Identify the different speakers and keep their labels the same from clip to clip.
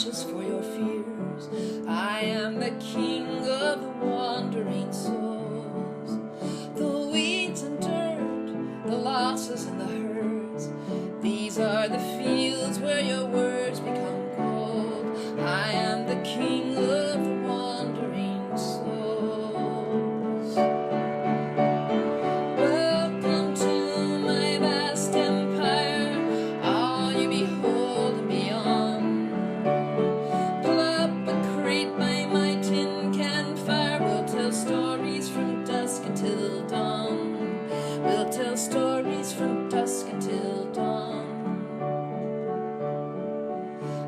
Speaker 1: ashes for your fears. I am the king of the wandering souls. The weeds and dirt, the losses and the hurts, these are the fields where your words become gold. I am the king of the wandering souls. Welcome to my vast empire, all you behold and beyond. Pull up a crate by my tin can fire, we'll tell stories from dusk until dawn. We'll tell stories from dusk until dawn.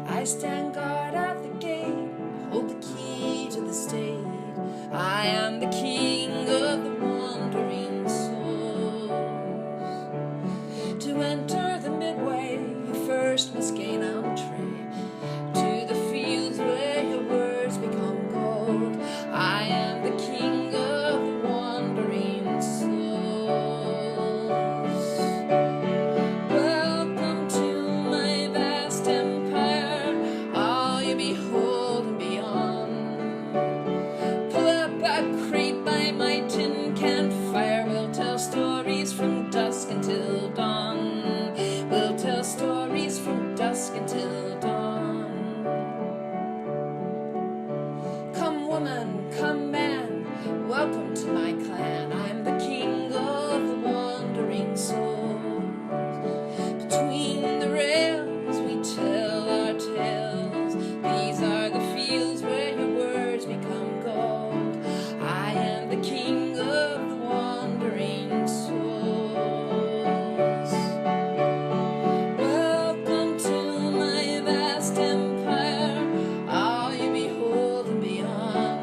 Speaker 1: I stand guard at the gate, hold the key to the state. I am the king of the wandering souls. To enter the midway, you first must gain entree to the fields where your words become gold. I am the king of the wandering souls. Welcome to my vast empire, all you behold and beyond. Pull up a crate by my tin can fire, we'll tell stories from dusk until dawn. We'll tell stories from dusk until dawn. Come woman, come man, welcome to my clan. I'm the king of the wandering souls. Between the rails we tell our tales. These are the fields where your words become gold. I am the king of the wandering souls. Welcome to my vast empire, all you behold and beyond.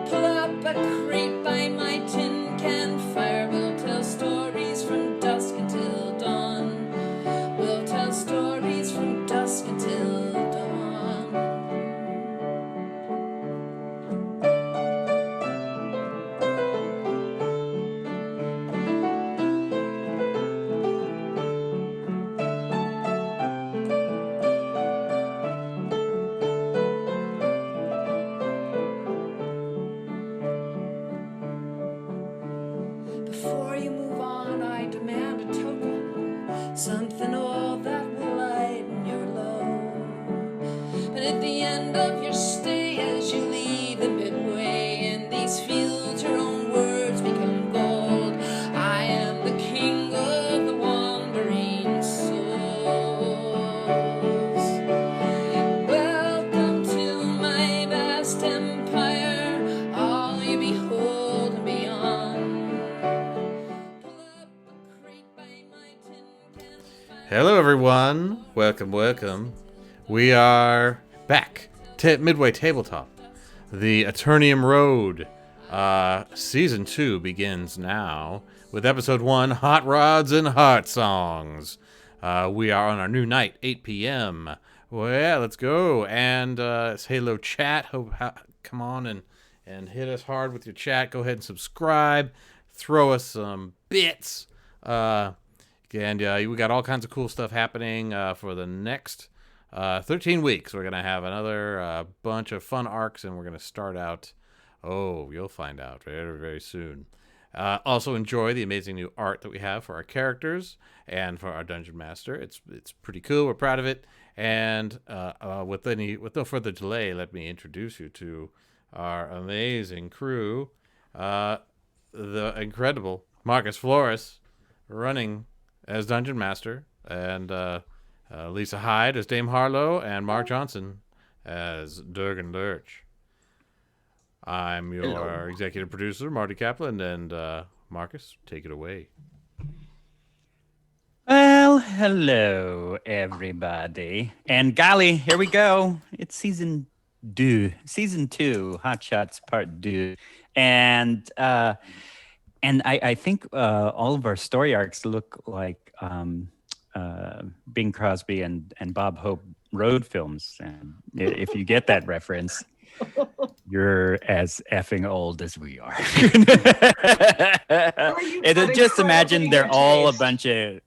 Speaker 1: Pull up a crate by my tin can fire, we'll tell stories from dusk until dawn. We'll tell stories from dusk until dawn. Before you move on, I demand a token, something old that will lighten your load. But at the end of your stay, as you leave the midway, in these fields your own words become gold. I am the king of the wandering souls. Welcome to my vast empire, all you behold and beyond. Pull up a crate by my tin can fire.
Speaker 2: Hello, everyone. Welcome. We are back to Midway Tabletop. The Aternium Road Season 2 begins now with Episode 1, Hot Rods and Heart Songs. We are on our new night, 8 p.m. Well, yeah, let's go. And it's Halo Chat. Come on and hit us hard with your chat. Go ahead and subscribe. Throw us some bits. And we got all kinds of cool stuff happening for the next 13 weeks. We're going to have another bunch of fun arcs, and we're going to start out, you'll find out very, very soon. Also enjoy the amazing new art that we have for our characters and for our Dungeon Master. It's pretty cool. We're proud of it. And with no further delay, let me introduce you to our amazing crew. The incredible Marcus Flores running as Dungeon Master, and Lisa Hyde as Dame Harlow, and Mark Johnson as Durgan Lurch. I'm your executive producer, Marty Kaplan, and Marcus, take it away.
Speaker 3: Well, hello, everybody. And golly, here we go. It's season 2, Hot Shots Part 2. And I think all of our story arcs look like Bing Crosby and Bob Hope road films. And if you get that reference, you're as effing old as we are. And just imagine they're all a bunch of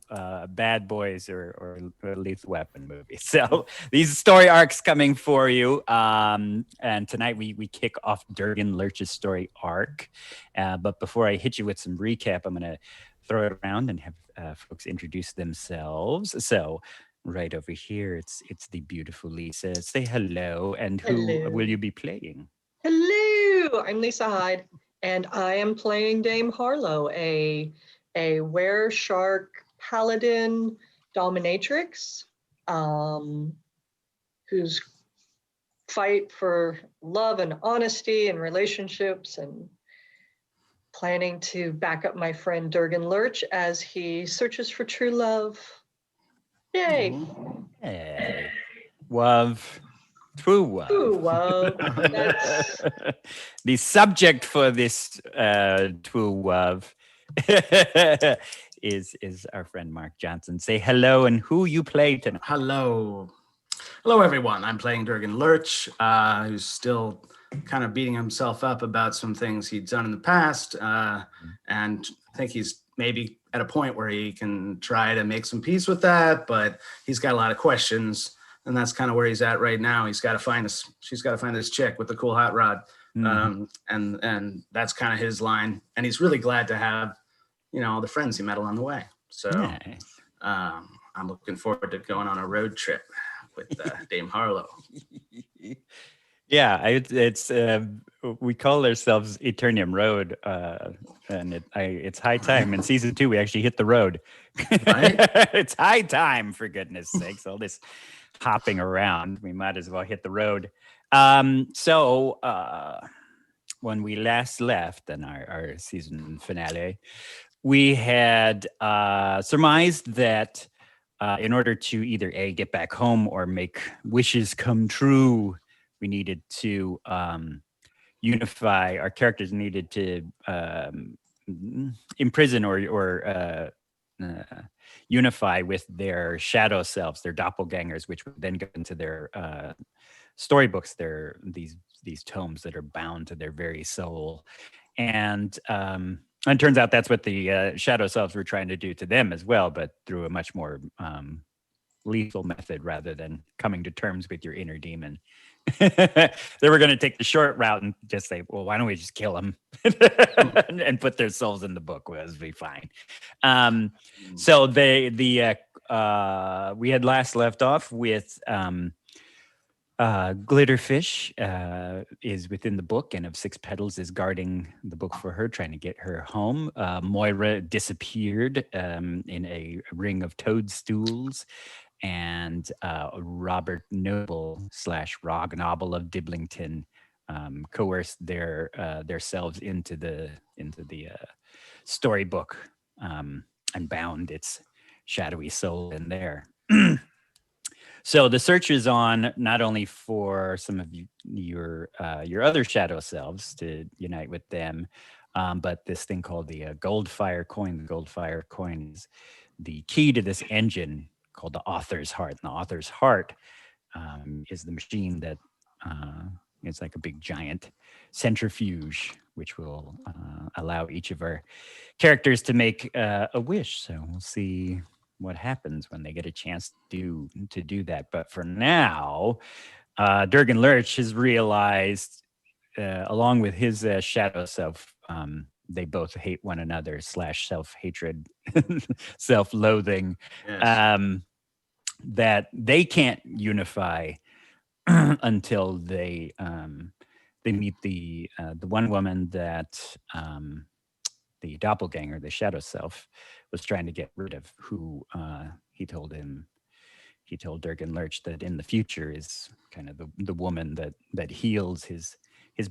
Speaker 3: Bad Boys or Lethal Weapon movies. So these story arcs coming for you. And tonight we kick off Durgan Lurch's story arc. But before I hit you with some recap, I'm going to throw it around and have folks introduce themselves. So right over here, it's the beautiful Lisa. Say hello, and who
Speaker 4: Hello.
Speaker 3: will you be playing?
Speaker 4: Hello, I'm Lisa Hyde, and I am playing Dame Harlow, a were-shark paladin dominatrix, whose fight for love and honesty and relationships, and planning to back up my friend Durgan Lurch as he searches for true love. Yay!
Speaker 3: Hey, Wav. True Wav.
Speaker 4: Ooh, wow. That's
Speaker 3: The subject for this True Wav is our friend Mark Johnson. Say hello and who you play tonight.
Speaker 5: Hello. Hello, everyone. I'm playing Durgan Lurch, who's still kind of beating himself up about some things he'd done in the past. And I think he's maybe at a point where he can try to make some peace with that, but he's got a lot of questions. And that's kind of where he's at right now. She's got to find this chick with the cool hot rod. And that's kind of his line. And he's really glad to have, all the friends he met along the way. So
Speaker 3: Nice.
Speaker 5: I'm looking forward to going on a road trip with Dame Harlow.
Speaker 3: Yeah, it's we call ourselves Aternium Road, and it's high time. In season 2, we actually hit the road.
Speaker 5: Right?
Speaker 3: It's high time, for goodness sakes. All this hopping around, we might as well hit the road. So when we last left in our season finale, we had surmised that in order to either A, get back home or make wishes come true, we needed to unify. Our characters needed to imprison or unify with their shadow selves, their doppelgangers, which would then go into their storybooks. They're these tomes that are bound to their very soul, and it turns out that's what the shadow selves were trying to do to them as well, but through a much more lethal method rather than coming to terms with your inner demon. They were going to take the short route and just say, well, why don't we just kill them and put their souls in the book? Well, it'll be fine. So we had last left off with Glitterfish is within the book, and of Six Petals is guarding the book for her, trying to get her home. Moira disappeared in a ring of toadstools, and Robert Noble / Rog Noble of Diblington coerced their selves into the storybook and bound its shadowy soul in there. So the search is on not only for some of your other shadow selves to unite with them, but this thing called the Goldfire coin. The Goldfire coin is the key to this engine called the Author's Heart. And the Author's Heart is the machine that it's like a big giant centrifuge, which will allow each of our characters to make a wish. So we'll see what happens when they get a chance to do that. But for now, Durgan Lurch has realized, along with his shadow self, they both hate one another / self-hatred, self-loathing,
Speaker 5: Yes.
Speaker 3: that they can't unify until they meet the one woman that the doppelganger, the shadow self, was trying to get rid of, who he told Durgan Lurch that in the future is kind of the woman that heals his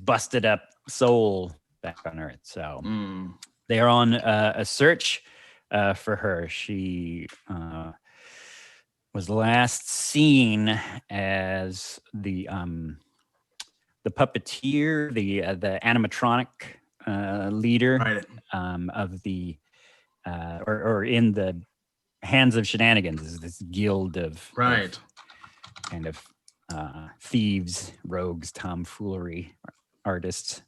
Speaker 3: busted up soul back on Earth. So they are on a search for her. She was last seen as the puppeteer, the animatronic leader,
Speaker 5: Right.
Speaker 3: of the or in the Hands of Shenanigans, is this guild of
Speaker 5: Right.
Speaker 3: kind of thieves, rogues, tomfoolery artists.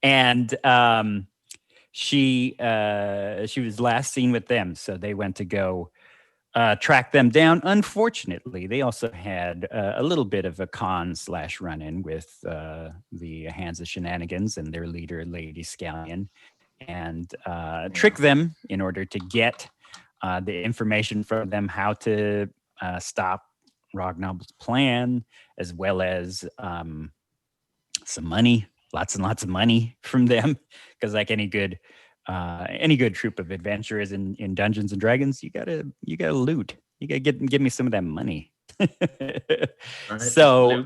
Speaker 3: And she was last seen with them, so they went to go track them down. Unfortunately, they also had a little bit of a con/run-in with the Hands of Shenanigans and their leader, Lady Scallion, and trick them in order to get the information from them how to stop Rognoble's plan, as well as some money, lots and lots of money from them, because like any good troop of adventurers in Dungeons and Dragons, you gotta loot. You gotta give me some of that money.
Speaker 5: Right.
Speaker 3: So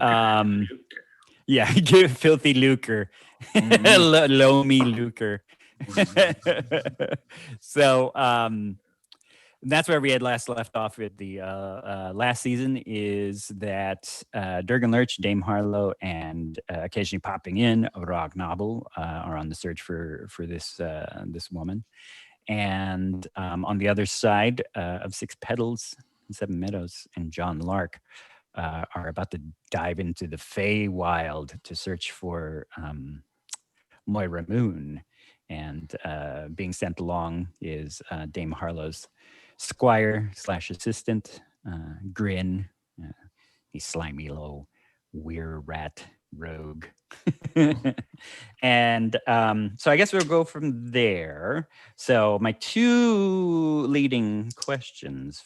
Speaker 3: yeah, give filthy lucre, loamy lucre. So that's where we had last left off with the last season, is that Durgan Lurch, Dame Harlow, and occasionally popping in Rognoble are on the search for this woman. And on the other side of Six Petals and Seven Meadows and John Lark are about to dive into the Feywild to search for Moira Moon. And being sent along is Dame Harlow's squire/assistant, Grin. He's slimy little weir rat rogue. And so I guess we'll go from there. So my two leading questions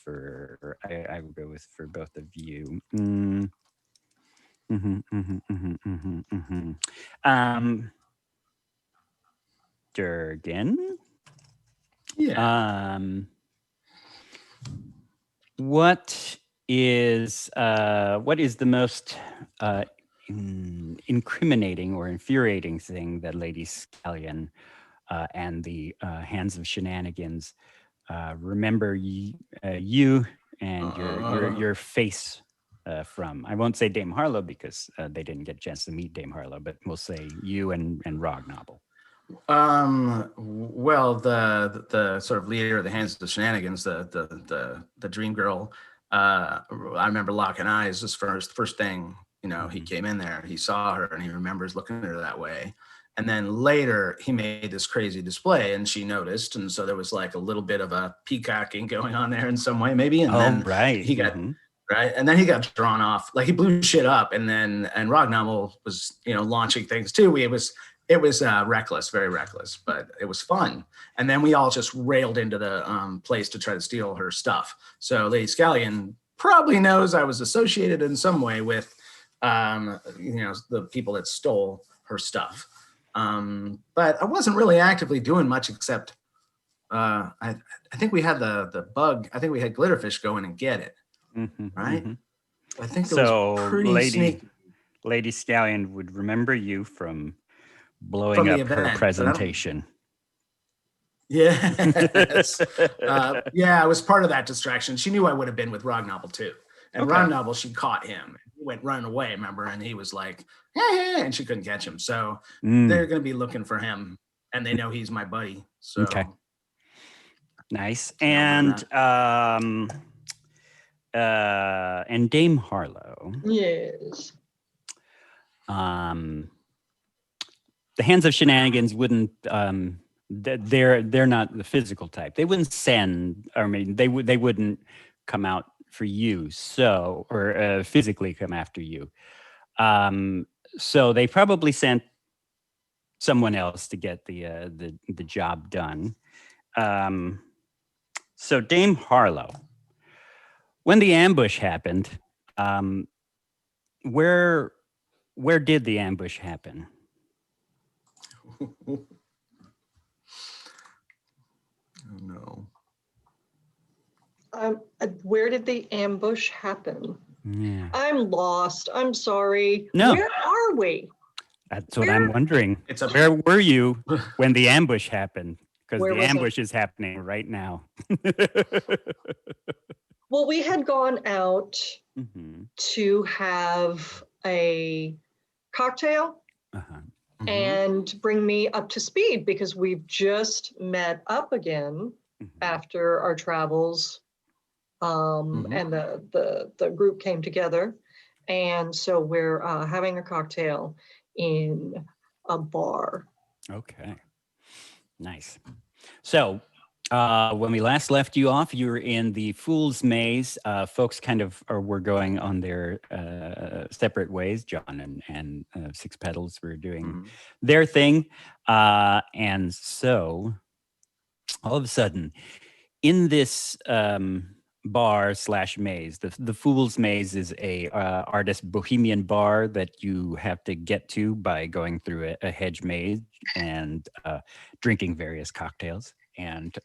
Speaker 3: I will go with for both of you. Durgan.
Speaker 5: Yeah.
Speaker 3: What is the most incriminating or infuriating thing that Lady Scallion and the Hands of Shenanigans remember you and your face from? I won't say Dame Harlow because they didn't get a chance to meet Dame Harlow, but we'll say you and Rognoble.
Speaker 5: Well, the sort of leader of the Hands of the Shenanigans, the dream girl, I remember locking eyes this first thing, he came in there, he saw her and he remembers looking at her that way. And then later he made this crazy display and she noticed. And so there was like a little bit of a peacocking going on there in some way, maybe. And then he got, right. And then he got drawn off, like he blew shit up. And Rognoble was, launching things too. It was reckless, very reckless, but it was fun. And then we all just railed into the place to try to steal her stuff. So Lady Scallion probably knows I was associated in some way with, the people that stole her stuff. But I wasn't really actively doing much except I think we had the bug. I think we had Glitterfish go in and get it, right? I think
Speaker 3: so.
Speaker 5: Was pretty sneaky.
Speaker 3: Lady Scallion would remember you from blowing up her presentation.
Speaker 5: Yes. I was part of that distraction. She knew I would have been with Rognoble too. And Rognoble, she caught him. He went running away, remember? And he was like, hey, and she couldn't catch him. So they're going to be looking for him. And they know he's my buddy. So
Speaker 3: nice. And Dame Harlow.
Speaker 4: Yes.
Speaker 3: The Hands of Shenanigans wouldn't. They're not the physical type. They wouldn't send. I mean, they wouldn't come out for you. So, or physically come after you. So they probably sent someone else to get the job done. So Dame Harlow, when the ambush happened, where did the ambush happen?
Speaker 5: Oh no.
Speaker 4: Where did the ambush happen?
Speaker 3: Yeah.
Speaker 4: I'm lost. I'm sorry.
Speaker 3: No.
Speaker 4: Where are we?
Speaker 3: That's what I'm wondering.
Speaker 5: It's
Speaker 3: Where were you when the ambush happened? Because
Speaker 4: Where
Speaker 3: the
Speaker 4: was
Speaker 3: ambush is happening right now.
Speaker 4: Well, we had gone out
Speaker 3: Mm-hmm.
Speaker 4: to have a cocktail
Speaker 3: Uh-huh.
Speaker 4: and bring me up to speed because we've just met up again after our travels. And the group came together. And so we're having a cocktail in a bar.
Speaker 3: Okay. Nice. So, when we last left you off, you were in the Fool's Maze. Folks kind of were going on their separate ways. John and Six Petals were doing their thing. And so, all of a sudden, in this bar / maze, the Fool's Maze is a artist bohemian bar that you have to get to by going through a hedge maze and drinking various cocktails. And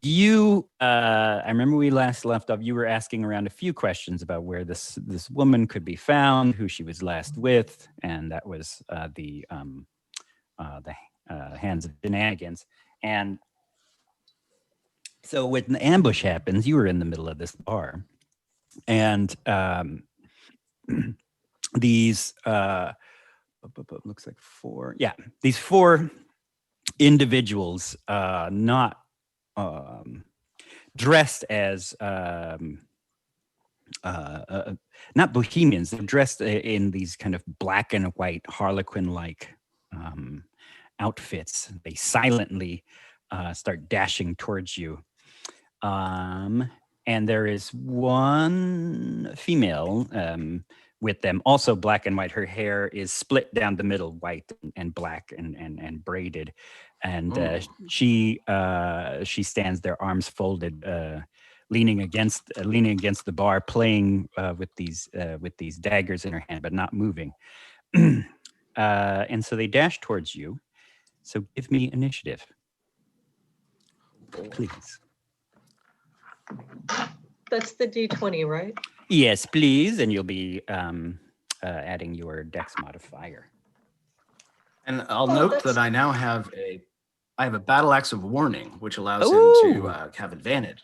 Speaker 3: you, I remember we last left off, you were asking around a few questions about where this woman could be found, who she was last with, and that was the Hands of Shenanigans. And so when the ambush happens, you were in the middle of this bar, and these looks like these four individuals, not dressed as not bohemians, they're dressed in these kind of black and white Harlequin-like outfits. They silently start dashing towards you. And there is one female with them, also black and white. Her hair is split down the middle, white and black and braided. And she stands there, arms folded, leaning against the bar, playing with these daggers in her hand, but not moving. And so they dash towards you. So give me initiative, please.
Speaker 4: That's the D20, right?
Speaker 3: Yes, please. And you'll be adding your dex modifier.
Speaker 5: And I'll note that I now have a battle axe of warning, which allows him to have advantage.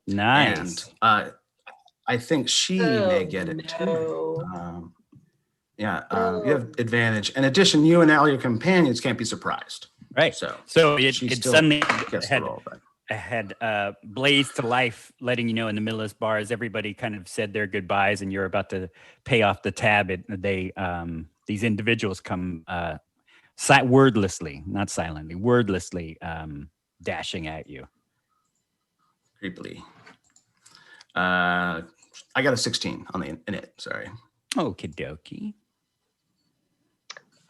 Speaker 3: Nice.
Speaker 5: And I think she may get it too. You have advantage. In addition, you and all your companions can't be surprised.
Speaker 3: Right.
Speaker 5: So
Speaker 3: it suddenly
Speaker 5: gets the roll, but
Speaker 3: had blazed to life, letting you know in the middle of this bar as everybody kind of said their goodbyes and you're about to pay off the tab. These individuals come wordlessly, not silently, wordlessly dashing at you.
Speaker 5: Creepily. I got a 16 in it. Sorry.
Speaker 3: Okie dokie.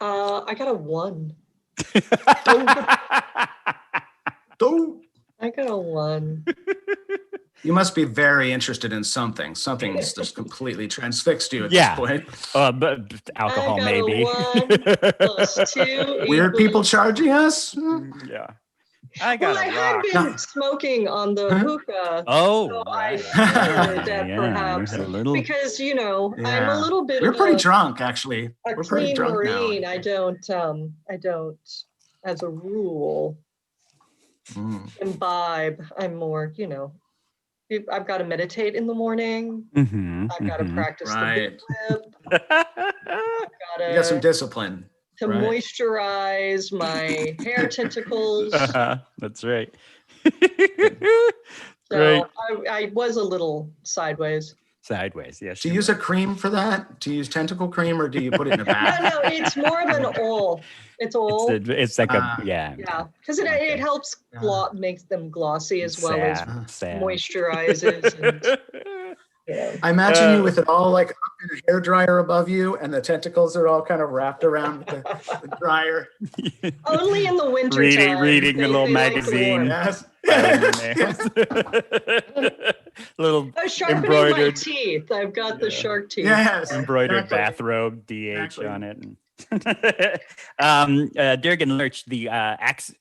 Speaker 4: I got a 1.
Speaker 5: Don't.
Speaker 4: I got a 1.
Speaker 5: You must be very interested in something. Something's just completely transfixed you at this point.
Speaker 3: But alcohol,
Speaker 4: I got
Speaker 3: maybe.
Speaker 4: A 1 plus 2
Speaker 5: Weird people charging us?
Speaker 3: Yeah. I got
Speaker 4: I had been smoking on the hookah.
Speaker 3: Oh,
Speaker 4: so
Speaker 3: right.
Speaker 4: I figured that perhaps because I'm a little bit.
Speaker 5: We're pretty drunk, actually.
Speaker 4: We're pretty drunk Marine. Now. I don't, as a rule, imbibe. I'm more, I've got to meditate in the morning. I've got to practice the whip.
Speaker 5: You got some discipline.
Speaker 4: To moisturize my hair tentacles.
Speaker 3: That's right.
Speaker 4: So I was a little sideways.
Speaker 3: Sideways, yes.
Speaker 5: Do you use a cream for that? Do you use tentacle cream or do you put it in a bath?
Speaker 4: No, it's more of an oil. It's oil.
Speaker 3: It's like
Speaker 4: yeah, because it helps makes them glossy as well as moisturizes. And,
Speaker 5: I imagine you with it all like up in a hair dryer above you, and the tentacles are all kind of wrapped around the dryer.
Speaker 4: Only in the winter
Speaker 3: reading a little magazine. Little
Speaker 4: sharpening
Speaker 3: embroidered
Speaker 4: my teeth. I've got the shark teeth.
Speaker 5: Yes,
Speaker 3: embroidered bathrobe, DH on it. Durgan Lurch, the axe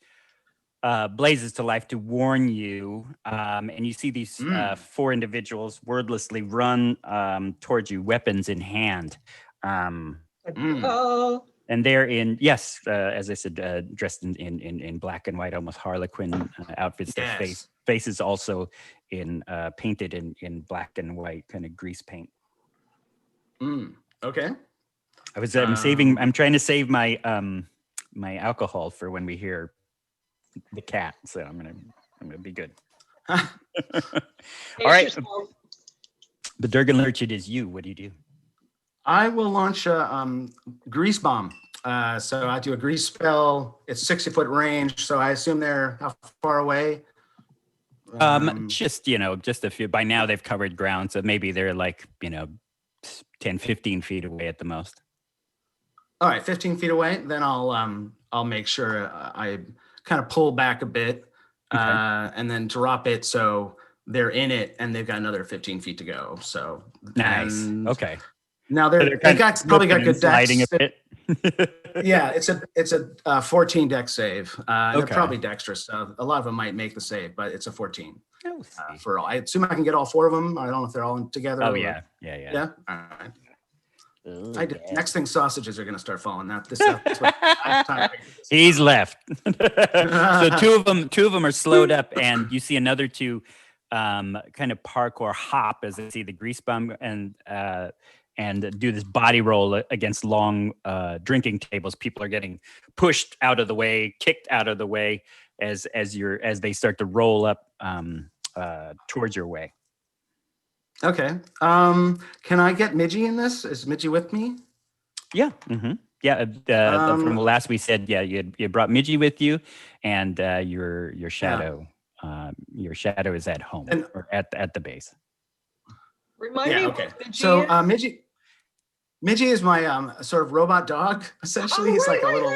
Speaker 3: blazes to life to warn you, and you see these 4 individuals wordlessly run towards you, weapons in hand. And they're in, as I said, dressed in black and white, almost Harlequin outfits. Their faces also painted in black and white, kind of grease paint.
Speaker 5: Okay.
Speaker 3: I'm trying to save my my alcohol for when we hear the cat, so I'm gonna be good. All right, but Durgan Lurch, it is you. What do you do?
Speaker 5: I will launch a grease bomb So I do a grease spell. It's 60-foot range. So I assume they're how far away?
Speaker 3: Just, just a few. By now they've covered ground, so maybe they're like, 10, 15 feet away at the most.
Speaker 5: All right, 15 feet away. Then I'll make sure I kind of pull back a bit, and then drop it so they're in it, and they've got another 15 feet to go. So
Speaker 3: Nice.
Speaker 5: and
Speaker 3: Okay.
Speaker 5: Now
Speaker 3: So
Speaker 5: they probably got good
Speaker 3: sliding
Speaker 5: decks.
Speaker 3: a bit.
Speaker 5: Yeah, it's a 14 deck save. And
Speaker 3: Okay.
Speaker 5: they're probably dexterous. So a lot of them might make the save, but it's a 14
Speaker 3: Oh, see.
Speaker 5: for all. I assume I can get all 4 of them. I don't know if they're all together.
Speaker 3: Oh,
Speaker 5: or-
Speaker 3: yeah.
Speaker 5: Yeah. All right.
Speaker 3: Ooh,
Speaker 5: I did.
Speaker 3: yeah.
Speaker 5: Next thing, sausages are going to start falling. That's what last time.
Speaker 3: He's left. So two of them are slowed up, and you see another two kind of parkour hop as they see the grease bomb and do this body roll against long drinking tables. People are getting pushed out of the way, kicked out of the way as they start to roll up towards your way.
Speaker 5: Okay. Can I get Midgie in this? Is Midgie with me?
Speaker 3: Yeah. Mm-hmm. Yeah. From the last we said, yeah, you brought Midgie with you, and your shadow. Your shadow is at home or at the base.
Speaker 4: Remind me
Speaker 5: Okay.
Speaker 4: what Midgie
Speaker 5: So
Speaker 4: is?
Speaker 5: Midgie is my sort of robot dog. Essentially, he's like a little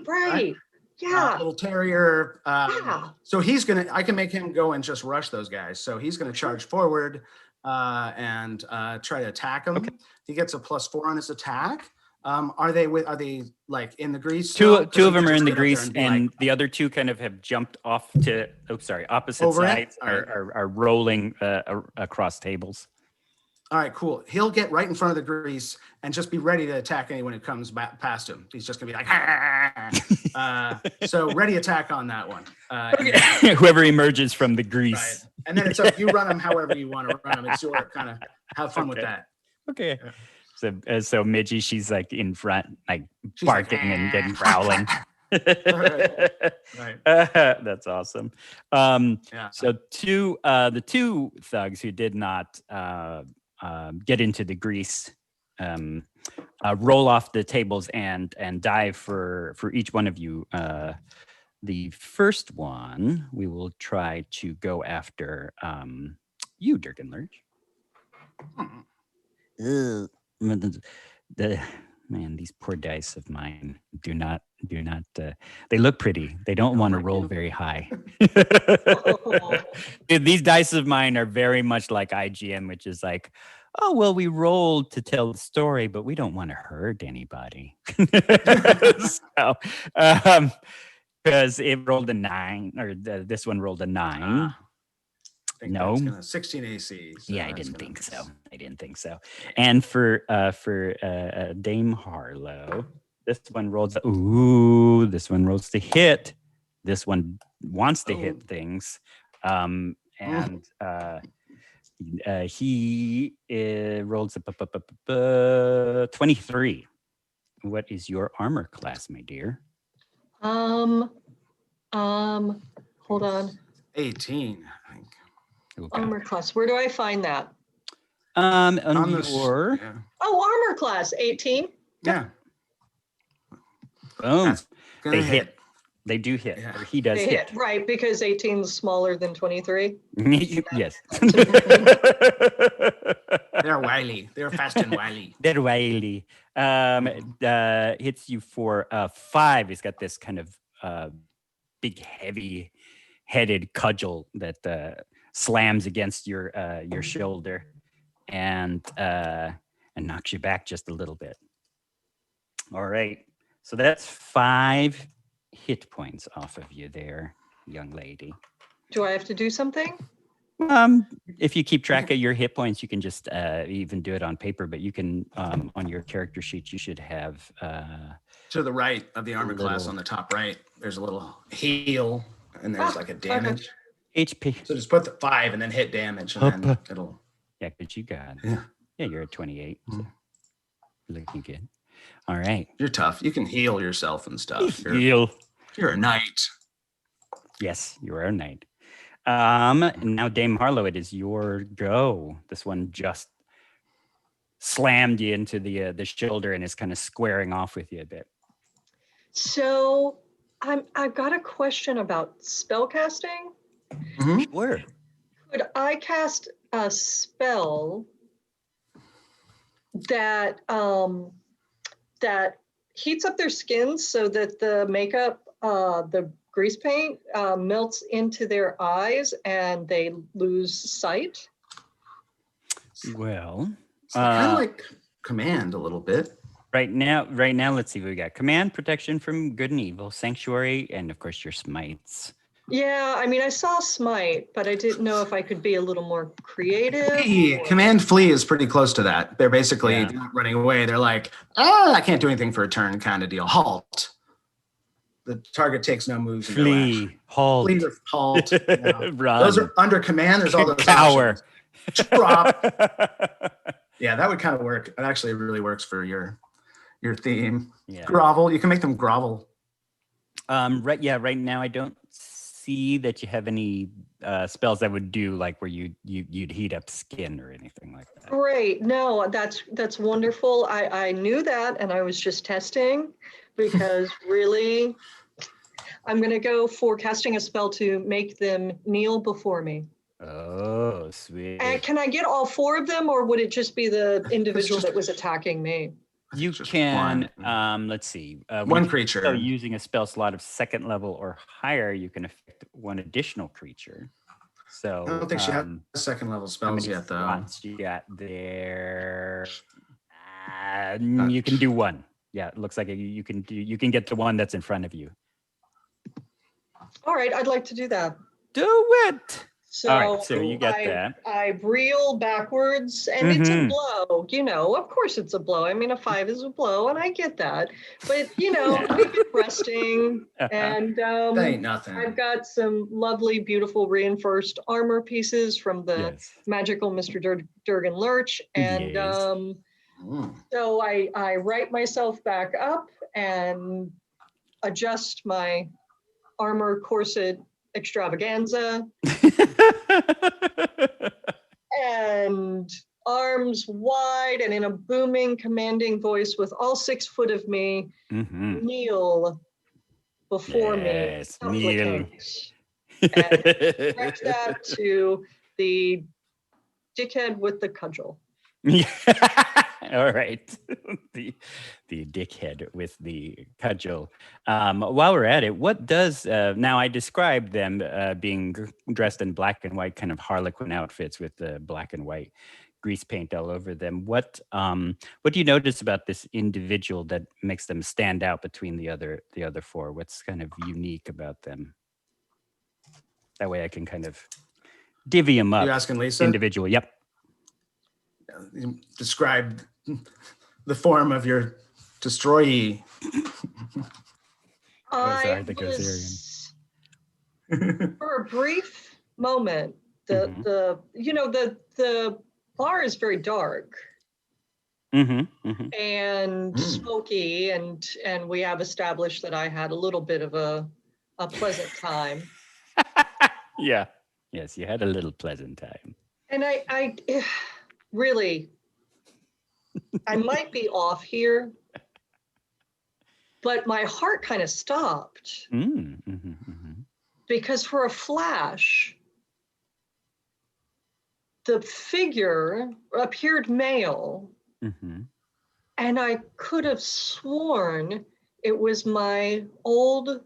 Speaker 4: right. Yeah.
Speaker 5: little terrier.
Speaker 4: Yeah.
Speaker 5: So I can make him go and just rush those guys. So he's gonna charge forward and try to attack him.
Speaker 3: Okay.
Speaker 5: He gets a +4 on his attack. Are they like in the grease?
Speaker 3: Two
Speaker 5: still? 'Cause
Speaker 3: of
Speaker 5: we
Speaker 3: them
Speaker 5: could
Speaker 3: are in
Speaker 5: just
Speaker 3: the
Speaker 5: get up there
Speaker 3: grease,
Speaker 5: be
Speaker 3: and
Speaker 5: like,
Speaker 3: the other two kind of have jumped off to opposite
Speaker 5: Over it?
Speaker 3: sides
Speaker 5: All right.
Speaker 3: are rolling across tables.
Speaker 5: all right, cool. He'll get right in front of the grease and just be ready to attack anyone who comes back past him. He's just gonna be like, so ready attack on that one.
Speaker 3: Whoever emerges from the grease.
Speaker 5: Right. And then it's up, you run them however you want to run them. It's your kind of have fun with
Speaker 3: Okay.
Speaker 5: that.
Speaker 3: Okay. So Midgie, she's like in front, like
Speaker 5: She's like,
Speaker 3: barking and growling.
Speaker 5: Right.
Speaker 3: That's awesome.
Speaker 5: Yeah.
Speaker 3: So the two thugs who did not get into the grease roll off the tables and dive for each one of you. The first one we will try to go after you, Durkin Lurch. These poor dice of mine do not they look pretty. They don't want to roll very high. Dude, these dice of mine are very much like IGN, which is like, oh, well, we rolled to tell the story, but we don't want to hurt anybody. So, because it rolled a 9, or this one rolled a 9.
Speaker 5: I think
Speaker 3: No.
Speaker 5: that's gonna 16 AC. So
Speaker 3: Yeah, I
Speaker 5: that's
Speaker 3: didn't
Speaker 5: gonna
Speaker 3: think
Speaker 5: miss.
Speaker 3: so. And for Dame Harlow, this one rolls. This one rolls to hit. This one wants to hit things, and he rolls a 23. What is your armor class, my dear?
Speaker 4: Hold on.
Speaker 5: 18, I think.
Speaker 3: Okay.
Speaker 4: Armor class. Where do I find that?
Speaker 3: On
Speaker 5: the
Speaker 3: your
Speaker 5: yeah.
Speaker 4: Oh, armor class 18.
Speaker 5: Yeah.
Speaker 3: boom.
Speaker 5: That's gonna
Speaker 3: They hit. They do hit,
Speaker 5: Yeah.
Speaker 3: or he does
Speaker 4: They
Speaker 3: hit.
Speaker 4: hit, right, because 18 is smaller than 23.
Speaker 3: Yes.
Speaker 5: They're wily. They're fast and wily.
Speaker 3: They're wily. Hits you for 5. He's got this kind of big, heavy-headed cudgel that slams against your shoulder and knocks you back just a little bit. All right. So that's 5 hit points off of you there, young lady.
Speaker 4: Do I have to do something?
Speaker 3: If you keep track of your hit points, you can just even do it on paper, but you can on your character sheet, you should have
Speaker 5: To the right of the armor class
Speaker 3: Little-
Speaker 5: on the top right, there's a little heal and there's like a damage.
Speaker 3: HP.
Speaker 5: So just put the 5 and then hit damage and then it'll.
Speaker 3: Yeah, but you got
Speaker 5: Yeah.
Speaker 3: you're at 28. So looking good. All right.
Speaker 5: You're tough. You can heal yourself and stuff.
Speaker 3: Heal.
Speaker 5: You're a knight.
Speaker 3: Yes, you are a knight. Now Dame Harlow, it is your go. This one just slammed you into the shoulder and is kind of squaring off with you a bit.
Speaker 4: So I've got a question about spell casting.
Speaker 5: Mhm.
Speaker 3: Sure.
Speaker 4: Could I cast a spell that that heats up their skin so that the makeup, the grease paint, melts into their eyes and they lose sight?
Speaker 3: Well,
Speaker 5: So kind of like command a little bit.
Speaker 3: right now, let's see what we got. Command, protection from good and evil, sanctuary, and of course your smites.
Speaker 4: Yeah, I mean, I saw smite, but I didn't know if I could be a little more creative.
Speaker 5: Flee.
Speaker 4: or-
Speaker 5: Command flee is pretty close to that. They're basically
Speaker 3: Yeah.
Speaker 5: not running away. They're like, I can't do anything for a turn kind of deal. Halt. The target takes no moves. And no action.
Speaker 3: Flee, halt,
Speaker 5: Flee or halt. You know.
Speaker 3: run,
Speaker 5: Those are under command. There's all those
Speaker 3: cower.
Speaker 5: options. Drop. Yeah, that would kind of work. It actually really works for your theme.
Speaker 3: Yeah.
Speaker 5: Grovel. You can make them grovel.
Speaker 3: Right. Yeah. Right now, I don't see that you have any spells that would do like where you'd heat up skin or anything like that.
Speaker 4: Great. No, that's wonderful. I knew that, and I was just testing because really, I'm going to go for casting a spell to make them kneel before me.
Speaker 3: Oh, sweet.
Speaker 4: And can I get all 4 of them, or would it just be the individual that was attacking me?
Speaker 3: You
Speaker 5: Just
Speaker 3: can.
Speaker 5: one.
Speaker 3: Let's see.
Speaker 5: One creature.
Speaker 3: So using a spell slot of 2nd level or higher, you can affect one additional creature. So
Speaker 5: I don't think she has second level
Speaker 3: how
Speaker 5: spells
Speaker 3: many
Speaker 5: yet, though.
Speaker 3: slots you got there? You can do one. Yeah, it looks like you can get the one that's in front of you.
Speaker 4: All right, I'd like to do that.
Speaker 3: Do it.
Speaker 4: So,
Speaker 3: All right, so you got that.
Speaker 4: I reel backwards, and it's a blow. You know, of course it's a blow. I mean, a 5 is a blow, and I get that. But you know, we've been resting, and
Speaker 5: That ain't nothing.
Speaker 4: I've got some lovely, beautiful reinforced armor pieces from the
Speaker 3: Yes.
Speaker 4: magical Mr. Durgan Lurch, and
Speaker 3: Yes.
Speaker 4: so I right myself back up and adjust my armor corset extravaganza. And arms wide and in a booming, commanding voice with all 6 foot of me, kneel before me.
Speaker 3: Yes, kneel.
Speaker 4: And direct that to the dickhead with the cudgel.
Speaker 3: All right. the dickhead with the cudgel. While we're at it, what does now I described them being dressed in black and white kind of harlequin outfits with the black and white grease paint all over them. What do you notice about this individual that makes them stand out between the other 4? What's kind of unique about them? That way I can kind of divvy them up.
Speaker 5: You asking Lisa?
Speaker 3: Individual. Yep.
Speaker 5: Describe the form of your destroyee.
Speaker 3: Sorry, the
Speaker 4: For a brief moment, the bar is very dark and smoky, and we have established that I had a little bit of a pleasant time.
Speaker 3: Yeah. Yes, you had a little pleasant time.
Speaker 4: And I really, I might be off here, but my heart kind of stopped because for a flash, the figure appeared male, and I could have sworn it was my old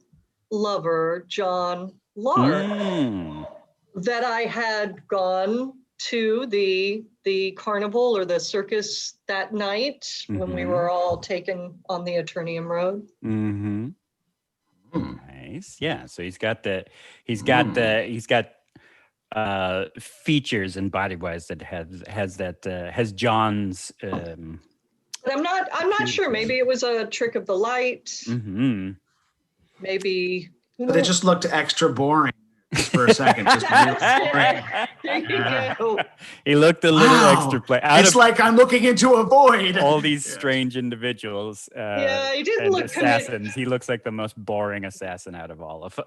Speaker 4: lover, John Lark, that I had gone to the carnival or the circus that night when we were all taken on the Aternium Road.
Speaker 3: Nice. Yeah. So he's got features and body wise that has John's.
Speaker 4: But I'm not sure. Maybe it was a trick of the light. Maybe.
Speaker 5: But it just looked extra boring for a second. Just boring.
Speaker 3: He looked a little extra play.
Speaker 5: It's like I'm looking into a void.
Speaker 3: All these strange individuals.
Speaker 4: Yeah, he didn't look
Speaker 3: assassins. He looks like the most boring assassin out of all of them.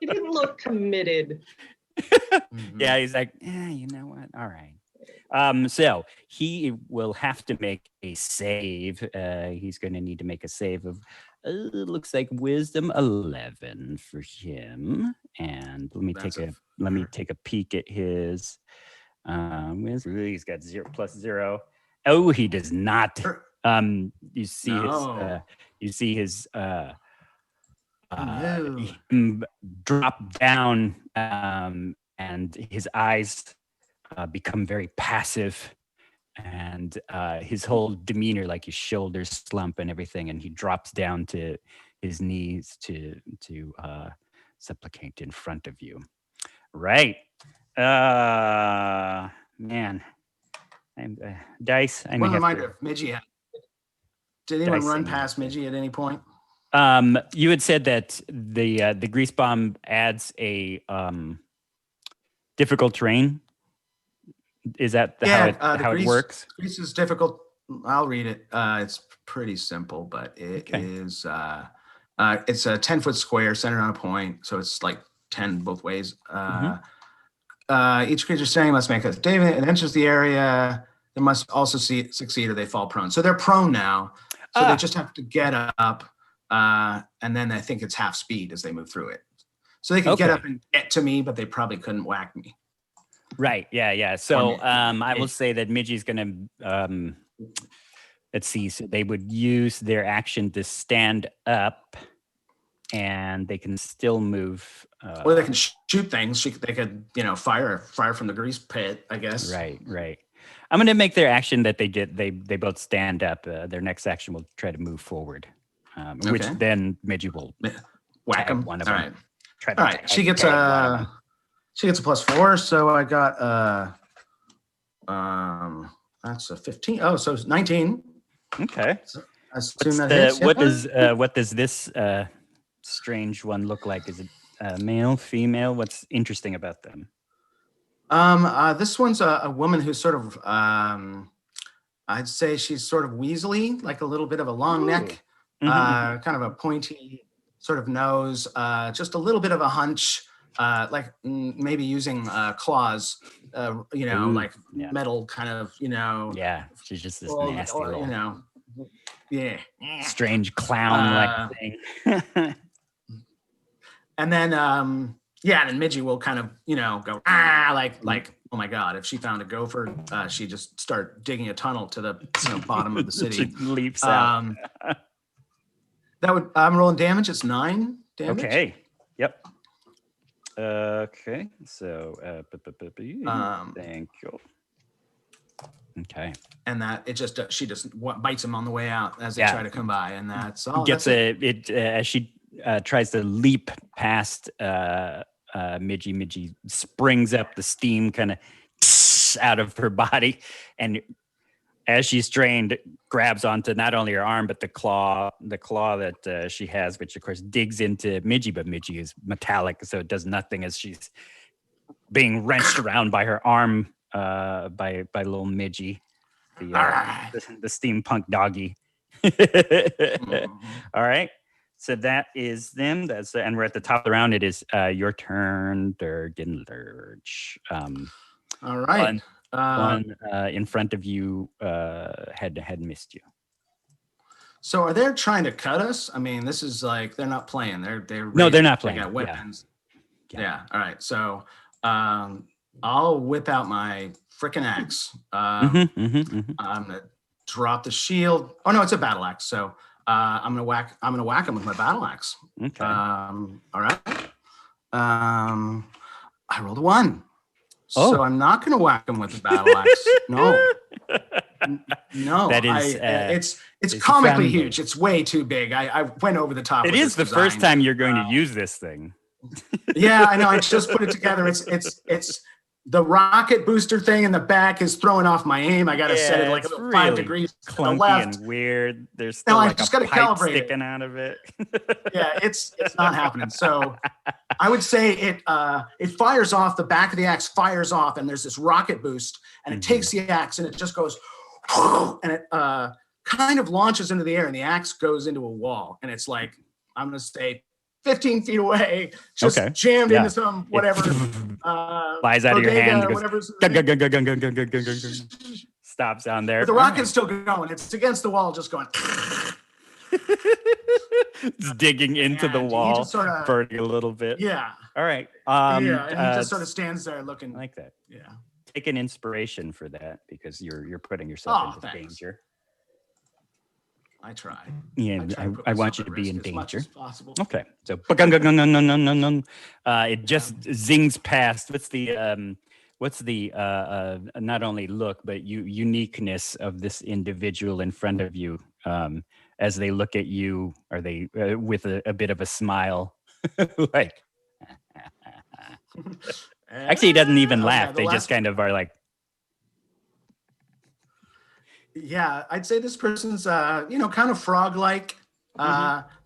Speaker 4: He didn't look committed.
Speaker 3: Yeah, he's like, you know what? All right. So he will have to make a save. He's going to need to make a save of, looks like Wisdom 11 for him. And let me take a peek at his. He's got 0+0. Oh, he does not. You see his drop down, and his eyes become very passive, and his whole demeanor, like his shoulders slump and everything, and he drops down to his knees to supplicate in front of you. Right. Man. Dice.
Speaker 5: One reminder of Midgie. Did anyone run past Midgie at any point?
Speaker 3: You had said that the grease bomb adds a difficult terrain. Is that how it works?
Speaker 5: Grease is difficult. I'll read it. It's pretty simple, but it is. It's a 10-foot square centered on a point, so it's like 10 both ways. Each creature standing must make a David and enters the area. They must also succeed or they fall prone. So they're prone now. So they just have to get up, and then I think it's half speed as they move through it. So they can get up and get to me, but they probably couldn't whack me.
Speaker 3: Right. Yeah. So I will say that Midgie's going to, let's see. So they would use their action to stand up, and they can still move.
Speaker 5: Or they can shoot things. They could, fire from the grease pit, I guess.
Speaker 3: Right. I'm going to make their action that they did. They both stand up. Their next action will try to move forward, which then Midgie will
Speaker 5: whack them.
Speaker 3: One of
Speaker 5: All
Speaker 3: them.
Speaker 5: Right. All right. She gets a +4. So I got that's a 15. Oh, so it's 19.
Speaker 3: Okay.
Speaker 5: So I assume that hits.
Speaker 3: What does this strange one look like? Is it male, female? What's interesting about them?
Speaker 5: This one's a woman who's sort of, I'd say she's sort of weaselly, like a little bit of a long neck, kind of a pointy sort of nose, just a little bit of a hunch, like maybe using claws, like metal kind of,
Speaker 3: Yeah, she's just this nasty little, strange clown-like thing.
Speaker 5: And then, and then Midgie will kind of, go, like, oh my God, if she found a gopher, she'd just start digging a tunnel to the bottom of the city.
Speaker 3: She leaps out.
Speaker 5: I'm rolling damage. It's 9 damage.
Speaker 3: Okay. Yep. Okay. So, thank you. Okay.
Speaker 5: And that she just she him on the way out as they try to come by, and that's all.
Speaker 3: As she tries to leap past Midgie springs up, the steam kind of out of her body, and as she's trained, grabs onto not only her arm but the claw that she has, which of course digs into Midgie, but Midgie is metallic, so it does nothing as she's being wrenched around by her arm by little Midgie, the steampunk doggy. All right. So that is them. And we're at the top of the round. It is your turn, Durgan Lurch.
Speaker 5: All right.
Speaker 3: One in front of you had missed you.
Speaker 5: So are they trying to cut us? I mean, this is like they're not playing. They're
Speaker 3: not playing.
Speaker 5: They got weapons. Yeah. All right. So I'll whip out my frickin' axe. I'm gonna drop the shield. Oh no, it's a battle axe. So I'm gonna whack him with my battle axe.
Speaker 3: Okay.
Speaker 5: All right. I rolled a 1. So I'm not gonna whack him with the battle axe. No.
Speaker 3: That is
Speaker 5: it's comically huge. It's way too big. I went over the top.
Speaker 3: It is the first time you're going to use this thing.
Speaker 5: Yeah, I know. I just put it together. It's the rocket booster thing in the back is throwing off my aim. I got to set it like
Speaker 3: really
Speaker 5: 5 degrees to the
Speaker 3: clunky
Speaker 5: left.
Speaker 3: And weird. There's still like a pipe
Speaker 5: calibrate
Speaker 3: sticking out of it.
Speaker 5: Yeah, it's not happening. So I would say it fires off. The back of the axe fires off, and there's this rocket boost, and it takes the axe, and it just goes, and it kind of launches into the air, and the axe goes into a wall, and it's like, I'm going to say 15 feet away, just
Speaker 3: Okay.
Speaker 5: jammed
Speaker 3: Yeah.
Speaker 5: into some whatever.
Speaker 3: Flies out of your
Speaker 5: bodega
Speaker 3: hand.
Speaker 5: or
Speaker 3: Goes,
Speaker 5: whatever's
Speaker 3: gung, gung, gung, gung, gung, gung, gung, gung, gung, gung. Stops on there.
Speaker 5: But the
Speaker 3: All
Speaker 5: rocket's
Speaker 3: right.
Speaker 5: still going. It's against the wall, just going.
Speaker 3: It's digging into the
Speaker 5: And he
Speaker 3: wall,
Speaker 5: just sort of-
Speaker 3: burning a little bit.
Speaker 5: Yeah.
Speaker 3: All right.
Speaker 5: Yeah. And he just sort of stands there looking.
Speaker 3: I like that.
Speaker 5: Yeah.
Speaker 3: Take an inspiration for that because you're putting yourself
Speaker 5: Oh,
Speaker 3: into
Speaker 5: thanks.
Speaker 3: danger.
Speaker 5: I try.
Speaker 3: Yeah,
Speaker 5: try to put
Speaker 3: I want
Speaker 5: myself
Speaker 3: you
Speaker 5: at
Speaker 3: to be
Speaker 5: risk
Speaker 3: in
Speaker 5: as much
Speaker 3: danger.
Speaker 5: as possible.
Speaker 3: Okay, so it just zings past. What's the not only look but uniqueness of this individual in front of you as they look at you? Are they with a bit of a smile, like? Actually, he doesn't even laugh.
Speaker 5: Yeah,
Speaker 3: They just kind of are like.
Speaker 5: Yeah, I'd say this person's, kind of frog-like,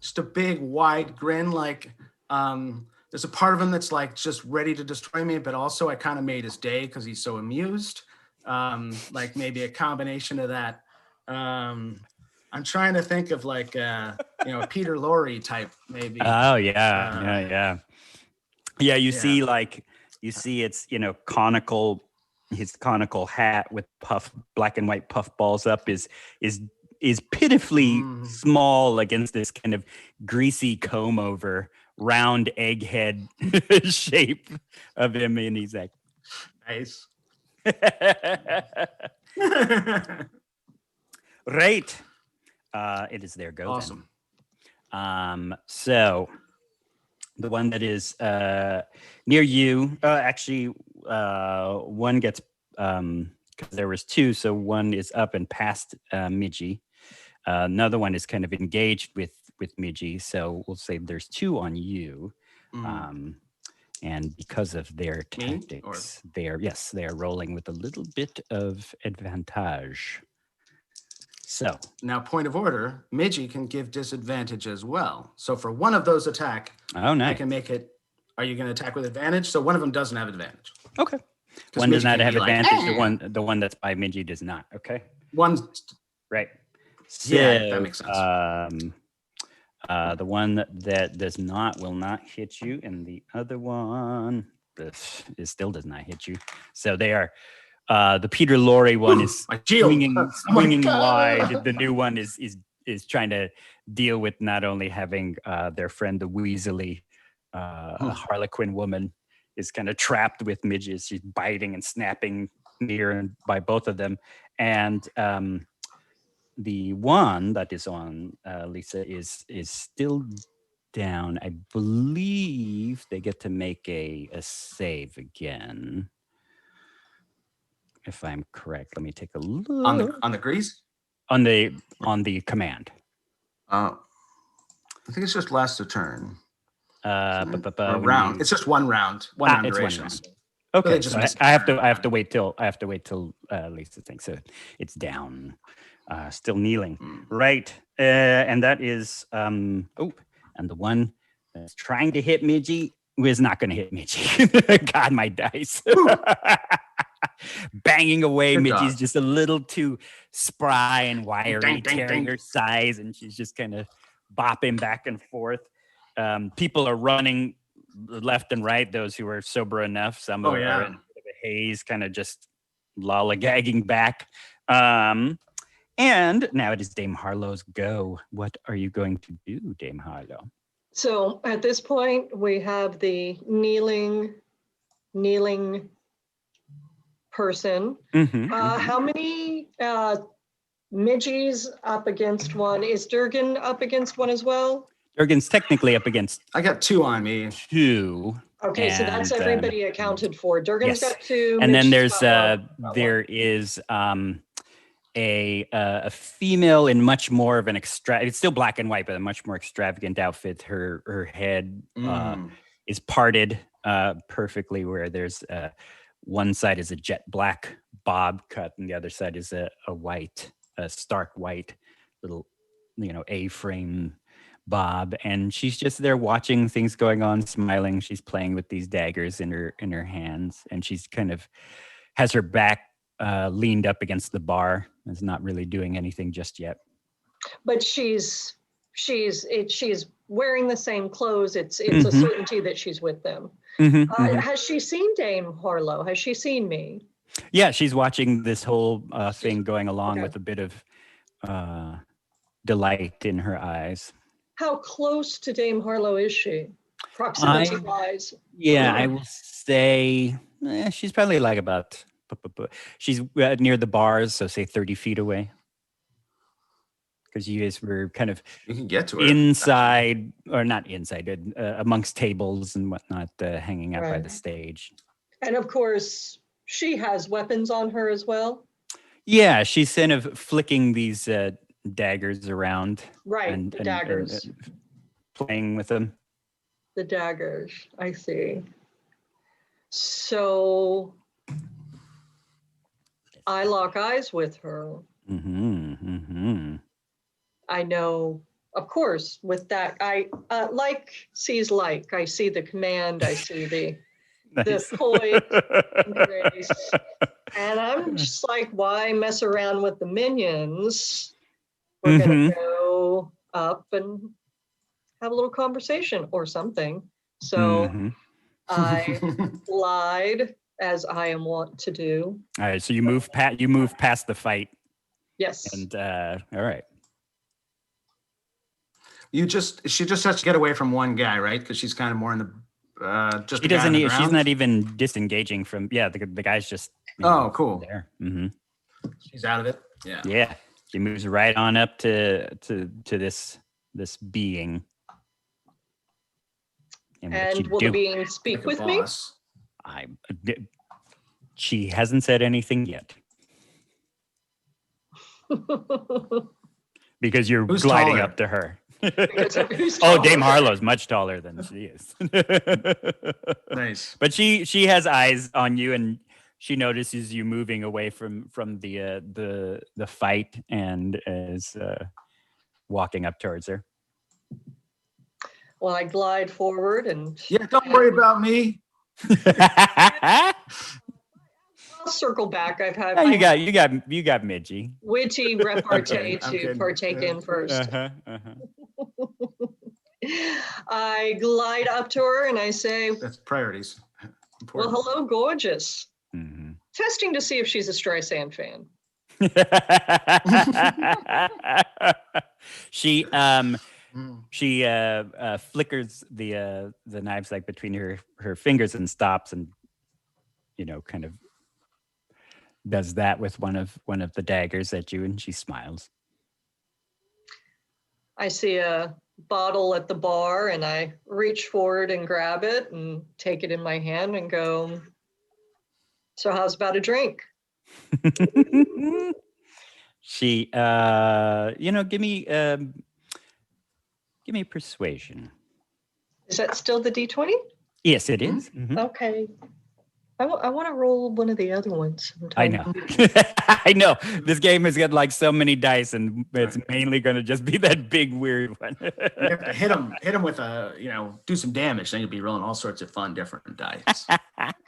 Speaker 5: just a big, wide grin. Like, there's a part of him that's like just ready to destroy me, but also I kind of made his day because he's so amused. Like maybe a combination of that. I'm trying to think of like, a Peter Lorre type, maybe.
Speaker 3: Oh yeah. You see it's conical. His conical hat with black and white puff balls up is pitifully small against this kind of greasy comb over round egghead shape of him, and he's like,
Speaker 5: Nice.
Speaker 3: right. It is their go.
Speaker 5: Awesome.
Speaker 3: Then. So the one that is near you, actually, one gets because there was two, so one is up and past Midgie. Another one is kind of engaged with Midgie, so we'll say there's two on you. And because of their tactics, they are rolling with a little bit of advantage. So
Speaker 5: now, point of order, Midgie can give disadvantage as well. So for one of those attack,
Speaker 3: nice.
Speaker 5: I can make it. Are you going to attack with advantage? So one of them doesn't have advantage.
Speaker 3: Okay. One does not have advantage.
Speaker 5: Like,
Speaker 3: the one that's by Midgie does not. Okay.
Speaker 5: One's
Speaker 3: right. So,
Speaker 5: yeah, that makes sense.
Speaker 3: The one that does not will not hit you, and the other one still does not hit you. So they are. The Peter Lorre one is swinging wide. The new one is trying to deal with not only having their friend the Weasley, a Harlequin woman, is kind of trapped with midges. She's biting and snapping near and by both of them, and the one that is on Lisa is still down. I believe they get to make a save again. If I'm correct, let me take a look.
Speaker 5: On the grease?
Speaker 3: On the command.
Speaker 5: I think it's just lasts a turn.
Speaker 3: A
Speaker 5: round. It's just one round. One round duration.
Speaker 3: Okay, so I have to wait till Lisa thinks so. It's down. Still kneeling. Right. And that is and the one that's trying to hit Midgie is not going to hit Midgie. God, my dice. Banging away. Midgie's just a little too spry and wiry, tearing her size, and she's just kind of bopping back and forth. People are running left and right, those who are sober enough. Some are in a bit of a haze, kind of just lollygagging back. And now it is Dame Harlow's go. What are you going to do, Dame Harlow?
Speaker 4: So at this point, we have the kneeling person. How many midgies up against one? Is Durgan up against one as well?
Speaker 3: Durgan's technically up against.
Speaker 5: I got two on me.
Speaker 3: Two.
Speaker 4: Okay, so that's everybody accounted for. Durgan's got two.
Speaker 3: And then
Speaker 4: Midgie's
Speaker 3: there is a female in much more of an it's still black and white, but a much more extravagant outfit. Her head is parted perfectly, where there's one side is a jet black bob cut, and the other side is a stark white little, A-frame bob. And she's just there watching things going on, smiling. She's playing with these daggers in her hands, and she's kind of has her back leaned up against the bar. Is not really doing anything just yet.
Speaker 4: But she's wearing the same clothes, it's a certainty that she's with them. Has she seen Dame Harlow? Has she seen me?
Speaker 3: Yeah, she's watching this whole thing going along with a bit of delight in her eyes.
Speaker 4: How close to Dame Harlow is she? Proximity-wise.
Speaker 3: Yeah, I will say she's probably like about, she's near the bars, so say 30 feet away. Because you guys were kind of
Speaker 5: You can get to her.
Speaker 3: inside, or not inside, amongst tables and whatnot, hanging out by the stage.
Speaker 4: And of course, she has weapons on her as well.
Speaker 3: Yeah, she's kind of flicking these daggers around.
Speaker 4: Right, the daggers.
Speaker 3: And playing with them.
Speaker 4: The daggers, I see. So I lock eyes with her. I know, of course, with that, I like sees like. I see the command, I see the poise, and grace. And I'm just like, why mess around with the minions? We're gonna go up and have a little conversation or something. So I lied, as I am wont to do.
Speaker 3: All right, so you move past the fight.
Speaker 4: Yes.
Speaker 3: And all right.
Speaker 5: She just has to get away from one guy, right? Because she's kind of more in the just.
Speaker 3: She doesn't. She's not even disengaging from. Yeah, the guy's just.
Speaker 5: Oh, cool.
Speaker 3: There.
Speaker 5: She's out of it. Yeah.
Speaker 3: Yeah. She moves right on up to this being.
Speaker 4: And will the being speak with me?
Speaker 3: She hasn't said anything yet. Because you're gliding
Speaker 5: taller?
Speaker 3: up to her.
Speaker 4: Oh,
Speaker 3: Dame Harlow's much taller than she is.
Speaker 5: Nice.
Speaker 3: But she has eyes on you, and she notices you moving away from the fight and is walking up towards her.
Speaker 4: Well, I glide forward and
Speaker 5: Yeah, don't worry about me.
Speaker 4: I'll circle back. I've had
Speaker 3: you got Midgie.
Speaker 4: witty repartee
Speaker 5: I'm
Speaker 4: to
Speaker 5: kidding.
Speaker 4: partake in first.
Speaker 3: Uh-huh.
Speaker 4: I glide up to her and I say,
Speaker 5: That's priorities.
Speaker 4: well,
Speaker 5: Important.
Speaker 4: hello, gorgeous. Testing to see if she's a Streisand fan.
Speaker 3: She flickers the knives like between her fingers and stops and kind of does that with one of the daggers at you, and she smiles.
Speaker 4: I see a bottle at the bar and I reach forward and grab it and take it in my hand and go, so how's about a drink?
Speaker 3: She give me persuasion.
Speaker 4: Is that still the D20?
Speaker 3: Yes, it is.
Speaker 4: Okay. I want to roll one of the other ones sometime.
Speaker 3: I know. I know. This game has got like so many dice, and it's mainly going to just be that big weird one.
Speaker 5: You have to hit him with do some damage. Then you'll be rolling all sorts of fun, different dice.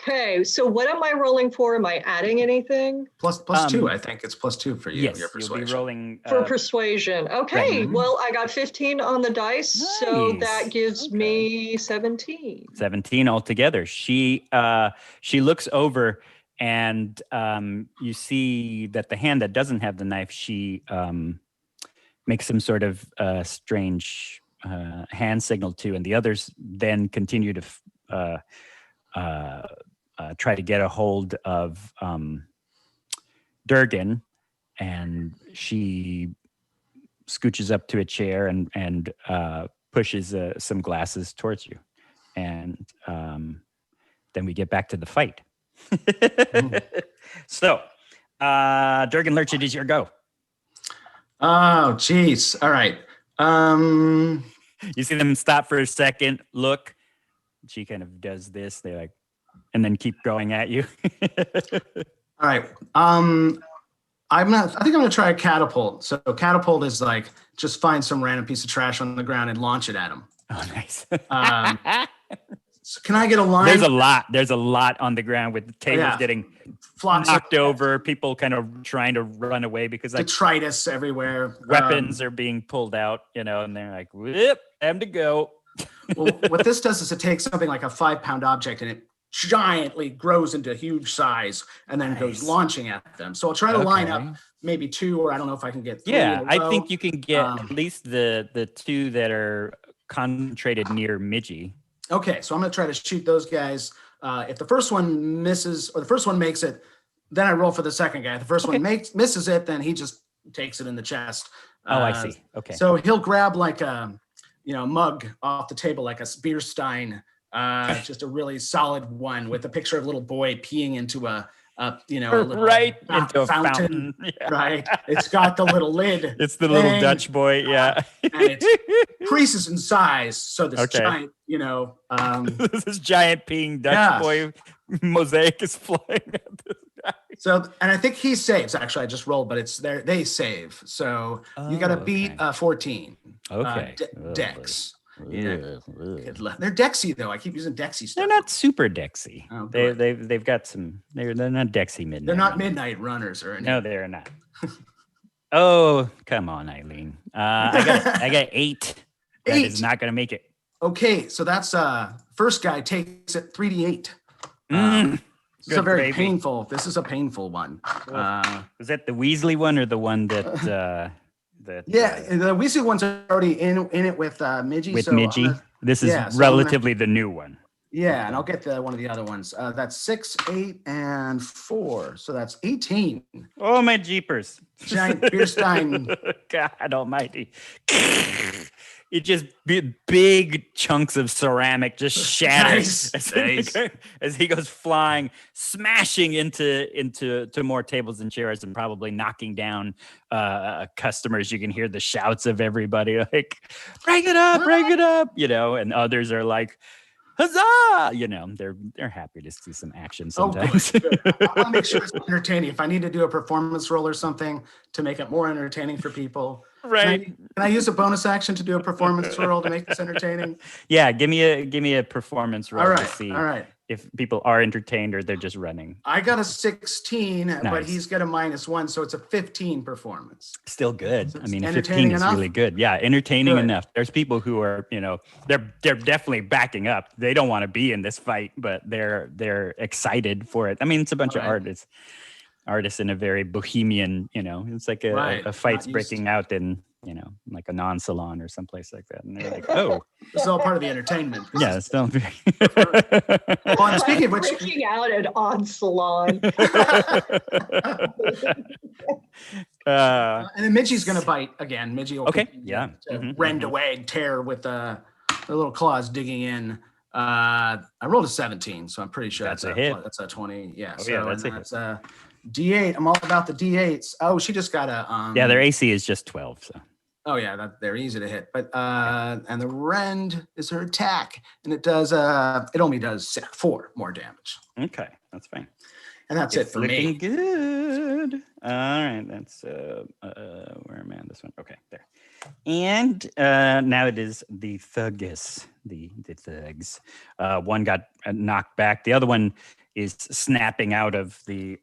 Speaker 4: Okay, so what am I rolling for? Am I adding anything?
Speaker 5: Plus 2, I think it's +2 for you.
Speaker 3: Yes,
Speaker 5: your persuasion.
Speaker 3: you'll be rolling
Speaker 4: For persuasion. Okay, well, I got 15 on the dice, so
Speaker 3: Nice.
Speaker 4: that gives me 17.
Speaker 3: 17 altogether. She looks over, and you see that the hand that doesn't have the knife, she makes some sort of strange hand signal to, and the others then continue to try to get a hold of Durgan, and she scooches up to a chair and pushes some glasses towards you, and then we get back to the fight. So, Durgan Lurch, it is your go.
Speaker 5: Oh, geez. All right.
Speaker 3: You see them stop for a second, look. She kind of does this. They like, and then keep going at you.
Speaker 5: All right. I think I'm gonna try a catapult. So catapult is like just find some random piece of trash on the ground and launch it at him.
Speaker 3: Oh, nice.
Speaker 5: So can I get a line?
Speaker 3: There's a lot on the ground with the tables getting knocked over. People kind of trying to run away because like
Speaker 5: detritus everywhere.
Speaker 3: Weapons are being pulled out, and they're like, "Whoop, time to go."
Speaker 5: Well, what this does is it takes something like a 5-pound object and it giantly grows into huge size and then goes launching at them. So I'll try to line up maybe 2, or I don't know if I can get 3.
Speaker 3: Yeah, I think you can get at least the 2 that are concentrated near Midgie.
Speaker 5: Okay, so I'm going to try to shoot those guys. If the first one misses or the first one makes it, then I roll for the second guy. If the first one misses it, then he just takes it in the chest.
Speaker 3: I see. Okay.
Speaker 5: So he'll grab like a mug off the table, like a beer stein, just a really solid one with a picture of a little boy peeing into a little
Speaker 3: into a fountain.
Speaker 5: Yeah. Right. It's got the little lid.
Speaker 3: It's the little Dutch boy. Yeah.
Speaker 5: And it increases in size. So this giant,
Speaker 3: this giant peeing Dutch boy mosaic is flying at this guy.
Speaker 5: So, and I think he saves. Actually, I just rolled, but it's there. They save. So you got to beat 14.
Speaker 3: Okay.
Speaker 5: Dex. Yeah. They're Dexy though. I keep using Dexy stuff.
Speaker 3: They're not super Dexy.
Speaker 5: Oh,
Speaker 3: they've got some. They're not Dexy midnight.
Speaker 5: They're not midnight runners or anything.
Speaker 3: No, they're not. Oh, come on, Eileen. I got 8. That is not going to make it.
Speaker 5: Okay, so that's first guy takes it 3d8. This is a very painful. This is a painful one.
Speaker 3: Was that the Weasley one or the one that? The
Speaker 5: Weasley one's already in it with Midgie.
Speaker 3: With Midgie, this is relatively the new one.
Speaker 5: Yeah, and I'll get one of the other ones. That's 6, 8, and 4. So that's 18.
Speaker 3: Oh my jeepers!
Speaker 5: Giant beer stein.
Speaker 3: God Almighty! It just big chunks of ceramic just shatter as he goes flying, smashing into more tables and chairs, and probably knocking down customers. You can hear the shouts of everybody like, "Break it up, break it up!" And others are like, "Huzzah!" They're happy to see some action sometimes.
Speaker 5: Good. I want to make sure it's entertaining. If I need to do a performance roll or something to make it more entertaining for people.
Speaker 3: Right.
Speaker 5: Can I use a bonus action to do a performance roll to make this entertaining?
Speaker 3: Yeah, give me a performance roll to see
Speaker 5: all right.
Speaker 3: if people are entertained or they're just running.
Speaker 5: I got a 16, but he's got a -1, so it's a 15 performance.
Speaker 3: Still good.
Speaker 5: So
Speaker 3: I mean, 15 is really good. Yeah, entertaining enough. There's people who are, they're definitely backing up. They don't want to be in this fight, but they're excited for it. I mean, it's a bunch of artists in a very bohemian, it's like a fight's breaking out in, like a non-salon or someplace like that. And they're like, oh.
Speaker 5: This is all part of the entertainment.
Speaker 3: Yeah, it's still very...
Speaker 5: Well, and speaking of which...
Speaker 4: Breaking out at On Salon.
Speaker 5: And then Midgie's going to bite again. Midgie will rend away and tear with the little claws digging in. I rolled a 17, so I'm pretty sure
Speaker 3: that's a hit.
Speaker 5: That's a 20. Yeah.
Speaker 3: Oh,
Speaker 5: so
Speaker 3: that's a
Speaker 5: hit. D8. I'm all about the D8s. Oh, she just got a...
Speaker 3: their AC is just 12, so...
Speaker 5: Oh yeah, they're easy to hit. But and the rend is her attack, and it does it only does 4 more damage.
Speaker 3: Okay, that's fine.
Speaker 5: And that's it for me.
Speaker 3: Looking good. All right, that's where am I on this one? Okay, there. And now it is the Thuggus, the thugs. One got knocked back. The other one is snapping out of the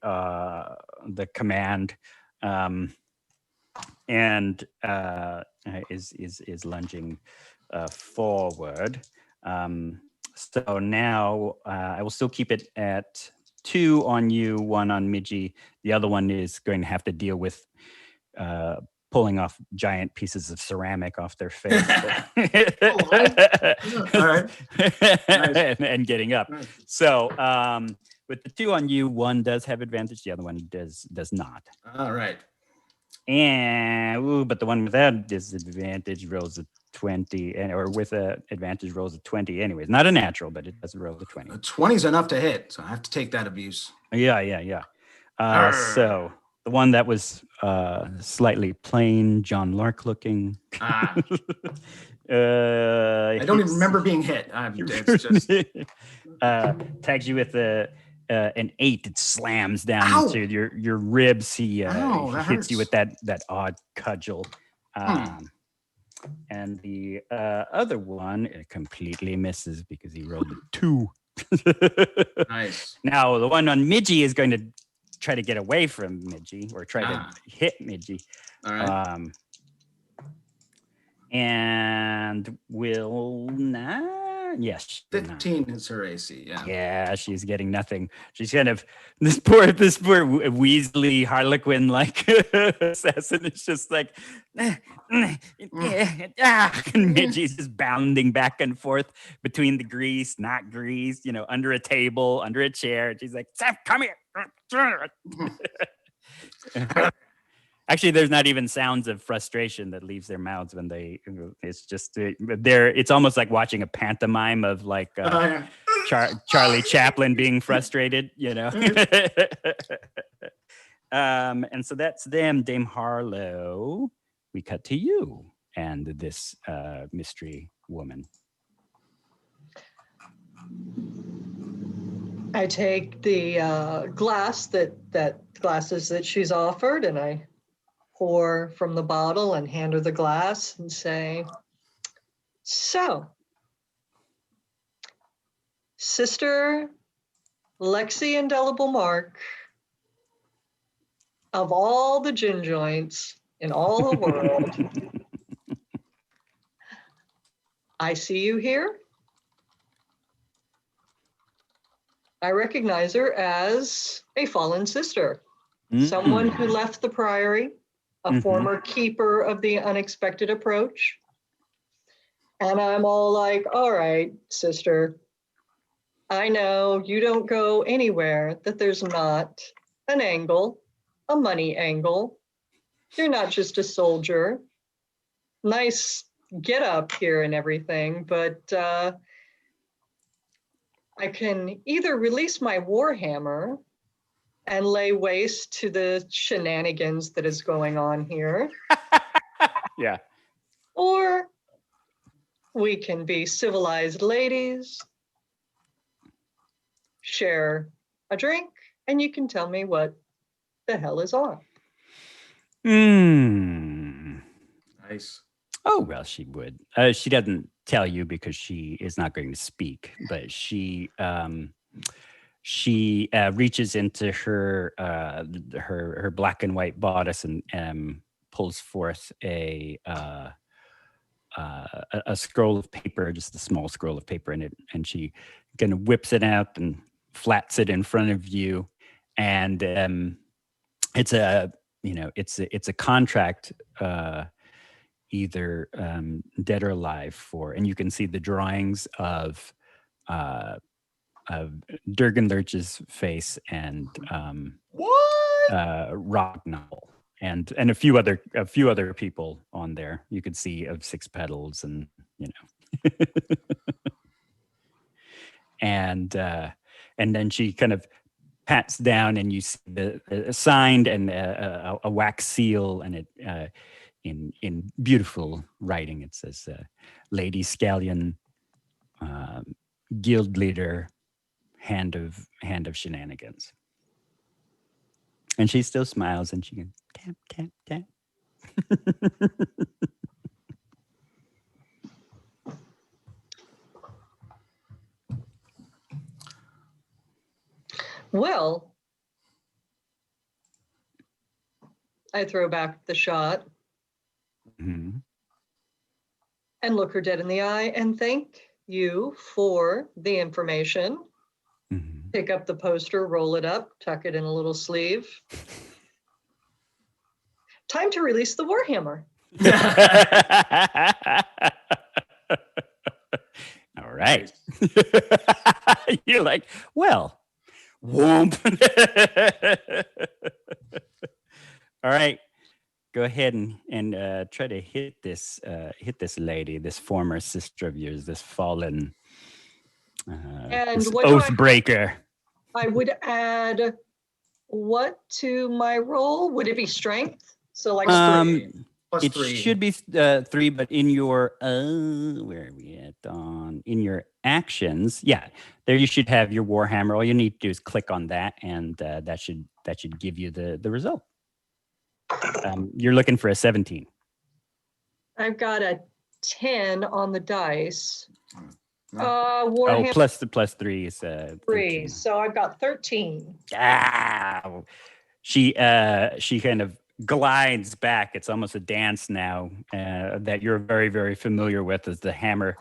Speaker 3: command. And is lunging forward. So now I will still keep it at 2 on you, 1 on Midgie. The other one is going to have to deal with pulling off giant pieces of ceramic off their face.
Speaker 5: All right. Nice.
Speaker 3: and getting up.
Speaker 5: Nice.
Speaker 3: So with the 2 on you, 1 does have advantage. The other one does not.
Speaker 5: All right.
Speaker 3: And but the one without disadvantage rolls a 20, or with a advantage rolls a 20. Anyways, not a natural, but it does roll a 20.
Speaker 5: A 20 is enough to hit, so I have to take that abuse.
Speaker 3: Yeah. So the one that was slightly plain John Lark looking.
Speaker 5: I don't even remember being hit. It's just
Speaker 3: tags you with an 8. It slams down into your ribs. He hits you with that odd cudgel. And the other one completely misses because he rolled a 2.
Speaker 5: Nice.
Speaker 3: Now, the one on Midgie is going to try to get away from Midgie or try to hit Midgie.
Speaker 5: All right.
Speaker 3: And will not. Yes. She will not.
Speaker 5: 15 is her AC. Yeah.
Speaker 3: Yeah, she's getting nothing. She's kind of this poor Weasley Harlequin like assassin is just like and Midgie's just bounding back and forth between the grease, not grease, under a table, under a chair. She's like, Seth, come here. Actually, there's not even sounds of frustration that leaves their mouths when it's just, it's almost like watching a pantomime of like Charlie Chaplin being frustrated, And so that's them, Dame Harlow. We cut to you and this mystery woman.
Speaker 4: I take the glasses that she's offered, and I pour from the bottle and hand her the glass and say, so, Sister Lexi Indelible Mark, of all the gin joints in all the world, I see you here. I recognize her as a fallen sister, someone who left the Priory, a former keeper of the unexpected approach. And I'm all like, all right, sister, I know you don't go anywhere that there's not an angle, a money angle. You're not just a soldier. Nice get up here and everything, but I can either release my warhammer and lay waste to the shenanigans that is going on here.
Speaker 3: Yeah.
Speaker 4: Or we can be civilized ladies, share a drink, and you can tell me what the hell is on.
Speaker 5: Nice.
Speaker 3: Oh, well, she would. She doesn't tell you because she is not going to speak, but she reaches into her her black and white bodice and pulls forth a scroll of paper, just a small scroll of paper in it, and she kind of whips it out and flats it in front of you, and it's a contract, either dead or alive for, and you can see the drawings of Durgan Lurch's face and Rognall and a few other people on there. You could see of Six Petals and and then she kind of pats down and you see the signed and a wax seal, and it in beautiful writing it says Lady Scallion, guild leader, hand of shenanigans. And she still smiles and she can tap tap tap.
Speaker 4: Well, I throw back the shot and look her dead in the eye and thank you for the information. Pick up the poster, roll it up, tuck it in a little sleeve. Time to release the warhammer.
Speaker 3: All right. You're like, well, whoomp. All right. Go ahead and try to hit this lady, this former sister of yours, this fallen this oath breaker.
Speaker 4: I would add what to my roll? Would it be strength? So like 3.
Speaker 5: Plus
Speaker 3: it
Speaker 5: 3.
Speaker 3: should be 3, but in your where are we at? In your actions, yeah, there you should have your warhammer. All you need to do is click on that, and that should give you the result. You're looking for a 17.
Speaker 4: I've got a 10 on the dice.
Speaker 3: Oh,
Speaker 4: Warhammer
Speaker 3: plus 3 is
Speaker 4: 3.
Speaker 3: 13.
Speaker 4: So I've got 13.
Speaker 3: Ah, she kind of glides back. It's almost a dance now that you're very, very familiar with as the hammer.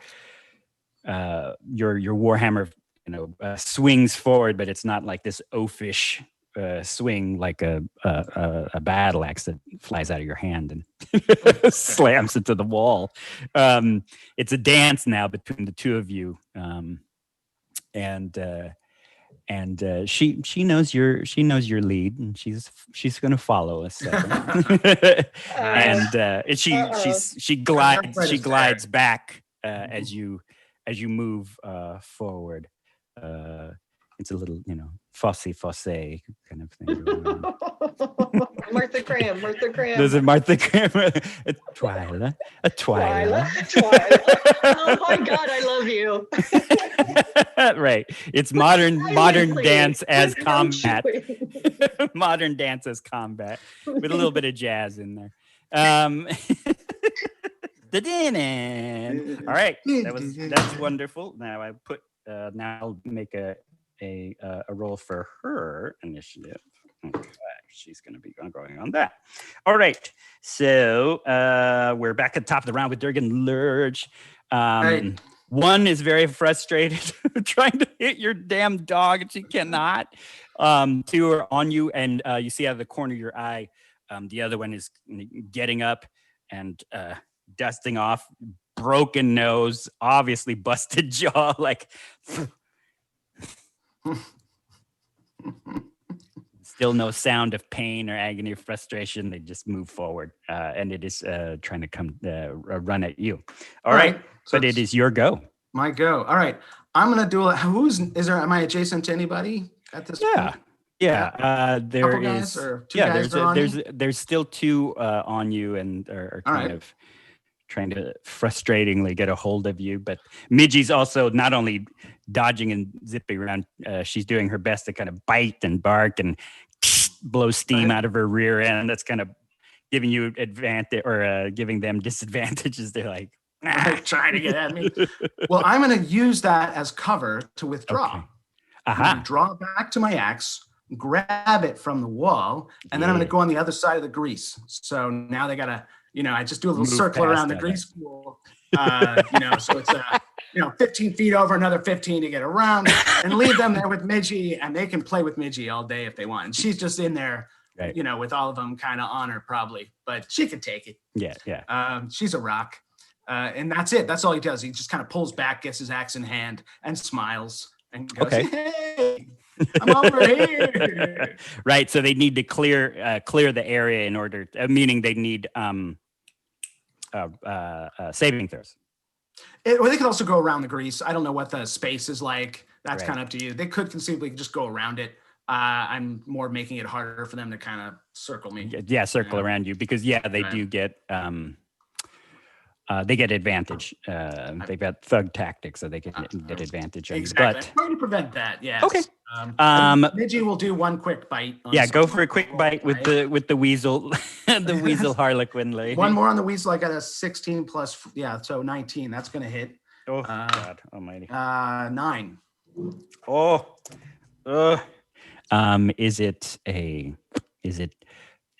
Speaker 3: Your Warhammer, swings forward, but it's not like this oafish swing like a battle axe that flies out of your hand and slams into the wall. It's a dance now between the two of you, and she knows your lead, and she's going to follow us. And she glides back as you move forward. It's a little, fosse kind of thing going on.
Speaker 4: Martha Graham.
Speaker 3: There's a Martha Graham, a Twyla.
Speaker 4: Oh my God, I love you.
Speaker 3: Right. It's modern dance as combat.
Speaker 4: Chewing.
Speaker 3: Modern dance as combat with a little bit of jazz in there. All right, that's wonderful. Now I put now I'll make a roll for her initiative. Okay, she's going to be going on that. All right, so we're back at the top of the round with Durgan Lurch.
Speaker 5: Right.
Speaker 3: One is very frustrated trying to hit your damn dog, and she cannot. Two are on you, and you see out of the corner of your eye, the other one is getting up and dusting off broken nose, obviously busted jaw, like still no sound of pain or agony or frustration. They just move forward, and it is trying to come run at you. All right.
Speaker 5: So
Speaker 3: but it is your go.
Speaker 5: My go. All right. I'm gonna do am I adjacent to anybody at this point?
Speaker 3: Yeah. There
Speaker 5: Couple
Speaker 3: is.
Speaker 5: Guys or two guys
Speaker 3: There's still two on you, and are kind of trying to frustratingly get a hold of you. But Midgie's also not only dodging and zipping around, she's doing her best to kind of bite and bark and blow steam out of her rear end. That's kind of giving you advantage or giving them disadvantages. They're like,
Speaker 5: trying to get at me. Well, I'm going to use that as cover to withdraw.
Speaker 3: Okay.
Speaker 5: I'm going to draw back to my axe, grab it from the wall, and then I'm going to go on the other side of the grease. So now they got to, I just do a little
Speaker 3: Move
Speaker 5: circle around the
Speaker 3: past
Speaker 5: grease pool. So it's 15 feet over, another 15 to get around, and leave them there with Midgie, and they can play with Midgie all day if they want. And she's just in there, with all of them kind of on her probably, but she can take it.
Speaker 3: Yeah.
Speaker 5: She's a rock. And that's it. That's all he does. He just kind of pulls back, gets his axe in hand, and smiles and goes, "Hey, I'm over here."
Speaker 3: Right. So they need to clear the area in order, meaning they need saving throws.
Speaker 5: Or they could also go around the grease. I don't know what the space is like. That's kind of up to you. They could conceivably just go around it. I'm more making it harder for them to kind of circle me.
Speaker 3: Yeah, circle around you because they do get they get advantage. They've got thug tactics, so they can get advantage on you.
Speaker 5: Exactly.
Speaker 3: But
Speaker 5: I'm trying to prevent that. Yes.
Speaker 3: Okay.
Speaker 5: Midgie will do one quick bite.
Speaker 3: Go for a quick bite with the weasel, the weasel harlequin lady.
Speaker 5: One more on the weasel. I got a 16 plus, so 19. That's gonna hit.
Speaker 3: Oh God Almighty.
Speaker 5: 9.
Speaker 3: Is it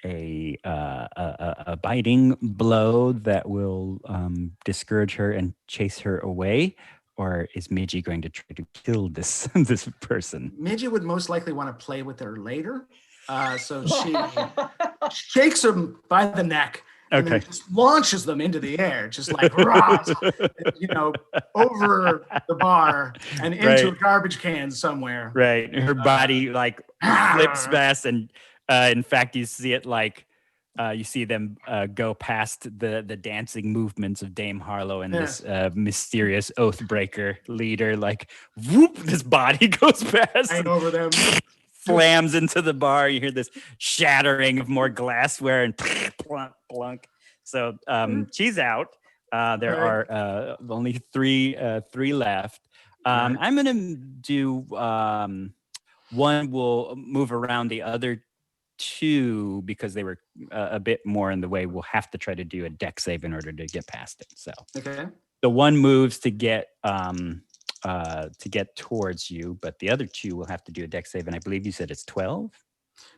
Speaker 3: a biting blow that will discourage her and chase her away, or is Midgie going to try to kill this person?
Speaker 5: Midgie would most likely want to play with her later, so she shakes him by the neck. And then just launches them into the air, just like rah, over the bar and into a garbage can somewhere.
Speaker 3: Right, her body like flips fast, and in fact, you see it like you see them go past the dancing movements of Dame Harlow and this mysterious Oathbreaker leader. Like, whoop! This body goes past
Speaker 5: and over them.
Speaker 3: Slams into the bar. You hear this shattering of more glassware and plunk, plunk. So she's out. There are only three left. I'm gonna do one will move around the other two, because they were a bit more in the way, will have to try to do a deck save in order to get past it. So
Speaker 5: Okay.
Speaker 3: the one moves to get towards you, but the other two will have to do a deck save, and I believe you said it's 12.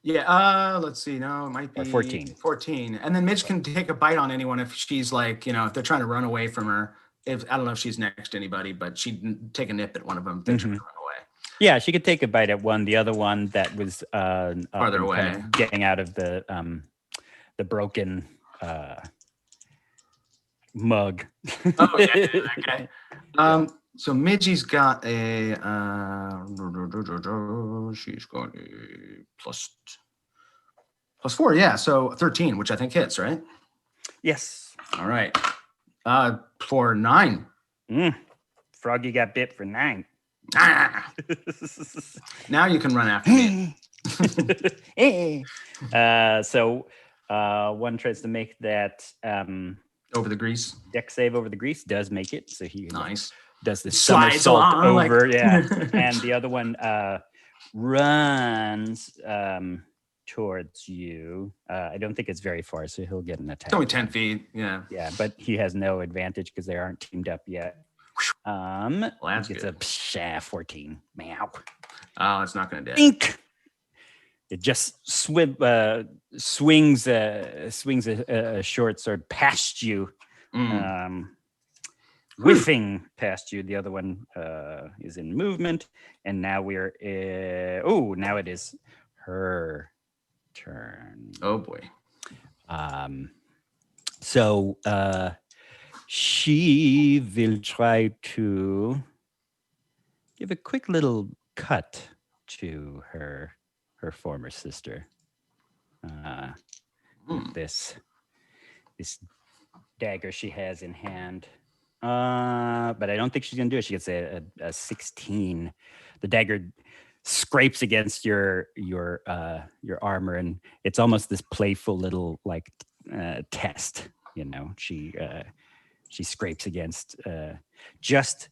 Speaker 5: Yeah. Let's see. No, it might be
Speaker 3: Or 14.
Speaker 5: 14. And then Midge can take a bite on anyone if she's like, if they're trying to run away from her. If I don't know if she's next to anybody, but she'd take a nip at one of them if they're trying to run away.
Speaker 3: Yeah, she could take a bite at one. The other one that was
Speaker 5: Farther away,
Speaker 3: kind of getting out of the broken mug.
Speaker 5: Oh yeah. Okay. So Midgie's got a she's got a plus 4, yeah. So 13, which I think hits, right?
Speaker 3: Yes.
Speaker 5: All right. For 9.
Speaker 3: Froggy got bit for 9.
Speaker 5: Ah! Now you can run after me.
Speaker 3: So one tries to make that
Speaker 5: Over the grease.
Speaker 3: deck save over the grease, does make it. So he
Speaker 5: Nice.
Speaker 3: does the
Speaker 5: Slides
Speaker 3: somersault
Speaker 5: along,
Speaker 3: over,
Speaker 5: like-
Speaker 3: yeah. And the other one runs towards you. I don't think it's very far, so he'll get an attack.
Speaker 5: It's only 10 feet. Yeah.
Speaker 3: Yeah, but he has no advantage because they aren't teamed up yet.
Speaker 5: That's
Speaker 3: it's
Speaker 5: good.
Speaker 3: a 14. Meow.
Speaker 5: Oh, it's not going to dead.
Speaker 3: Ink. It just swings a short sword past you, whiffing past you. The other one is in movement, and now we're now it is her turn.
Speaker 5: Oh boy.
Speaker 3: So she will try to give a quick little cut to her former sister. With this dagger she has in hand. But I don't think she's gonna do it. She gets a 16. The dagger scrapes against your armor, and it's almost this playful little like test. She scrapes against just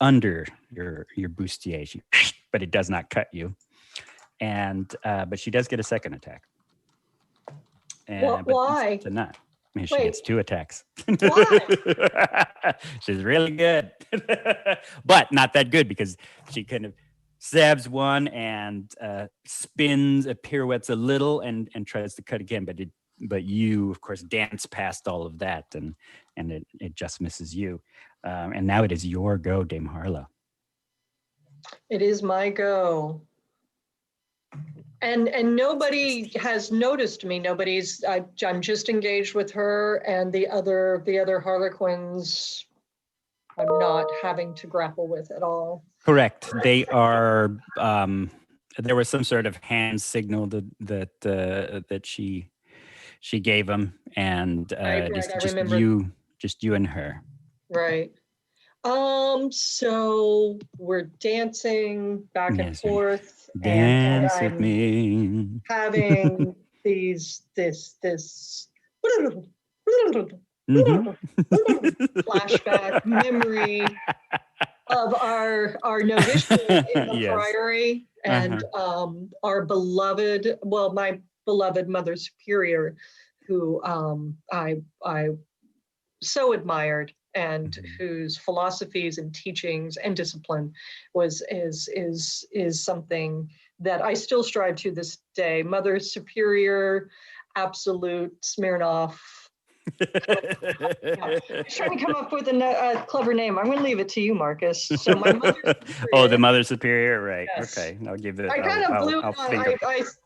Speaker 3: under your bustier, but it does not cut you. And but she does get a second attack.
Speaker 4: Well,
Speaker 3: but
Speaker 4: why?
Speaker 3: It's a nut. I mean, she
Speaker 4: Wait.
Speaker 3: gets 2 attacks.
Speaker 4: Why?
Speaker 3: She's really good, but not that good because she kind of stabs one and spins, pirouettes a little, and tries to cut again. But you, of course, dance past all of that, and it just misses you. And now it is your go, Dame Harlow.
Speaker 4: It is my go. And nobody has noticed me. I'm just engaged with her, and the other Harlequins I'm not having to grapple with at all.
Speaker 3: Correct. They are. There was some sort of hand signal that she gave him, and
Speaker 4: Right, I remember.
Speaker 3: just you and her.
Speaker 4: Right. So we're dancing back and
Speaker 3: Yes, we-
Speaker 4: forth.
Speaker 3: Dance
Speaker 4: and
Speaker 3: with
Speaker 4: I'm
Speaker 3: me.
Speaker 4: having this flashback memory of our novitiate in the
Speaker 3: Yes.
Speaker 4: priory, and our beloved, my beloved Mother Superior, who I so admired, and whose philosophies and teachings and discipline is something that I still strive to this day. Mother Superior, absolute Smirnoff. Yeah. I'm trying to come up with a clever name. I'm going to leave it to you, Marcus. So my Mother
Speaker 3: Oh, the Mother Superior, right?
Speaker 4: Yes.
Speaker 3: Okay, I'll give it.
Speaker 4: I kind of blew.
Speaker 3: I'll think of-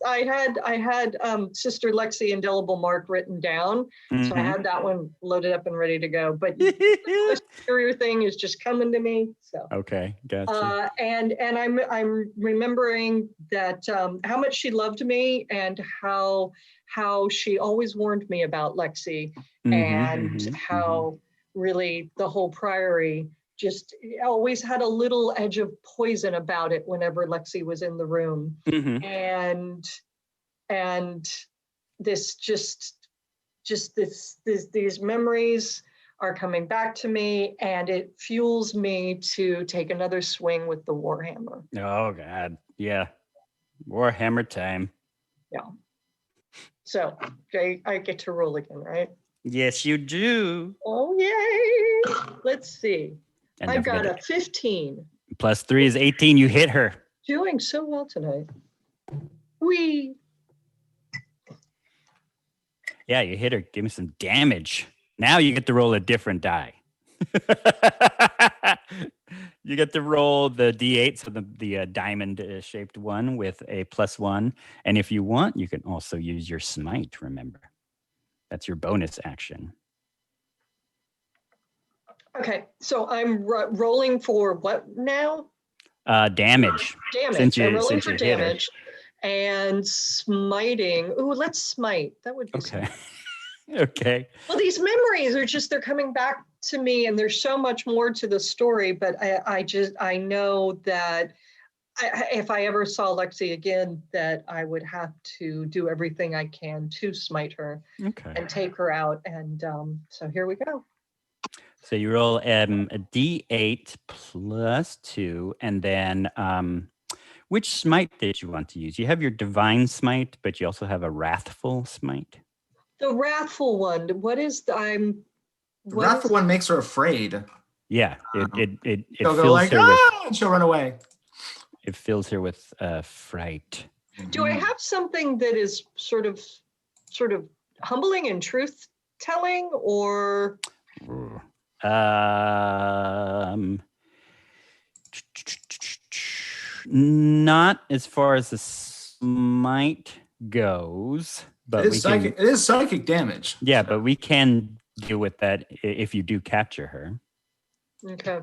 Speaker 4: I had Sister Lexi indelible mark written down, so I had that one loaded up and ready to go. But the superior thing is just coming to me. So
Speaker 3: Okay, gotcha.
Speaker 4: and I'm remembering that how much she loved me, and how she always warned me about Lexi, and how really the whole priory just always had a little edge of poison about it whenever Lexi was in the room. And this these memories are coming back to me, and it fuels me to take another swing with the Warhammer.
Speaker 3: Oh God, yeah, Warhammer time.
Speaker 4: Yeah. So I get to roll again, right?
Speaker 3: Yes, you do.
Speaker 4: Oh, yay. Let's see.
Speaker 3: And
Speaker 4: I've
Speaker 3: don't
Speaker 4: got
Speaker 3: forget
Speaker 4: a 15.
Speaker 3: plus 3 is 18. You hit her.
Speaker 4: Doing so well tonight. Wee.
Speaker 3: Yeah, you hit her. Give me some damage. Now you get to roll a different die. You get to roll the D8, so the diamond-shaped one with a +1. And if you want, you can also use your smite, remember. That's your bonus action.
Speaker 4: Okay, so I'm rolling for what now?
Speaker 3: Damage.
Speaker 4: Damage.
Speaker 3: Since you-
Speaker 4: I'm rolling
Speaker 3: since
Speaker 4: for
Speaker 3: you hit her.
Speaker 4: damage and smiting. Ooh, let's smite. That would be
Speaker 3: Okay.
Speaker 4: smite.
Speaker 3: Okay.
Speaker 4: Well, these memories are just, they're coming back to me, and there's so much more to the story, but I know that if I ever saw Lexi again, that I would have to do everything I can to smite her
Speaker 3: Okay.
Speaker 4: and take her out. And so here we go.
Speaker 3: So you roll a D8 +2, and then which smite did you want to use? You have your divine smite, but you also have a wrathful smite.
Speaker 4: The wrathful one, what is the,
Speaker 5: The wrathful one makes her afraid.
Speaker 3: Yeah, it
Speaker 5: She'll go
Speaker 3: fills
Speaker 5: like,
Speaker 3: her with
Speaker 5: and she'll run away.
Speaker 3: it fills her with fright.
Speaker 4: do I have something that is sort of humbling and truth telling, or
Speaker 3: Not as far as the smite goes, but
Speaker 5: It is psychic damage.
Speaker 3: Yeah, but we can deal with that if you do capture her.
Speaker 4: okay.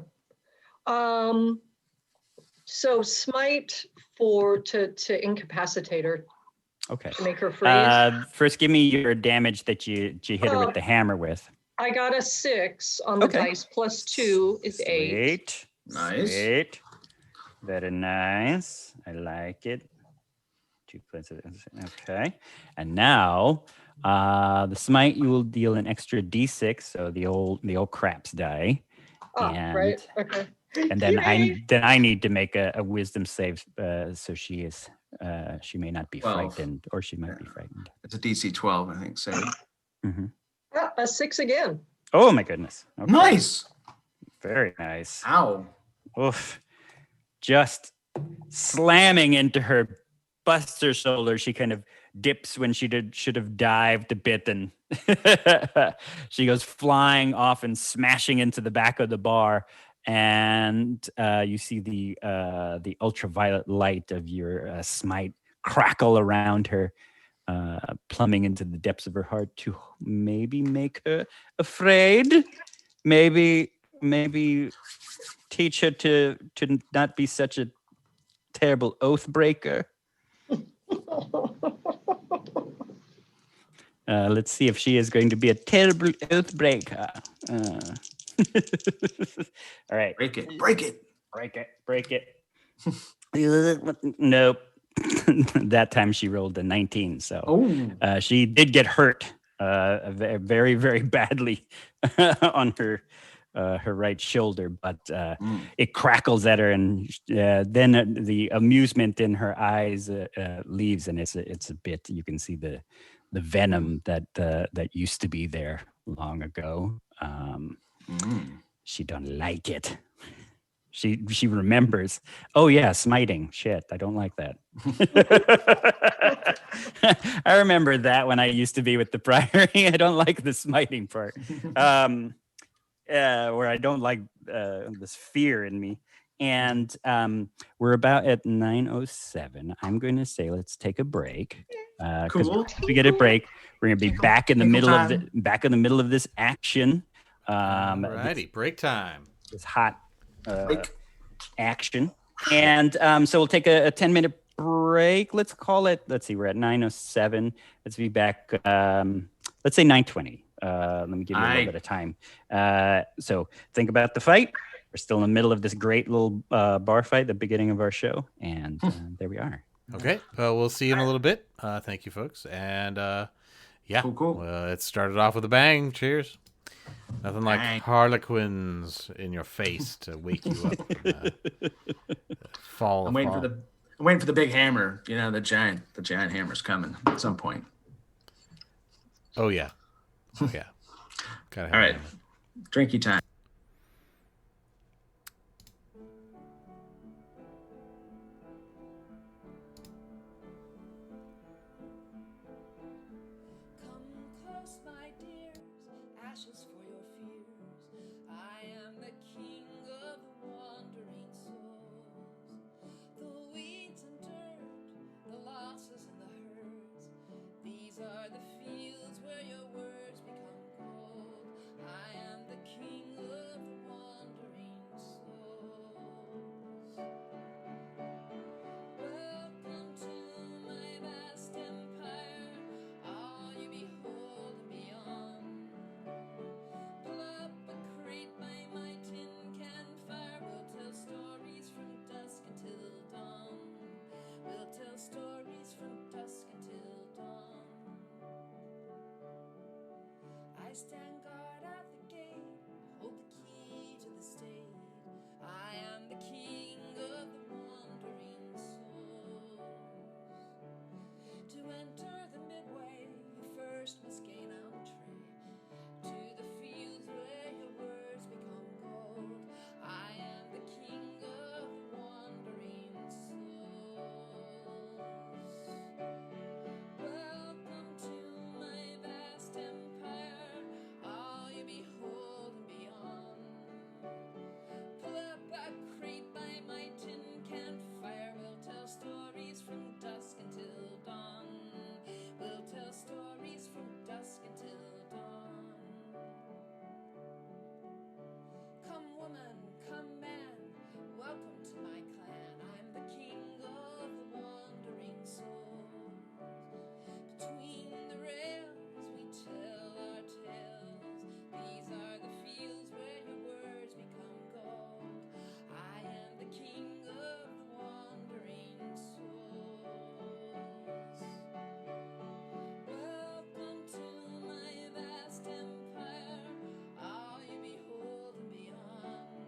Speaker 4: So smite to incapacitate her,
Speaker 3: Okay.
Speaker 4: to make her freeze.
Speaker 3: First, give me your damage that you hit her with the hammer with.
Speaker 4: I got a 6 on the dice, +2 is 8.
Speaker 3: Sweet.
Speaker 5: Nice.
Speaker 3: Sweet. Very nice. I like it. 2 places. Okay. And now, the smite, you will deal an extra D6, so the old craps die.
Speaker 4: Oh,
Speaker 3: And-
Speaker 4: right. Okay.
Speaker 3: And then
Speaker 4: Yay.
Speaker 3: I need to make a wisdom save, so she may not be
Speaker 5: 12.
Speaker 3: frightened, or she might be frightened.
Speaker 5: It's a DC 12, I think. So
Speaker 4: Ah, a 6 again.
Speaker 3: Oh my goodness! Okay.
Speaker 5: nice.
Speaker 3: Very nice.
Speaker 5: Ow.
Speaker 3: Oof! Just slamming into her, busts her shoulder. She kind of dips when she should have dived a bit, and she goes flying off and smashing into the back of the bar. And you see the ultraviolet light of your smite crackle around her, plumbing into the depths of her heart to maybe make her afraid. Maybe teach her to not be such a terrible oath breaker. Let's see if she is going to be a terrible oath breaker. All right.
Speaker 5: Break it.
Speaker 3: Break it. Nope. That time she rolled a 19. So she did get hurt very, very badly on her right shoulder, but it crackles at her, and then the amusement in her eyes leaves, and it's a bit, you can see the venom that used to be there long ago. She don't like it. She remembers. Oh yeah, smiting. Shit, I don't like that. I remember that when I used to be with the priory. I don't like the smiting part. Where I don't like this fear in me. And we're about at 9:07. I'm going to say let's take a break.
Speaker 5: Cool.
Speaker 3: We get a break. We're going to be back in the middle of this action.
Speaker 2: Alrighty, break time.
Speaker 3: This hot action. And so we'll take a 10-minute break. Let's call it, let's see, we're at 9:07. Let's be back, let's say 9:20. Let me give you a little bit of time. So think about the fight. We're still in the middle of this great little bar fight, the beginning of our show. And there we are.
Speaker 2: Okay, we'll see you in a little bit. Thank you, folks. And yeah,
Speaker 5: Cool.
Speaker 2: Well, it started off with a bang. Cheers. Nothing like harlequins in your face to wake you up. From,
Speaker 5: I'm waiting for the big hammer. You know, the giant hammer's coming at some point.
Speaker 2: Oh yeah. Oh yeah. Gotta have
Speaker 5: All
Speaker 2: a
Speaker 5: right.
Speaker 2: hammer.
Speaker 5: Drinky time.
Speaker 1: Come close, my dears, ashes for your fears. I am the king of the wandering souls. The weeds and dirt, the losses and the hurts. These are the fields where your words become gold. I am the king of the wandering souls. Welcome to my vast empire, all you behold and beyond. Pull up a crate by my tin can fire, we'll tell stories from dusk until dawn. We'll tell stories from dusk until dawn. I stand guard at the gate, hold the key to the state. I am the king of the wandering souls. To enter the midway, you first must gain entree to the fields where your words become gold. I am the king of the wandering souls. Welcome to my vast empire, all you behold and beyond. Pull up a crate by my tin can fire, we'll tell stories from dusk until dawn. We'll tell stories from dusk until dawn. Come woman, come man, welcome to my clan. I'm the king of the wandering souls. Between the rails we tell our tales. These are the fields where your words become gold. I am the king of the wandering souls. Welcome to my vast empire, all you behold and beyond.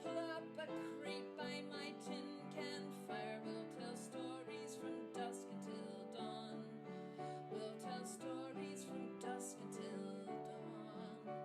Speaker 1: Pull up a crate by my tin can fire, we'll tell stories from dusk until dawn. We'll tell stories from dusk until dawn.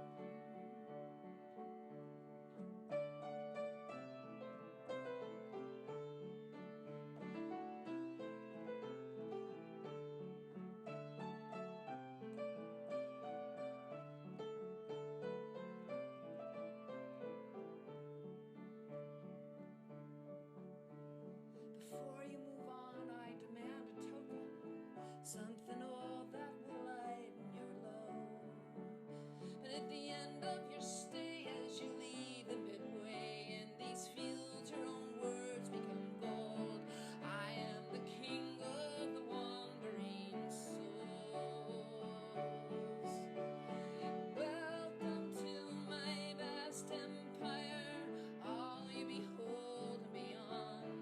Speaker 1: Before you move on, I demand a token, something old that will lighten your load. But at the end of your stay, as you leave the midway, in these fields your own words become gold. I am the king of the wandering souls. Welcome to my vast empire, all you behold and beyond.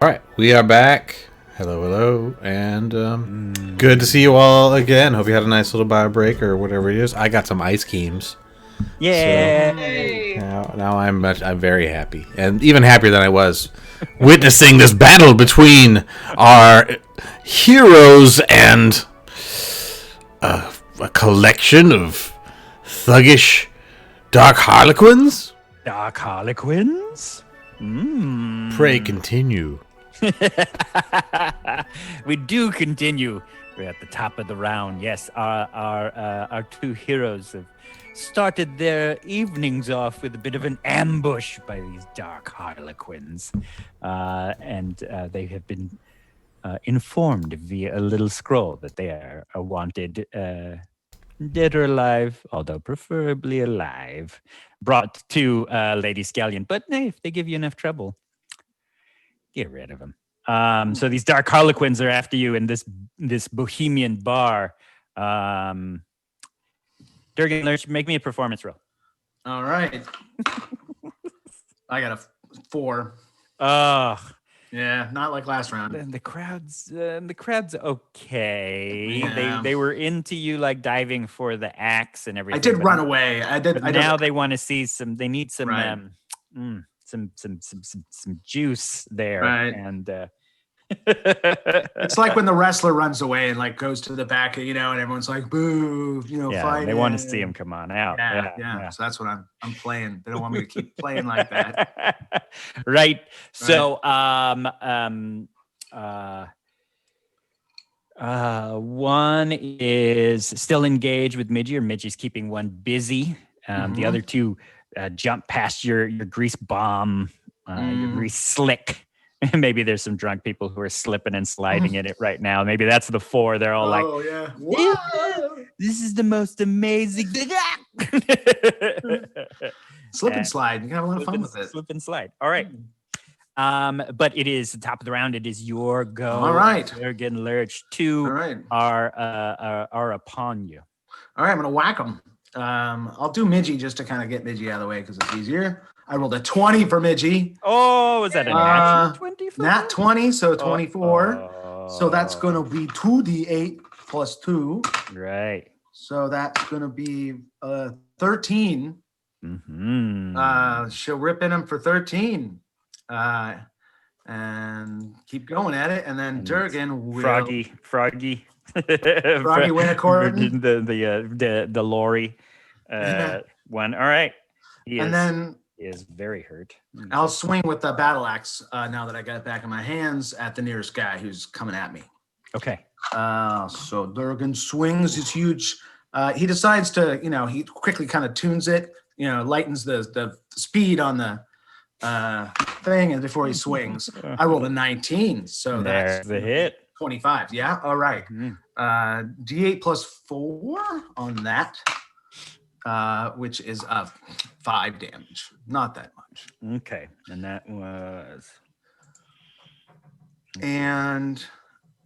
Speaker 2: All right, we are back. Hello, hello, and good to see you all again. Hope you had a nice little bio break or whatever it is. I got some ice creams.
Speaker 3: Yeah.
Speaker 4: Hey.
Speaker 2: Now I'm very happy, and even happier than I was witnessing this battle between our heroes and a collection of thuggish dark harlequins.
Speaker 3: Dark Harlequins?
Speaker 2: Pray continue.
Speaker 3: We do continue. We're at the top of the round. Yes, our two heroes have started their evenings off with a bit of an ambush by these dark harlequins, and they have been informed via a little scroll that they are wanted, dead or alive, although preferably alive, brought to Lady Scallion. But if they give you enough trouble, get rid of them. So these dark harlequins are after you in this bohemian bar. Durgan Lurch, make me a performance roll.
Speaker 5: All right. I got a 4.
Speaker 3: Oh,
Speaker 5: Yeah, not like last round.
Speaker 3: the crowd's okay.
Speaker 5: Yeah.
Speaker 3: They were into you, like diving for the axe and everything.
Speaker 5: I did
Speaker 3: but
Speaker 5: run away. I did.
Speaker 3: now they want to see some. They need some
Speaker 5: Right.
Speaker 3: some juice there,
Speaker 5: Right.
Speaker 3: and
Speaker 5: It's like when the wrestler runs away and like goes to the back, and everyone's like, "Boo!"
Speaker 3: yeah,
Speaker 5: fight.
Speaker 3: they want to see him come on out.
Speaker 5: Yeah. So that's what I'm playing. They don't want me to keep playing like that.
Speaker 3: Right. So, one is still engaged with Midgie, or Midgie's keeping one busy. The other two jump past your grease bomb, your grease slick. Maybe there's some drunk people who are slipping and sliding in it right now. Maybe that's the 4. They're all like,
Speaker 5: "Oh yeah, whoa!"
Speaker 3: this is the most amazing.
Speaker 5: Slip and slide. You can have a lot of fun with it.
Speaker 3: Slip and slide. All right. But it is the top of the round. It is your go.
Speaker 5: All right.
Speaker 3: You're getting lurched. 2
Speaker 5: All right.
Speaker 3: are upon you.
Speaker 5: All right, I'm gonna whack them. I'll do Midgie just to kind of get Midgie out of the way because it's easier. I rolled a 20 for Midgie.
Speaker 3: Oh, was that a natural 20?
Speaker 5: Nat 20, so 24. So that's gonna be 2d8 plus 2.
Speaker 3: Right.
Speaker 5: So that's gonna be 13.
Speaker 3: Mm-hmm.
Speaker 5: She'll rip in him for 13. And keep going at it. And then Durgan will
Speaker 3: Froggy.
Speaker 5: Froggy Winnicorn.
Speaker 3: The Lori one. All right.
Speaker 5: And then
Speaker 3: He is very hurt.
Speaker 5: I'll swing with the battle axe now that I got it back in my hands at the nearest guy who's coming at me.
Speaker 3: Okay.
Speaker 5: So Durgan swings his huge. He decides to, he quickly kind of tunes it, lightens the speed on the thing, and before he swings, I rolled a 19. So
Speaker 3: There's
Speaker 5: that's
Speaker 3: the hit.
Speaker 5: 25. Yeah. All right. D8 plus 4 on that, which is 5 damage. Not that much.
Speaker 3: Okay. And that was.
Speaker 5: And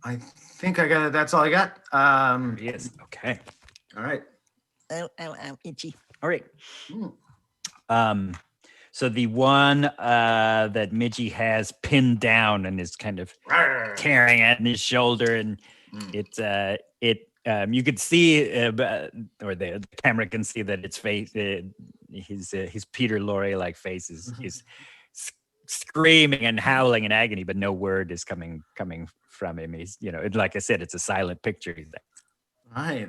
Speaker 5: I think I got it. That's all I got.
Speaker 3: Yes. Okay.
Speaker 5: All right.
Speaker 3: Oh, itchy. All right. So the one that Midgie has pinned down and is kind of tearing at his shoulder, and you could see, or the camera can see that its face, his Peter Lorre like face is screaming and howling in agony, but no word is coming from him. He's, like I said, it's a silent picture. He's
Speaker 5: Right.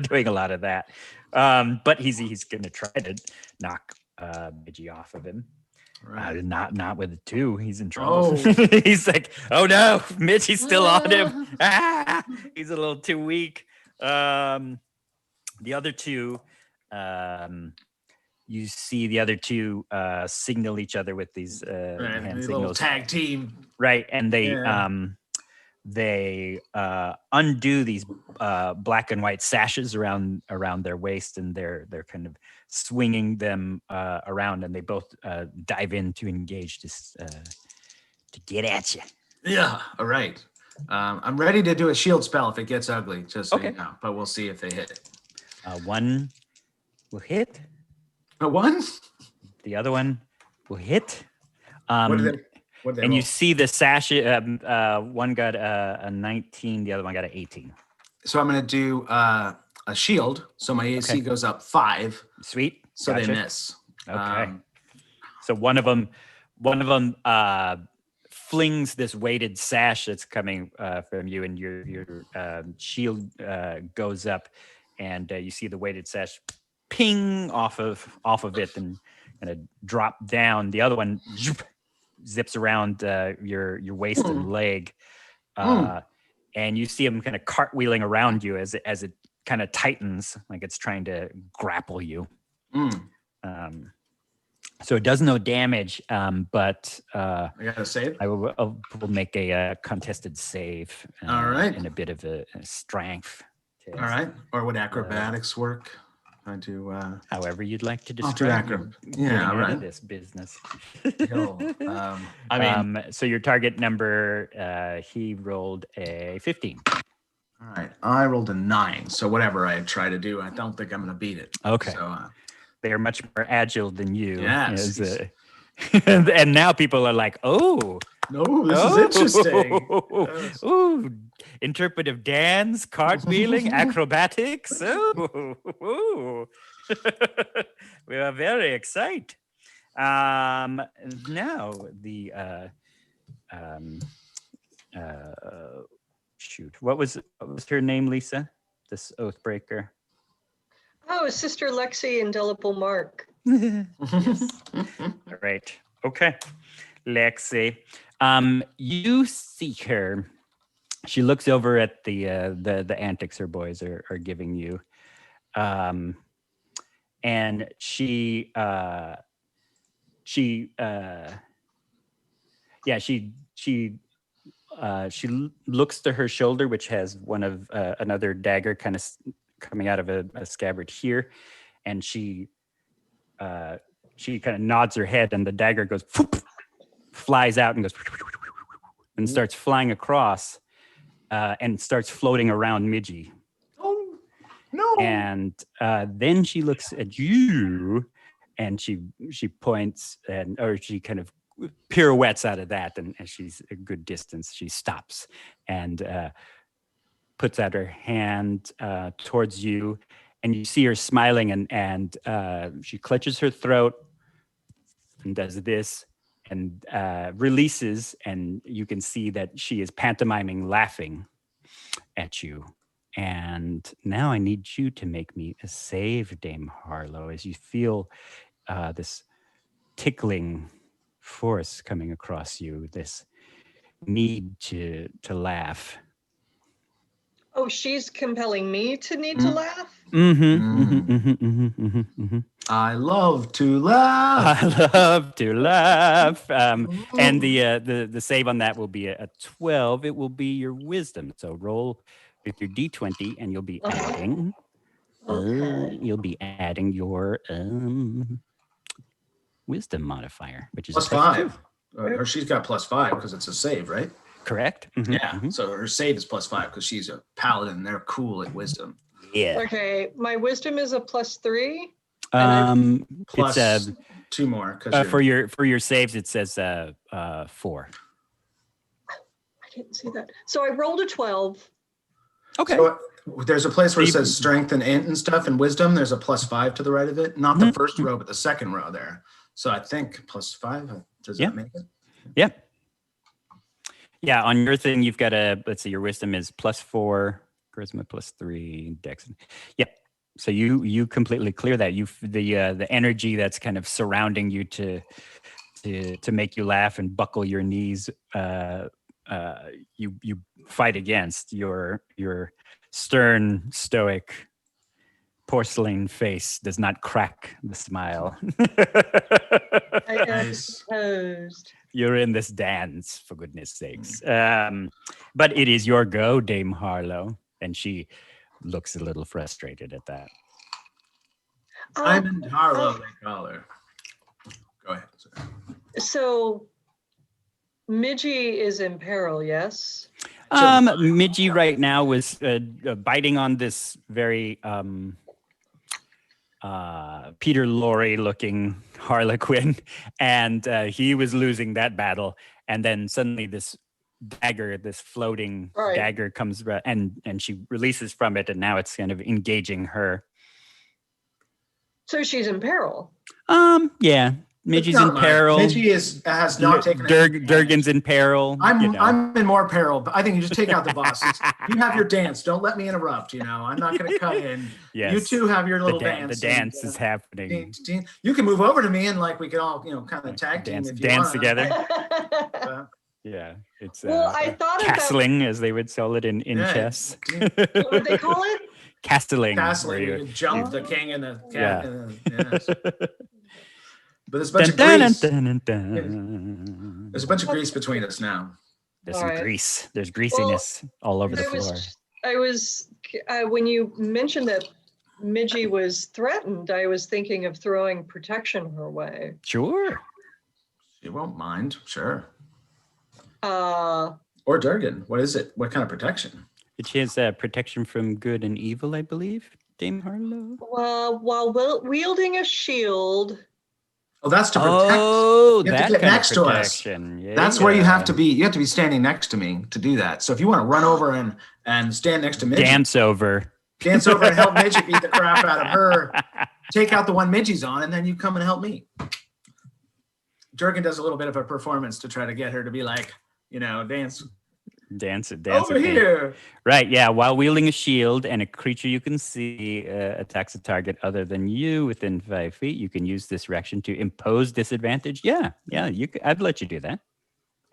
Speaker 3: doing a lot of that. But he's gonna try to knock Midgie off of him.
Speaker 5: Right.
Speaker 3: Not with a 2. He's in trouble.
Speaker 5: Oh.
Speaker 3: He's like, oh no, Midgie's still on him. He's a little too weak. The other 2, you see the other 2 signal each other with these hand
Speaker 5: Little
Speaker 3: signals.
Speaker 5: tag team.
Speaker 3: Right, and they undo these black and white sashes around their waist, and they're kind of swinging them around, and they both dive in to engage to get at you.
Speaker 5: Yeah. All right. I'm ready to do a shield spell if it gets ugly, just so
Speaker 3: Okay.
Speaker 5: you know. But we'll see if they hit it.
Speaker 3: One will hit.
Speaker 5: A 1?
Speaker 3: The other one will hit.
Speaker 5: What do they
Speaker 3: And
Speaker 5: roll?
Speaker 3: you see the sash. One got a 19, the other one got an 18.
Speaker 5: So I'm going to do a shield. So my AC
Speaker 3: Okay.
Speaker 5: goes up 5.
Speaker 3: Sweet.
Speaker 5: So
Speaker 3: Gotcha.
Speaker 5: they miss.
Speaker 3: Okay. So one of them flings this weighted sash that's coming from you, and your shield goes up, and you see the weighted sash ping off of it and kind of drop down. The other one zips around your waist and leg, and you see him kind of cartwheeling around you as it kind of tightens, like it's trying to grapple you. So it does no damage, but
Speaker 5: I got to save.
Speaker 3: I will make a contested save.
Speaker 5: All right.
Speaker 3: And a bit of a strength test.
Speaker 5: All right. Or would acrobatics work? I do.
Speaker 3: However you'd like to
Speaker 5: I'll do
Speaker 3: describe
Speaker 5: Yeah, all
Speaker 3: out of
Speaker 5: right.
Speaker 3: this business.
Speaker 5: I mean,
Speaker 3: So your target number, he rolled a 15.
Speaker 5: all right. I rolled a 9. So whatever I try to do, I don't think I'm going to beat it.
Speaker 3: Okay.
Speaker 5: So,
Speaker 3: They're much more agile than you.
Speaker 5: Yes.
Speaker 3: And now people are like, oh.
Speaker 5: no, this is interesting. Yes.
Speaker 3: Ooh, interpretive dance, cartwheeling, acrobatics. Ooh. We are very excited. Now the shoot. What was her name, Lisa? This Oathbreaker.
Speaker 4: Oh, Sister Lexi, Indelible Mark.
Speaker 3: All right. Okay. Lexi. You see her. She looks over at the antics her boys are giving you. And she looks to her shoulder, which has one of another dagger kind of coming out of a scabbard here, and she kind of nods her head, and the dagger goes flies out and goes and starts flying across and starts floating around Midgie.
Speaker 5: Oh, no.
Speaker 3: And then she looks at you, and she points or she kind of pirouettes out of that, and as she's a good distance, she stops and puts out her hand towards you, and you see her smiling, and she clutches her throat and does this and releases, and you can see that she is pantomiming laughing at you. And now I need you to make me a save, Dame Harlow, as you feel this tickling force coming across you, this need to laugh.
Speaker 4: Oh, she's compelling me to need to laugh?
Speaker 5: I love to laugh.
Speaker 3: I love to laugh. And the save on that will be a 12. It will be your wisdom. So roll with your D20, and you'll be adding. You'll be adding your wisdom modifier, which is
Speaker 5: Plus 5. Or she's got plus 5 because it's a save, right?
Speaker 3: Correct.
Speaker 5: Yeah. So her save is plus 5 because she's a paladin. They're cool at wisdom.
Speaker 3: Yeah.
Speaker 4: Okay, my wisdom is a +3.
Speaker 5: Plus
Speaker 3: It's
Speaker 5: 2 more because
Speaker 3: for your saves. It says 4.
Speaker 4: I didn't see that. So I rolled a 12.
Speaker 3: Okay.
Speaker 5: So there's a place where it says strength and int and stuff, and wisdom. There's a plus 5 to the right of it. Not the first row, but the second row there. So I think plus 5. Does that make it?
Speaker 3: Yeah. Yeah. On your thing, you've got let's see, your wisdom is +4, charisma +3, dex. Yep. So you completely clear that. The energy that's kind of surrounding you to make you laugh and buckle your knees. You fight against your stern, stoic porcelain face does not crack the smile.
Speaker 4: I am opposed.
Speaker 3: You're in this dance, for goodness sakes. But it is your go, Dame Harlow, and she looks a little frustrated at that.
Speaker 5: Diamond Harlow, they call her. Go ahead. Sorry.
Speaker 4: So Midgie is in peril, yes?
Speaker 3: Midgie right now was biting on this very Peter Lorre looking Harlequin, and he was losing that battle. And then suddenly this dagger, this floating
Speaker 4: Right.
Speaker 3: dagger comes and she releases from it, and now it's kind of engaging her.
Speaker 4: So she's in peril.
Speaker 3: Yeah. Midgie's
Speaker 5: Not
Speaker 3: in
Speaker 5: mine.
Speaker 3: peril.
Speaker 5: Midgie has not taken any damage.
Speaker 3: Durgan's in peril.
Speaker 5: I'm in more peril, but I think you just take out the bosses. You have your dance. Don't let me interrupt. I'm not going to cut in.
Speaker 3: Yes.
Speaker 5: You two have your little dance.
Speaker 3: The dance is happening.
Speaker 5: You can move over to me and we can all kind of tag team if you
Speaker 3: dance
Speaker 5: wanna.
Speaker 3: together. Yeah, it's
Speaker 4: Well, I thought
Speaker 3: castling, as they would call it in chess.
Speaker 4: What would they call it?
Speaker 3: Castling.
Speaker 5: Castling. You can jump the king and the cat.
Speaker 3: Yeah.
Speaker 5: Yes. But there's a bunch of grease. There's a bunch of grease between us now.
Speaker 3: There's some grease. There's greasiness all over the floor.
Speaker 4: I was when you mentioned that Midgie was threatened, I was thinking of throwing protection her way.
Speaker 3: Sure.
Speaker 5: You won't mind, sure.
Speaker 4: Or
Speaker 5: Durgan. What is it? What kind of protection?
Speaker 3: She has protection from good and evil, I believe, Dame Harlow.
Speaker 4: While wielding a shield.
Speaker 5: Oh, that's to protect.
Speaker 3: Oh,
Speaker 5: you have to get next to us.
Speaker 3: Yeah,
Speaker 5: that's where you have to be. You have to be standing next to me to do that. So if you want to run over and stand next to Midgie.
Speaker 3: Dance over
Speaker 5: and help Midgie beat the crap out of her. Take out the one Midgie's on, and then you come and help me. Durgan does a little bit of a performance to try to get her to be like, dance.
Speaker 3: Dance
Speaker 5: over here.
Speaker 3: Right, yeah. While wielding a shield and a creature you can see attacks a target other than you within 5 feet, you can use this reaction to impose disadvantage. Yeah. I'd let you do that.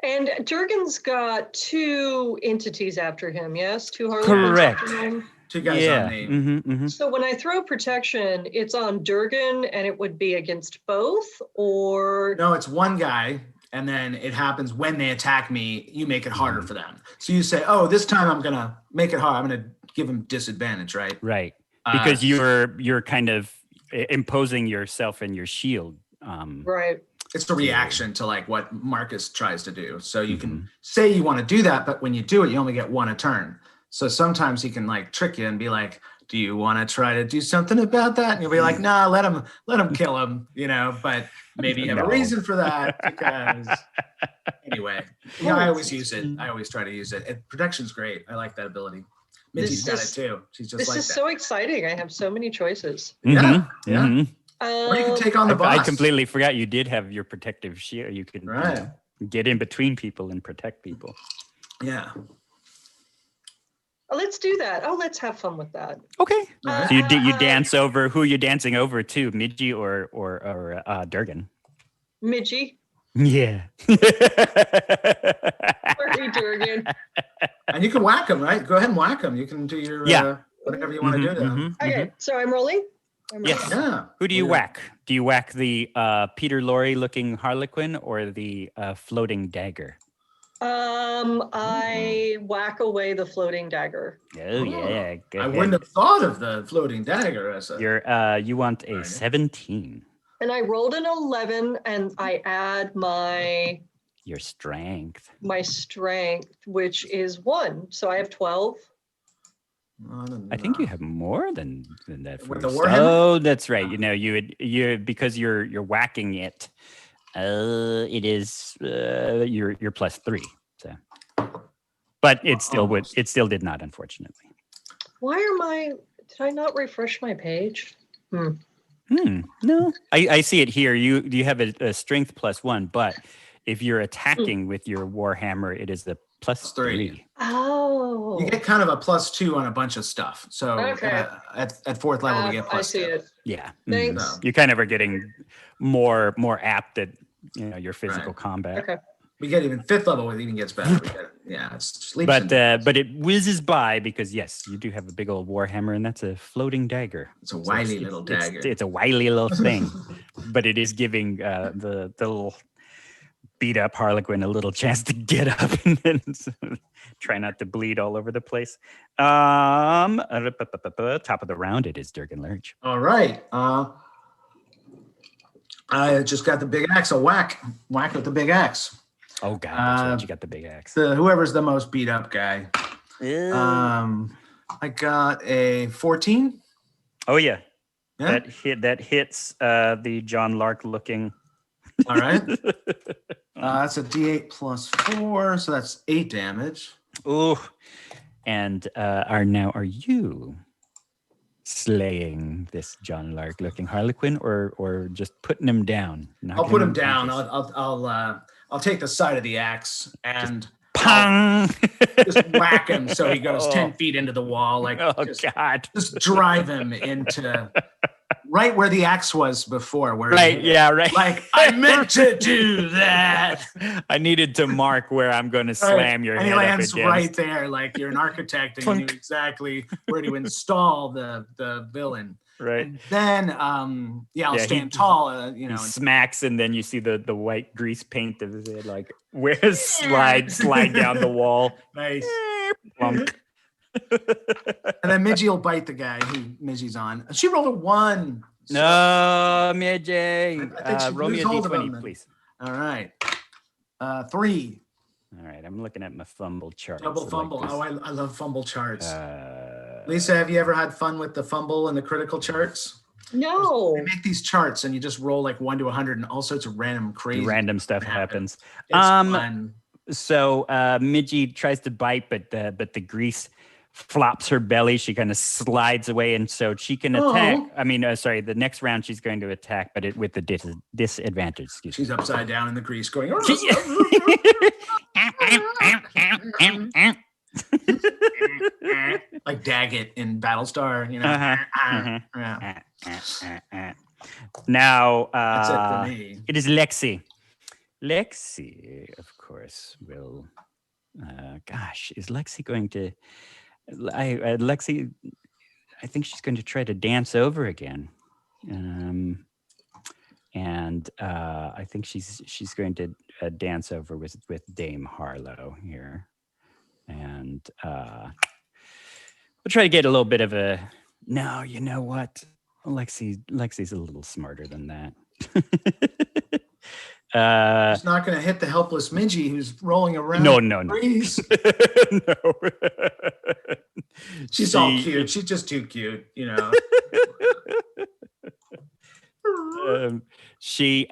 Speaker 4: And Durgan's got 2 entities after him, yes? 2 Harlequins.
Speaker 3: Correct.
Speaker 4: After him.
Speaker 5: 2 guys on me.
Speaker 3: Mm-hmm.
Speaker 4: So when I throw protection, it's on Durgan and it would be against both, or?
Speaker 5: No, it's one guy. And then it happens when they attack me, you make it harder for them. So you say, oh, this time I'm going to make it hard. I'm going to give them disadvantage, right?
Speaker 3: Right. Because you're kind of imposing yourself and your shield.
Speaker 4: Right.
Speaker 5: It's a reaction to what Marcus tries to do. So you can say you want to do that, but when you do it, you only get 1 a turn. So sometimes he can trick you and be like, do you want to try to do something about that? And you'll be like, nah, let him kill him, but maybe you have a reason for that because anyway, I always use it. I always try to use it. Protection's great. I like that ability. Minty's got it too. She's just
Speaker 4: this is so exciting. I have so many choices.
Speaker 5: Yeah.
Speaker 3: Mm-hmm.
Speaker 5: Or you can take on the boss.
Speaker 3: I completely forgot you did have your protective shield. You could get in between people and protect people.
Speaker 5: Yeah.
Speaker 4: Let's do that. Oh, let's have fun with that.
Speaker 3: Okay. So you dance over. Who are you dancing over to? Midgie or Durgan?
Speaker 4: Midgie.
Speaker 3: Yeah.
Speaker 4: Sorry, Durgan.
Speaker 5: And you can whack him, right? Go ahead and whack him. You can do your whatever you want to do to him.
Speaker 4: Okay, so I'm rolling.
Speaker 3: Yes.
Speaker 5: Yeah.
Speaker 3: Who do you whack? Do you whack the Peter Lorre looking Harlequin or the floating dagger?
Speaker 4: I whack away the floating dagger.
Speaker 3: Oh yeah.
Speaker 5: I wouldn't have thought of the floating dagger as a.
Speaker 3: You want a 17.
Speaker 4: And I rolled an 11, and I add
Speaker 3: your strength.
Speaker 4: My strength, which is 1, so I have 12.
Speaker 3: I think you have more than that.
Speaker 5: With the warhammer?
Speaker 3: Oh, that's right. You because you're whacking it. It is you're +3. So, but it still did not, unfortunately.
Speaker 4: Did I not refresh my page?
Speaker 3: No, I see it here. You have a strength +1, but if you're attacking with your warhammer, it is the +3.
Speaker 4: Oh,
Speaker 5: you get kind of a +2 on a bunch of stuff. So at 4th level, we get +2.
Speaker 4: I see it.
Speaker 3: Yeah,
Speaker 4: Thanks.
Speaker 3: You kind of are getting more apt at your physical combat.
Speaker 4: Okay.
Speaker 5: We get even 5th level, it even gets better. It's sleep.
Speaker 3: But it whizzes by because yes, you do have a big old warhammer, and that's a floating dagger.
Speaker 5: It's a wily little dagger.
Speaker 3: It's a wily little thing, but it is giving the little beat up Harlequin a little chance to get up and then try not to bleed all over the place. Top of the round, it is Durgan Lurch.
Speaker 5: All right. I just got the big axe. A whack with the big axe.
Speaker 3: Oh God, that's right. You got the big axe.
Speaker 5: Whoever's the most beat up guy. I got a 14.
Speaker 3: Oh yeah.
Speaker 5: Yeah.
Speaker 3: That hits the John Lark looking.
Speaker 5: All right. That's a D8 plus 4, so that's 8 damage.
Speaker 3: Ooh. And are you slaying this John Lark looking Harlequin or just putting him down?
Speaker 5: I'll put him
Speaker 3: knocking
Speaker 5: down. I'll take the side of the axe and
Speaker 3: Pong!
Speaker 5: just whack him so he goes
Speaker 3: Oh.
Speaker 5: 10 feet into the wall. Like,
Speaker 3: Oh,
Speaker 5: just,
Speaker 3: God.
Speaker 5: just drive him into right where the axe was before. Where
Speaker 3: Right, yeah, right.
Speaker 5: Like, I meant to do that.
Speaker 3: I needed to mark where I'm going to slam your
Speaker 5: and
Speaker 3: head
Speaker 5: he lands
Speaker 3: up against.
Speaker 5: right there. Like, you're an architect and you knew exactly where to install the villain.
Speaker 3: Right.
Speaker 5: And then, I'll
Speaker 3: Yeah,
Speaker 5: stand tall,
Speaker 3: He smacks, and then you see the white grease paint of his head, like, where's slide down the wall.
Speaker 5: Nice.
Speaker 3: Plunk.
Speaker 5: And then Midgie will bite the guy who Midgie's on. She rolled a 1. So-
Speaker 3: No, Midge.
Speaker 5: I think she
Speaker 3: Roll me a
Speaker 5: lose hold of him
Speaker 3: d20,
Speaker 5: then.
Speaker 3: please.
Speaker 5: All right. 3.
Speaker 3: All right, I'm looking at my fumble chart.
Speaker 5: Double fumble. I love fumble charts.
Speaker 3: Uh,
Speaker 5: Lisa, have you ever had fun with the fumble and the critical charts?
Speaker 4: No.
Speaker 5: They make these charts and you just roll like 1 to 100 and all sorts of random crazy
Speaker 3: random stuff happens.
Speaker 5: It's fun.
Speaker 3: So Midgie tries to bite, but the grease flops her belly. She kind of slides away, and so she can attack.
Speaker 5: Oh.
Speaker 3: I mean, sorry, the next round she's going to attack, but with the disadvantage. Excuse me.
Speaker 5: She's upside down in the grease going. Like Daggett in Battlestar, you know. Yeah.
Speaker 3: Now,
Speaker 5: That's it for me.
Speaker 3: it is Lexi. Lexi, of course, will. Gosh, is Lexi going to? Lexi, I think she's going to try to dance over again, and I think she's going to dance over with Dame Harlow here, and we'll try to get a little bit of a. No, you know what? Lexi's a little smarter than that.
Speaker 5: She's not going to hit the helpless Midgie who's rolling around.
Speaker 3: No.
Speaker 5: No. She's all cute. She's just too cute, you know.
Speaker 3: She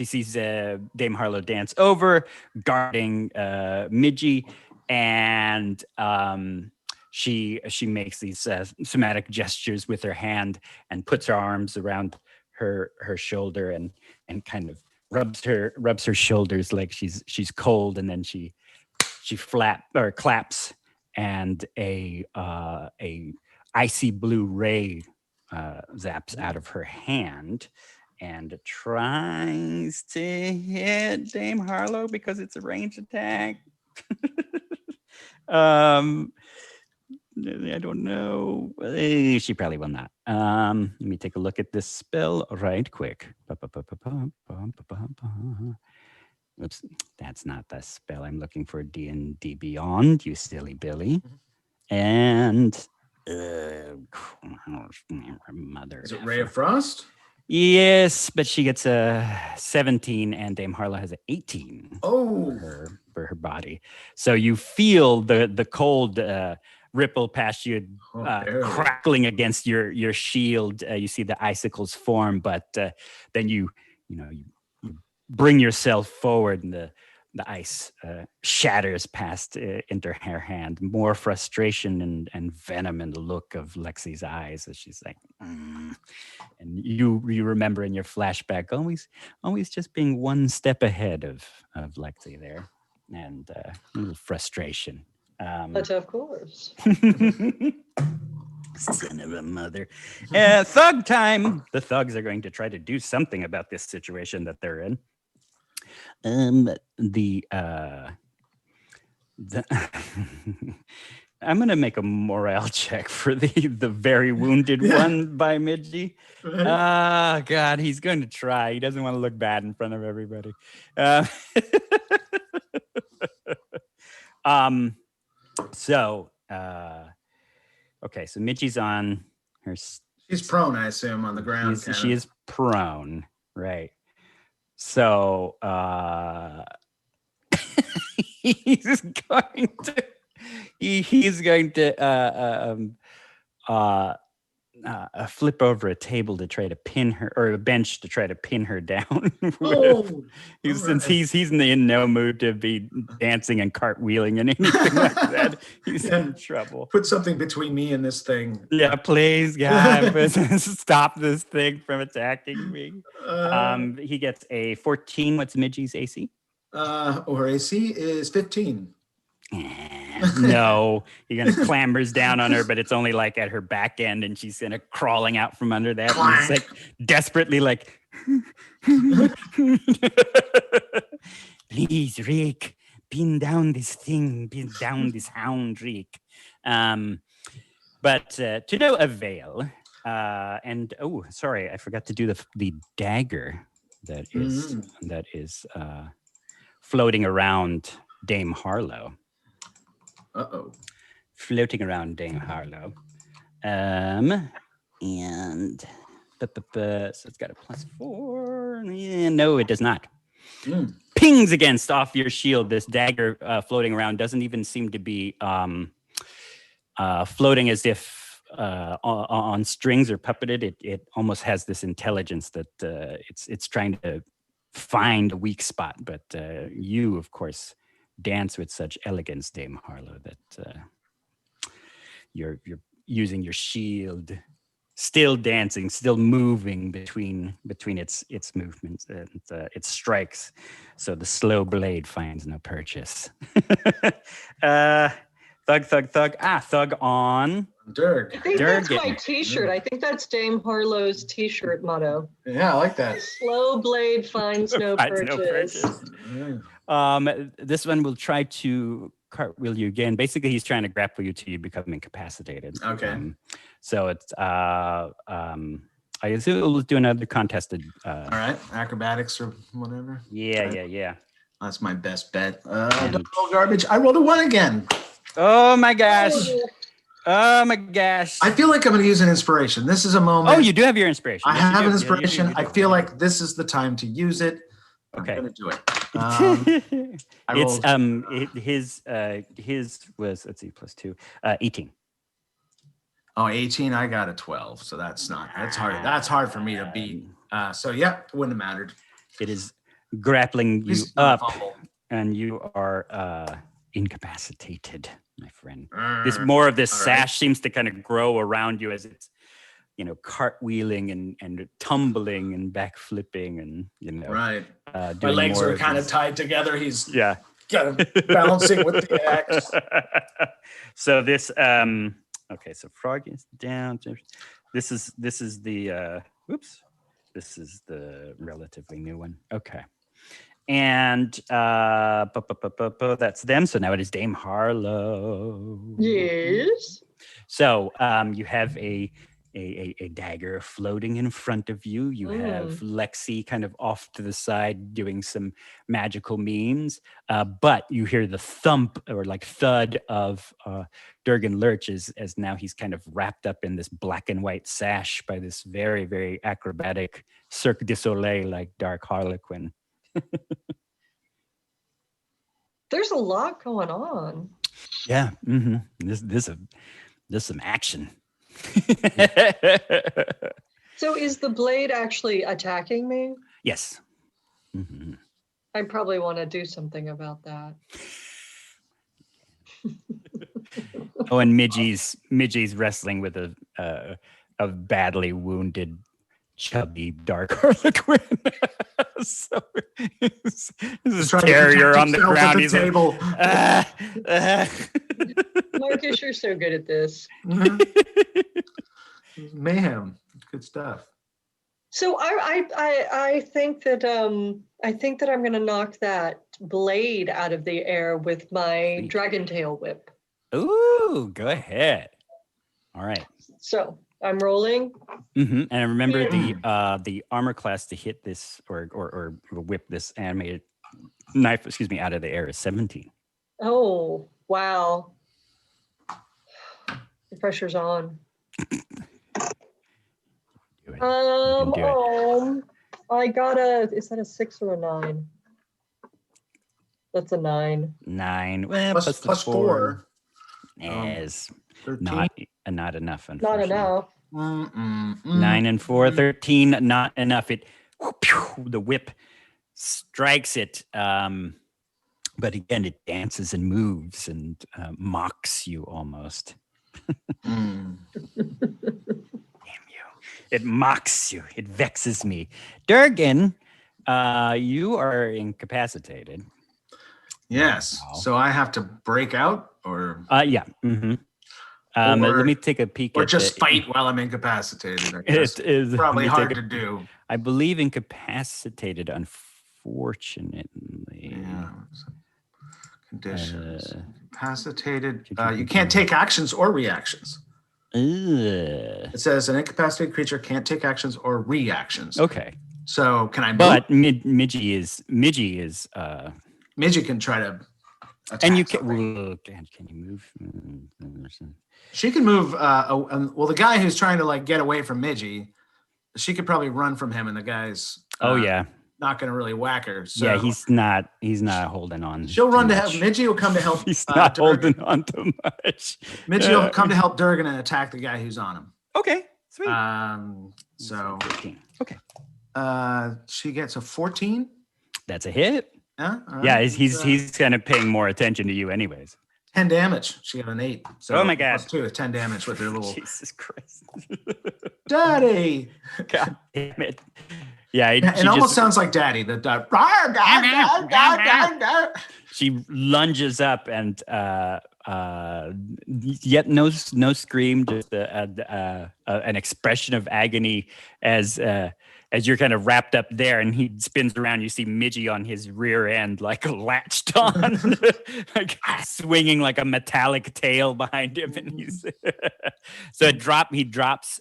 Speaker 3: sees Dame Harlow dance over, guarding Midgie, and she makes these somatic gestures with her hand and puts her arms around her shoulder and kind of rubs her shoulders like she's cold, and then she claps, and a icy blue ray zaps out of her hand and tries to hit Dame Harlow because it's a ranged attack. I don't know. She probably will not. Let me take a look at this spell right quick. Oops, that's not the spell I'm looking for. D&D Beyond, you silly Billy. And mother.
Speaker 5: Is it Ray of Frost?
Speaker 3: Yes, but she gets a 17, and Dame Harlow has an 18.
Speaker 5: Oh,
Speaker 3: for her body. So you feel the cold ripple past you, crackling against your shield. You see the icicles form, but then you bring yourself forward, and the ice shatters past into her hand. More frustration and venom in the look of Lexi's eyes as she's like, and you remember in your flashback always just being one step ahead of Lexi there, and a little frustration.
Speaker 4: But of course.
Speaker 3: Son of a mother. Thug time. The thugs are going to try to do something about this situation that they're in. I'm gonna make a morale check for the very wounded one by Midgie. God, he's going to try. He doesn't want to look bad in front of everybody. Okay, so Midgie's on her.
Speaker 5: she's prone, I assume, on the ground.
Speaker 3: She is prone, right? So he's going to flip over a table to try to pin her, or a bench to try to pin her down.
Speaker 5: Oh,
Speaker 3: Since he's in no mood to be dancing and cartwheeling and anything like that, he's in trouble.
Speaker 5: Put something between me and this thing.
Speaker 3: Yeah, please, God, stop this thing from attacking me. He gets a 14. What's Midgie's AC?
Speaker 5: Or AC is 15.
Speaker 3: No, he kind of clambers down on her, but it's only like at her back end, and she's kind of crawling out from under that. And he's like desperately like, please, Rick, pin down this thing, pin down this hound, Rick. But to no avail. And oh, sorry, I forgot to do the dagger that is floating around Dame Harlow. Floating around Dame Harlow. And so it's got a + 4. Yeah, no, it does not. Pings against off your shield. This dagger floating around doesn't even seem to be floating as if on strings or puppeted. It almost has this intelligence that it's trying to find a weak spot. But you, of course, dance with such elegance, Dame Harlow, that you're using your shield, still dancing, still moving between its movements and its strikes. So the slow blade finds no purchase. Thug. Thug on
Speaker 5: Dirk.
Speaker 4: I think
Speaker 3: Durgan.
Speaker 4: that's my T-shirt. I think that's Dame Harlow's T-shirt motto.
Speaker 5: Yeah, I like that.
Speaker 4: Slow blade finds no
Speaker 3: Finds no
Speaker 4: purchase.
Speaker 3: This one will try to cartwheel you again. Basically, he's trying to grapple you till you become incapacitated.
Speaker 5: Okay.
Speaker 3: So it's I assume we'll do another contested.
Speaker 5: All right, acrobatics or whatever.
Speaker 3: Yeah.
Speaker 5: That's my best bet. Don't roll garbage. I rolled a 1 again.
Speaker 3: Oh my gosh. Oh my gosh.
Speaker 5: I feel like I'm going to use an inspiration. This is a moment.
Speaker 3: Oh, you do have your inspiration.
Speaker 5: I
Speaker 3: Yes, you
Speaker 5: have
Speaker 3: do.
Speaker 5: an inspiration.
Speaker 3: You do.
Speaker 5: I feel like this is the time to use it.
Speaker 3: Okay.
Speaker 5: I'm going to do it. I
Speaker 3: It's
Speaker 5: rolled-
Speaker 3: his was, let's see, +2, 18.
Speaker 5: Oh, 18. I got a 12. So that's hard. That's hard for me to beat. So yeah, it wouldn't have mattered.
Speaker 3: It is grappling you
Speaker 5: Please don't
Speaker 3: up,
Speaker 5: fumble.
Speaker 3: and you are incapacitated, my friend. This more of this
Speaker 5: All
Speaker 3: sash
Speaker 5: right.
Speaker 3: seems to kind of grow around you as it's, cartwheeling and tumbling and back flipping and
Speaker 5: Right. My
Speaker 3: doing
Speaker 5: legs
Speaker 3: more
Speaker 5: are kind of
Speaker 3: this.
Speaker 5: tied together. He's
Speaker 3: Yeah.
Speaker 5: kind of balancing with the axe.
Speaker 3: So this okay, so Frog is down. This is the this is the relatively new one. Okay. And that's them. So now it is Dame Harlow.
Speaker 4: Yes.
Speaker 3: So you have a dagger floating in front of you. You have Lexi kind of off to the side doing some magical memes. But you hear the thump or like thud of Durgan Lurch as now he's kind of wrapped up in this black and white sash by this very, very acrobatic Cirque du Soleil like Dark Harlequin.
Speaker 4: There's a lot going on.
Speaker 3: Yeah. This some action.
Speaker 4: So is the blade actually attacking me?
Speaker 3: Yes.
Speaker 4: I probably want to do something about that.
Speaker 3: Oh, and Midgie's wrestling with a badly wounded, chubby Dark Harlequin. So this is
Speaker 5: Trying to
Speaker 3: terrier
Speaker 5: protect
Speaker 3: on the
Speaker 5: himself at
Speaker 3: ground.
Speaker 5: the
Speaker 3: He's
Speaker 5: table.
Speaker 3: like,
Speaker 4: Marcus, you're so good at this.
Speaker 5: Mayhem. Good stuff.
Speaker 4: So I think that I'm gonna knock that blade out of the air with my dragon tail whip.
Speaker 3: Ooh, go ahead. All right.
Speaker 4: So I'm rolling.
Speaker 3: And remember the armor class to hit this or whip this animated knife, out of the air is 17.
Speaker 4: Oh wow. The pressure's on.
Speaker 3: Do it.
Speaker 4: I got is that a 6 or a 9? That's a 9.
Speaker 3: 9. Well,
Speaker 5: Plus 4.
Speaker 3: is
Speaker 5: 13.
Speaker 3: not enough.
Speaker 4: Not enough.
Speaker 3: 9 and 4, 13. Not enough. The whip strikes it. But again, it dances and moves and mocks you almost. Damn you. It mocks you. It vexes me. Durgan, you are incapacitated.
Speaker 5: Yes.
Speaker 3: Wow.
Speaker 5: So I have to break out or
Speaker 3: Yeah. Mm-hmm. Let me take a peek
Speaker 5: or
Speaker 3: at
Speaker 5: just fight while I'm incapacitated. I guess.
Speaker 3: It is
Speaker 5: Probably hard to do.
Speaker 3: I believe incapacitated, unfortunately.
Speaker 5: Yeah. Conditions.
Speaker 3: Uh,
Speaker 5: Incapacitated. You can't take actions or reactions. It says an incapacitated creature can't take actions or reactions.
Speaker 3: Okay.
Speaker 5: So can I move?
Speaker 3: But Midgie is
Speaker 5: Midgie can try to attack.
Speaker 3: and you
Speaker 5: something.
Speaker 3: can you move?
Speaker 5: She can move. Well, the guy who's trying to like get away from Midgie, she could probably run from him, and the guy's not going to really whack her. So
Speaker 3: yeah, he's not holding on.
Speaker 5: She'll run to help. Midgie will come to help.
Speaker 3: He's not
Speaker 5: Durgan.
Speaker 3: holding on too much.
Speaker 5: Midgie will come to help Durgan and attack the guy who's on him.
Speaker 3: Okay, sweet.
Speaker 5: So
Speaker 3: 15. Okay.
Speaker 5: She gets a 14.
Speaker 3: That's a hit.
Speaker 5: Yeah. Right.
Speaker 3: Yeah, he's kind of paying more attention to you, anyways.
Speaker 5: 10 damage. She got an 8. So
Speaker 3: oh my god.
Speaker 5: +2 is 10 damage with her little.
Speaker 3: Jesus Christ.
Speaker 5: Daddy.
Speaker 3: God damn it. Yeah,
Speaker 5: it almost sounds like Daddy.
Speaker 3: She lunges up and yet no scream, just an expression of agony as you're kind of wrapped up there, and he spins around. You see Midgie on his rear end, like latched on, like swinging like a metallic tail behind him, and he's so he drops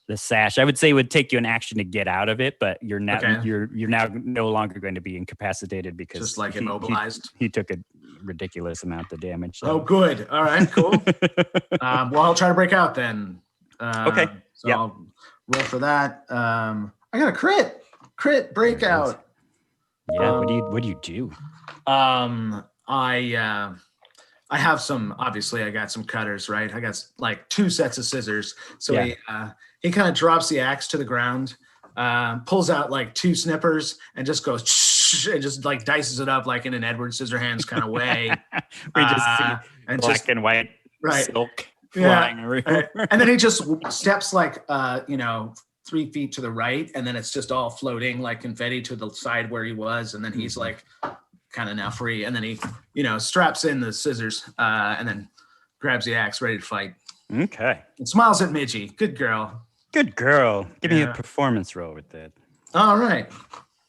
Speaker 3: the sash. I would say it would take you an action to get out of it, but you're now you're now no longer going to be incapacitated because
Speaker 5: just like immobilized.
Speaker 3: He took a ridiculous amount of damage. So.
Speaker 5: Oh, good. All right, cool. Well, I'll try to break out then.
Speaker 3: Okay.
Speaker 5: So I'll roll for that. I got a crit breakout.
Speaker 3: Yeah. What do you do?
Speaker 5: I have some. Obviously, I got some cutters. Right. I got like 2 sets of scissors. So he kind of drops the axe to the ground, pulls out like 2 snippers, and just goes and just like dices it up like in an Edward Scissorhands kind of way.
Speaker 3: We just see black and white silk flying everywhere.
Speaker 5: And then he just steps like 3 feet to the right, and then it's just all floating like confetti to the side where he was, and then he's like kind of now free, and then he straps in the scissors and then grabs the axe, ready to fight.
Speaker 3: Okay.
Speaker 5: And smiles at Midgie. Good girl.
Speaker 3: Give me a performance roll with that.
Speaker 5: All right.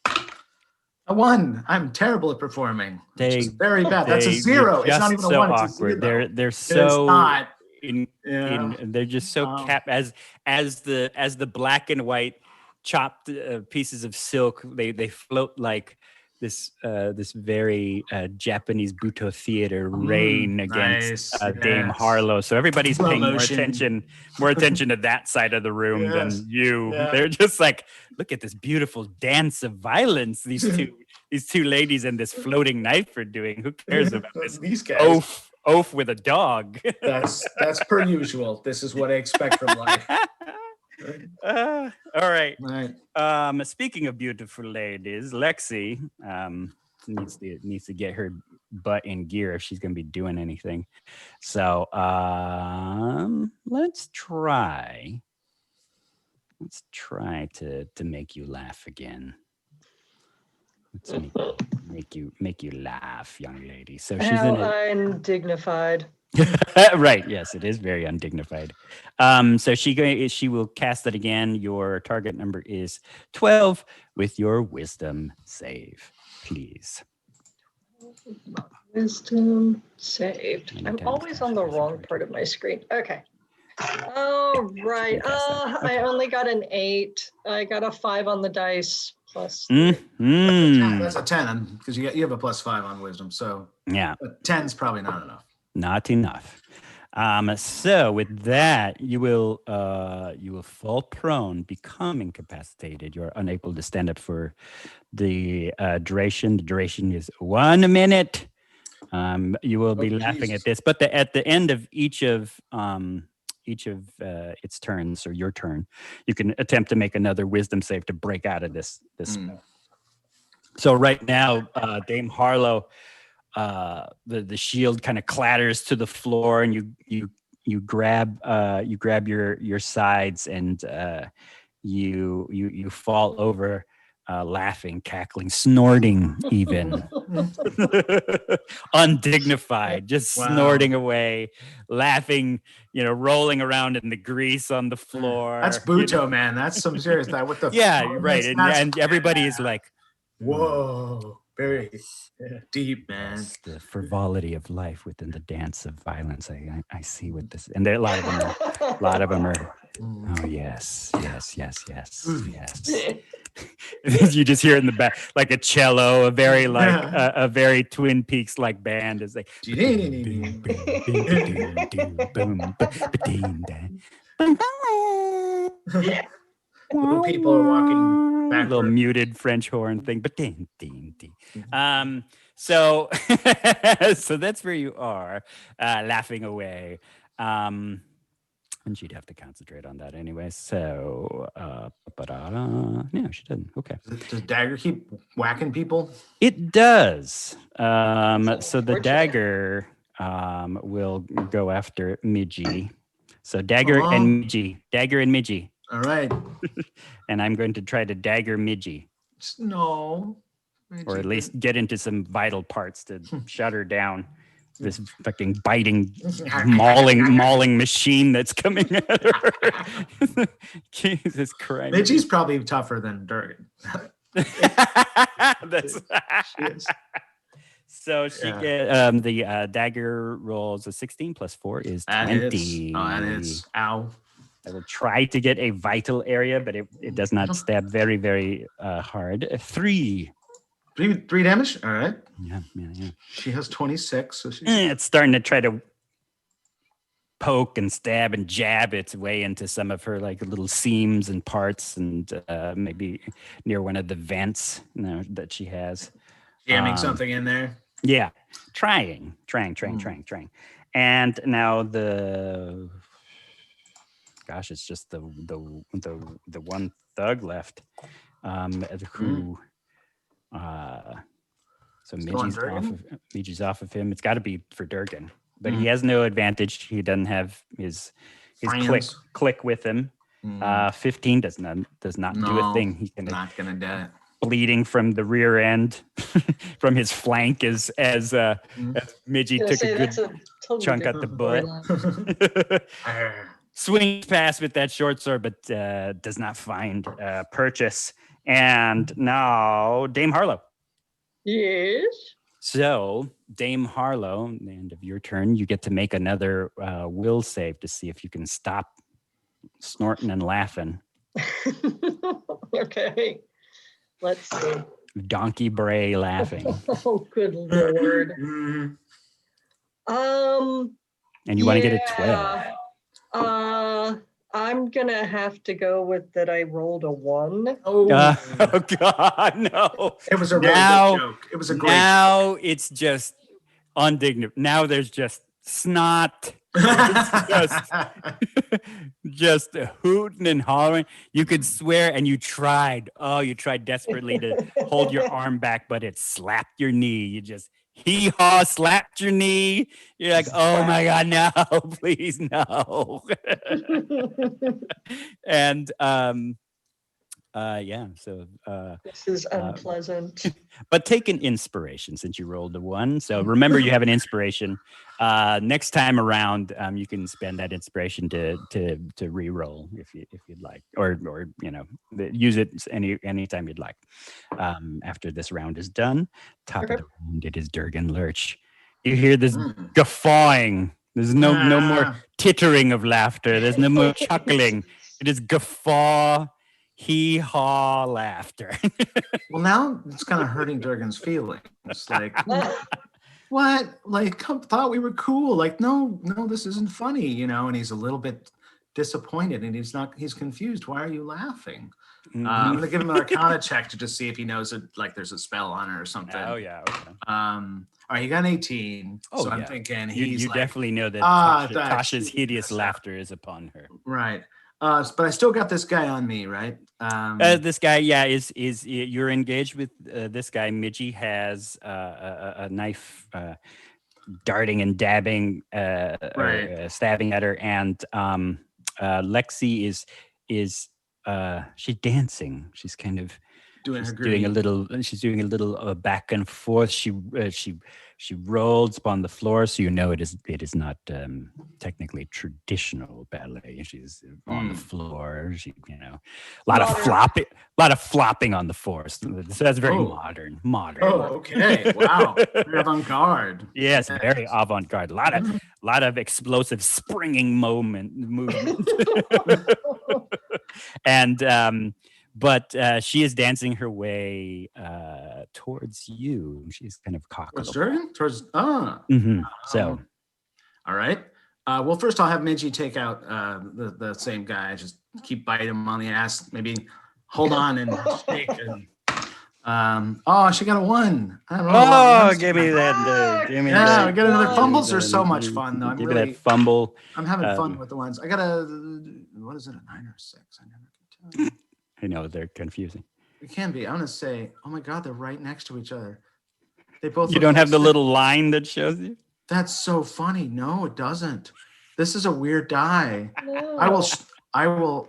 Speaker 5: I won. I'm terrible at performing. Which is very bad. That's a 0. It's not even a 1. It's
Speaker 3: awkward.
Speaker 5: A 0.
Speaker 3: They're so
Speaker 5: not.
Speaker 3: They're just so capped as the black and white chopped pieces of silk. They float like this very Japanese Buto theater rain against Dame Harlow. So everybody's paying more attention to that side of the room than you. Yeah. They're just like, look at this beautiful dance of violence these two ladies and this floating knife are doing. Who cares about this?
Speaker 5: These guys.
Speaker 3: Oaf with a dog.
Speaker 5: That's per usual. This is what I expect from life.
Speaker 3: All right. Speaking of beautiful ladies, Lexi needs to get her butt in gear if she's going to be doing anything. So let's try to make you laugh again. Let's make you laugh, young lady. So she's
Speaker 4: undignified.
Speaker 3: Right. Yes, it is very undignified. So she will cast it again. Your target number is 12 with your wisdom save, please.
Speaker 4: Wisdom saved. I'm always on the wrong part of my screen. Okay. Oh, right. I only got an 8. I got a 5 on the dice plus.
Speaker 5: That's a 10 because you have a +5 on wisdom. So
Speaker 3: yeah,
Speaker 5: 10's probably not enough.
Speaker 3: Not enough. So with that, you will fall prone, become incapacitated. You're unable to stand up for the duration. The duration is 1 minute. You will be laughing at this, but at the end of each of its turns, or your turn, you can attempt to make another wisdom save to break out of this spell. So right now, Dame Harlow, the shield kind of clatters to the floor, and you grab your sides, and you fall over, laughing, cackling, snorting, even undignified, just snorting away, laughing, rolling around in the grease on the floor.
Speaker 5: That's Buto, man. That's some serious. That what the
Speaker 3: right, and everybody is like,
Speaker 5: whoa, very deep, man.
Speaker 3: yes, the frivolity of life within the dance of violence. I see what this, and there a lot of them are. Oh yes. You just hear it in the back, like a cello, a very a very Twin Peaks like band is like.
Speaker 5: People are walking back.
Speaker 3: Little muted French horn thing, but so so that's where you are, laughing away. And she'd have to concentrate on that anyway. So, no, she didn't. Okay.
Speaker 5: Does dagger keep whacking people?
Speaker 3: It does. So the dagger will go after Midgie. So dagger and Midgie.
Speaker 5: All right.
Speaker 3: And I'm going to try to dagger Midgie.
Speaker 5: No.
Speaker 3: Or at least get into some vital parts to shut her down. This fucking biting, mauling machine that's coming at her. Jesus Christ.
Speaker 5: Midgie's probably tougher than Durgan.
Speaker 3: She is. So she get the dagger rolls a 16 plus 4 is 20.
Speaker 5: That is. Ow.
Speaker 3: I will try to get a vital area, but it does not stab very, very hard. 3.
Speaker 5: 3 damage? All right.
Speaker 3: Yeah.
Speaker 5: She has 26, so she's...
Speaker 3: It's starting to try to poke and stab and jab its way into some of her like little seams and parts, and maybe near one of the vents that she has.
Speaker 5: Jamming something in there.
Speaker 3: Yeah. Trying. And now it's just the one thug left, who so Midgie's off of him. It's got to be for Durgan, but he has no advantage. He doesn't have his click with him. 15 does not do a thing. He's
Speaker 5: not gonna do it.
Speaker 3: Bleeding from the rear end, from his flank, as Midgie took a good chunk at the butt. Swings past with that short sword, but does not find purchase. And now Dame Harlow.
Speaker 4: Yes.
Speaker 3: So Dame Harlow, at the end of your turn, you get to make another will save to see if you can stop snorting and laughing.
Speaker 4: Okay. Let's see.
Speaker 3: Donkey bray laughing.
Speaker 4: Oh, good Lord.
Speaker 3: And you want to get a 12.
Speaker 4: I'm gonna have to go with that. I rolled a 1.
Speaker 3: Oh God, no!
Speaker 5: It was a really good joke. It was a great.
Speaker 3: Now it's just undignified. Now there's just snot. It's just hooting and hollering. You could swear, and you tried. Oh, you tried desperately to hold your arm back, but it slapped your knee. You just hee-haw, slapped your knee. You're like, oh my God, no, please, no. And so
Speaker 4: this is unpleasant.
Speaker 3: But take an inspiration since you rolled a 1. So remember, you have an inspiration. Next time around, you can spend that inspiration to re-roll if you'd like, or use it anytime you'd like. After this round is done, top of the round, it is Durgan Lurch. You hear this guffawing. There's no more tittering of laughter. There's no more chuckling. It is guffaw, hee-haw laughter.
Speaker 5: Well, now it's kind of hurting Durgan's feelings. Like, what? Like, thought we were cool. Like, no, this isn't funny, And he's a little bit disappointed, and he's confused. Why are you laughing? I'm gonna give him an Arcana check to just see if he knows it, like there's a spell on it or something.
Speaker 3: Oh yeah. Okay.
Speaker 5: All right, he got an 18.
Speaker 3: Oh,
Speaker 5: so I'm
Speaker 3: yeah.
Speaker 5: thinking
Speaker 3: You,
Speaker 5: he's
Speaker 3: you
Speaker 5: like,
Speaker 3: definitely know that
Speaker 5: that-
Speaker 3: Tasha's hideous laughter is upon her.
Speaker 5: right. But I still got this guy on me, right?
Speaker 3: This guy, yeah, is you're engaged with this guy. Midgie has a knife darting and dabbing, or, stabbing at her, and Lexi is she's dancing. She's kind of
Speaker 5: doing her
Speaker 3: doing a
Speaker 5: groovy.
Speaker 3: little. She's doing a little back and forth. She rolls upon the floor, so you know it is not technically traditional ballet. She's on the floor. She, a lot of flopping on the floor. So that's very modern.
Speaker 5: Oh, okay. Wow. Very avant-garde.
Speaker 3: Yes, very avant-garde. A lot of explosive springing movement. And but she is dancing her way towards you. She's kind of cocked.
Speaker 5: Towards
Speaker 3: So,
Speaker 5: all right. Well, first I'll have Midgie take out the same guy. Just keep biting him on the ass. Maybe hold on and shake. And, she got a 1. I don't know.
Speaker 3: give me that. Give me
Speaker 5: Yeah,
Speaker 3: that.
Speaker 5: I got another. Fumbles are so much fun, though.
Speaker 3: Give me that fumble.
Speaker 5: I'm having fun with the ones. I got what is it, a 9 or a 6? I never can tell.
Speaker 3: I know they're confusing.
Speaker 5: It can be. I'm gonna say, oh my God, they're right next to each other. They both.
Speaker 3: You don't have the little line that shows you?
Speaker 5: That's so funny. No, it doesn't. This is a weird die.
Speaker 4: No.
Speaker 5: I will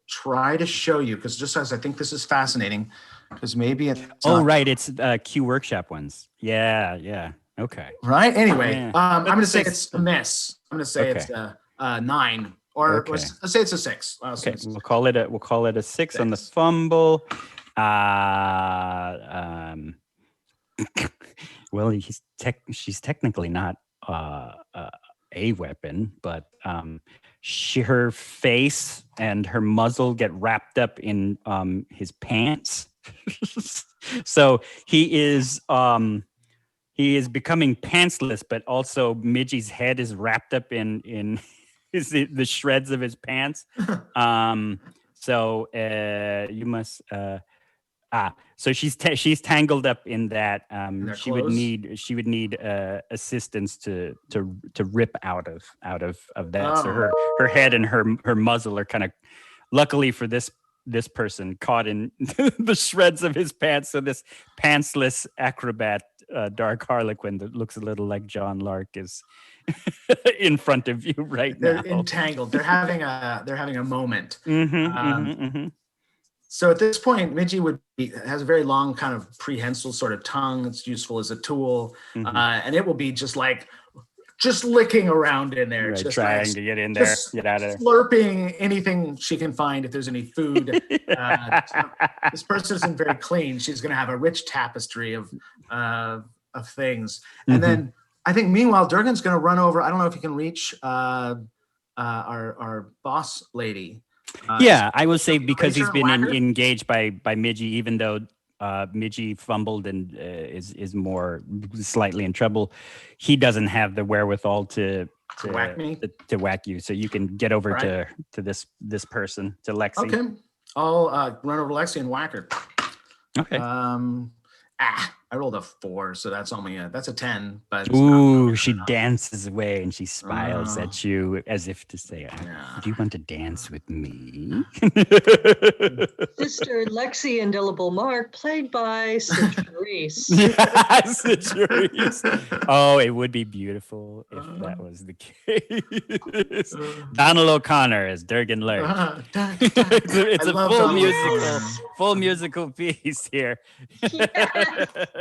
Speaker 5: try to show you, because just as I think this is fascinating, because maybe it's
Speaker 3: right, it's Q Workshop ones. Yeah. Okay.
Speaker 5: Right. Anyway,
Speaker 3: Yeah.
Speaker 5: I'm gonna say it's a miss. I'm gonna say it's a 9, or let's say it's a 6.
Speaker 3: Okay, we'll call it a 6 on the fumble. Well, she's technically not a weapon, but her face and her muzzle get wrapped up in his pants. So he is becoming pantsless, but also Midgie's head is wrapped up in the shreds of his pants. So you must so she's tangled up in that. She would need assistance to rip out of that. So her head and her muzzle are kind of, luckily for this person, caught in the shreds of his pants. So this pantsless acrobat dark harlequin that looks a little like John Lark is in front of you right now.
Speaker 5: They're entangled. They're having a moment. So at this point, Midgie has a very long, kind of prehensile sort of tongue. It's useful as a tool, and it will be just licking around in there,
Speaker 3: Right,
Speaker 5: just
Speaker 3: trying to get in there, get out of there.
Speaker 5: slurping anything she can find if there's any food. This person isn't very clean. She's going to have a rich tapestry of things, and then I think meanwhile Durgan's going to run over. I don't know if he can reach our boss lady.
Speaker 3: I will say, because he's been
Speaker 5: Whacker?
Speaker 3: engaged by Midgie, even though Midgie fumbled and is more slightly in trouble, he doesn't have the wherewithal to
Speaker 5: whack me,
Speaker 3: to whack you. So you can get over to this person, to Lexi.
Speaker 5: Okay, I'll run over to Lexi and whack her.
Speaker 3: Okay.
Speaker 5: I rolled a 4, so that's only that's a 10. But
Speaker 3: ooh, she dances away and she smiles at you as if to say, "Do you want to dance with me?"
Speaker 4: Sister Lexi Indelible Mark, played by Citrice.
Speaker 3: Citrice. Oh, it would be beautiful if that was the case. Donald O'Connor as Durgan Lurch. It's a full musical piece here.
Speaker 4: Yeah.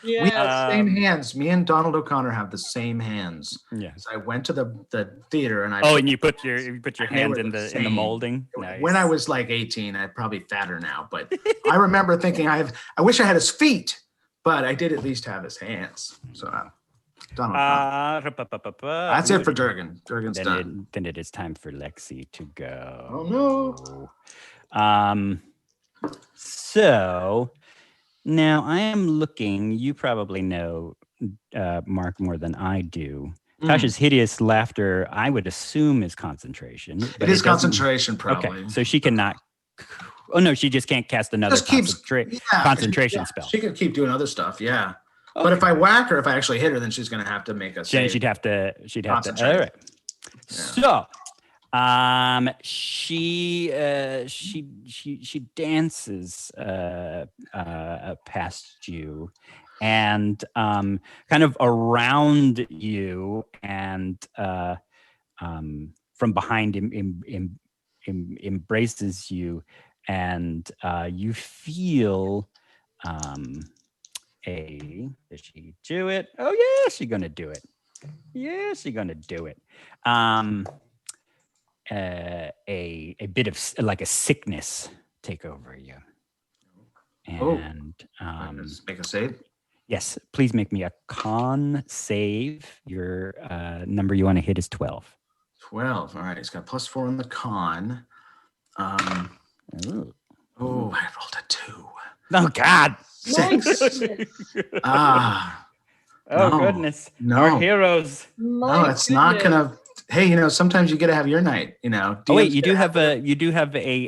Speaker 5: We have the same hands. Me and Donald O'Connor have the same hands.
Speaker 3: Yes.
Speaker 5: I went to the theater and
Speaker 3: and you put your hands in the
Speaker 5: same.
Speaker 3: molding. Nice.
Speaker 5: When I was like 18, I'm probably fatter now, but I remember thinking I wish I had his feet, but I did at least have his hands. So Donald O'Connor. That's it for Durgan. Durgan's done.
Speaker 3: Then it is time for Lexi to go.
Speaker 5: Oh no.
Speaker 3: So now I am looking, you probably know Mark more than I do. Tasha's hideous laughter, I would assume, is concentration.
Speaker 5: It is concentration, probably.
Speaker 3: Okay, so she cannot Oh no, she just can't cast another
Speaker 5: Just keeps
Speaker 3: concentration spell.
Speaker 5: She could keep doing other stuff. Yeah.
Speaker 3: Okay.
Speaker 5: But if I whack her, if I actually hit her, then she's going to have to make a
Speaker 3: Then
Speaker 5: save.
Speaker 3: she'd have to.
Speaker 5: Concentrate.
Speaker 3: All right. So, she dances past you, and kind of around you, and from behind him, embraces you, and you feel did she do it? Oh yeah, she's gonna do it. Yeah, she's gonna do it. A bit of like a sickness take over you, and
Speaker 5: Let's make a save.
Speaker 3: yes, please make me a con save. Your number you want to hit is 12.
Speaker 5: 12. All right. It's got +4 on the con.
Speaker 3: Ooh.
Speaker 5: Oh, I rolled a 2.
Speaker 3: Oh God!
Speaker 5: 6. Ah.
Speaker 3: Oh
Speaker 5: No.
Speaker 3: goodness!
Speaker 5: No.
Speaker 3: Our heroes.
Speaker 5: No, it's not gonna. Hey, sometimes you gotta have your night.
Speaker 3: Oh wait,
Speaker 5: DMs
Speaker 3: you do
Speaker 5: gotta
Speaker 3: have a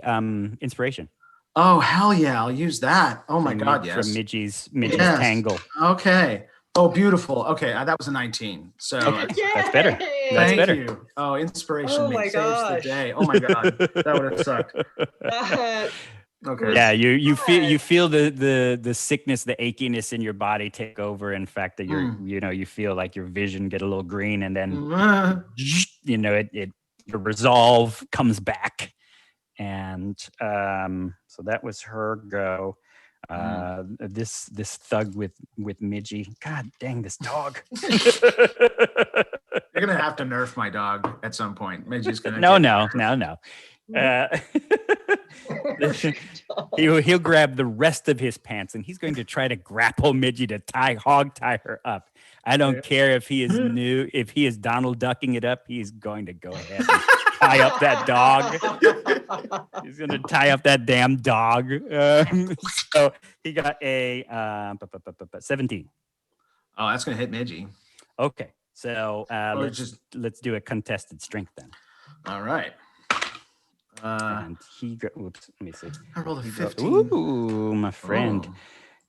Speaker 3: inspiration.
Speaker 5: Oh hell yeah, I'll use that. Oh my god, yes.
Speaker 3: From Midgie's
Speaker 5: Yes.
Speaker 3: tangle.
Speaker 5: Okay. Oh, beautiful. Okay, that was a 19. So
Speaker 3: That's better. That's
Speaker 5: thank
Speaker 3: better.
Speaker 5: you. Oh, inspiration
Speaker 4: Oh my
Speaker 5: saves the
Speaker 4: gosh.
Speaker 5: day. Oh my god, that would have sucked. Okay.
Speaker 3: Yeah, you feel the sickness, the achiness in your body take over. In fact, that you feel like your vision get a little green, and then your resolve comes back, and so that was her go. This thug with Midgie. God dang this dog!
Speaker 5: You're gonna have to nerf my dog at some point. Midgie's gonna.
Speaker 3: No. He'll grab the rest of his pants and he's going to try to grapple Midgie to hog tie her up. I don't care if he is new, if he is Donald ducking it up, he's going to go ahead and tie up that dog. He's going to tie up that damn dog. So he got a 17.
Speaker 5: Oh, that's gonna hit Midgie.
Speaker 3: Okay, so let's do a contested strength then.
Speaker 5: All right.
Speaker 3: And oops, let me see.
Speaker 5: I rolled a 15.
Speaker 3: Ooh, my friend.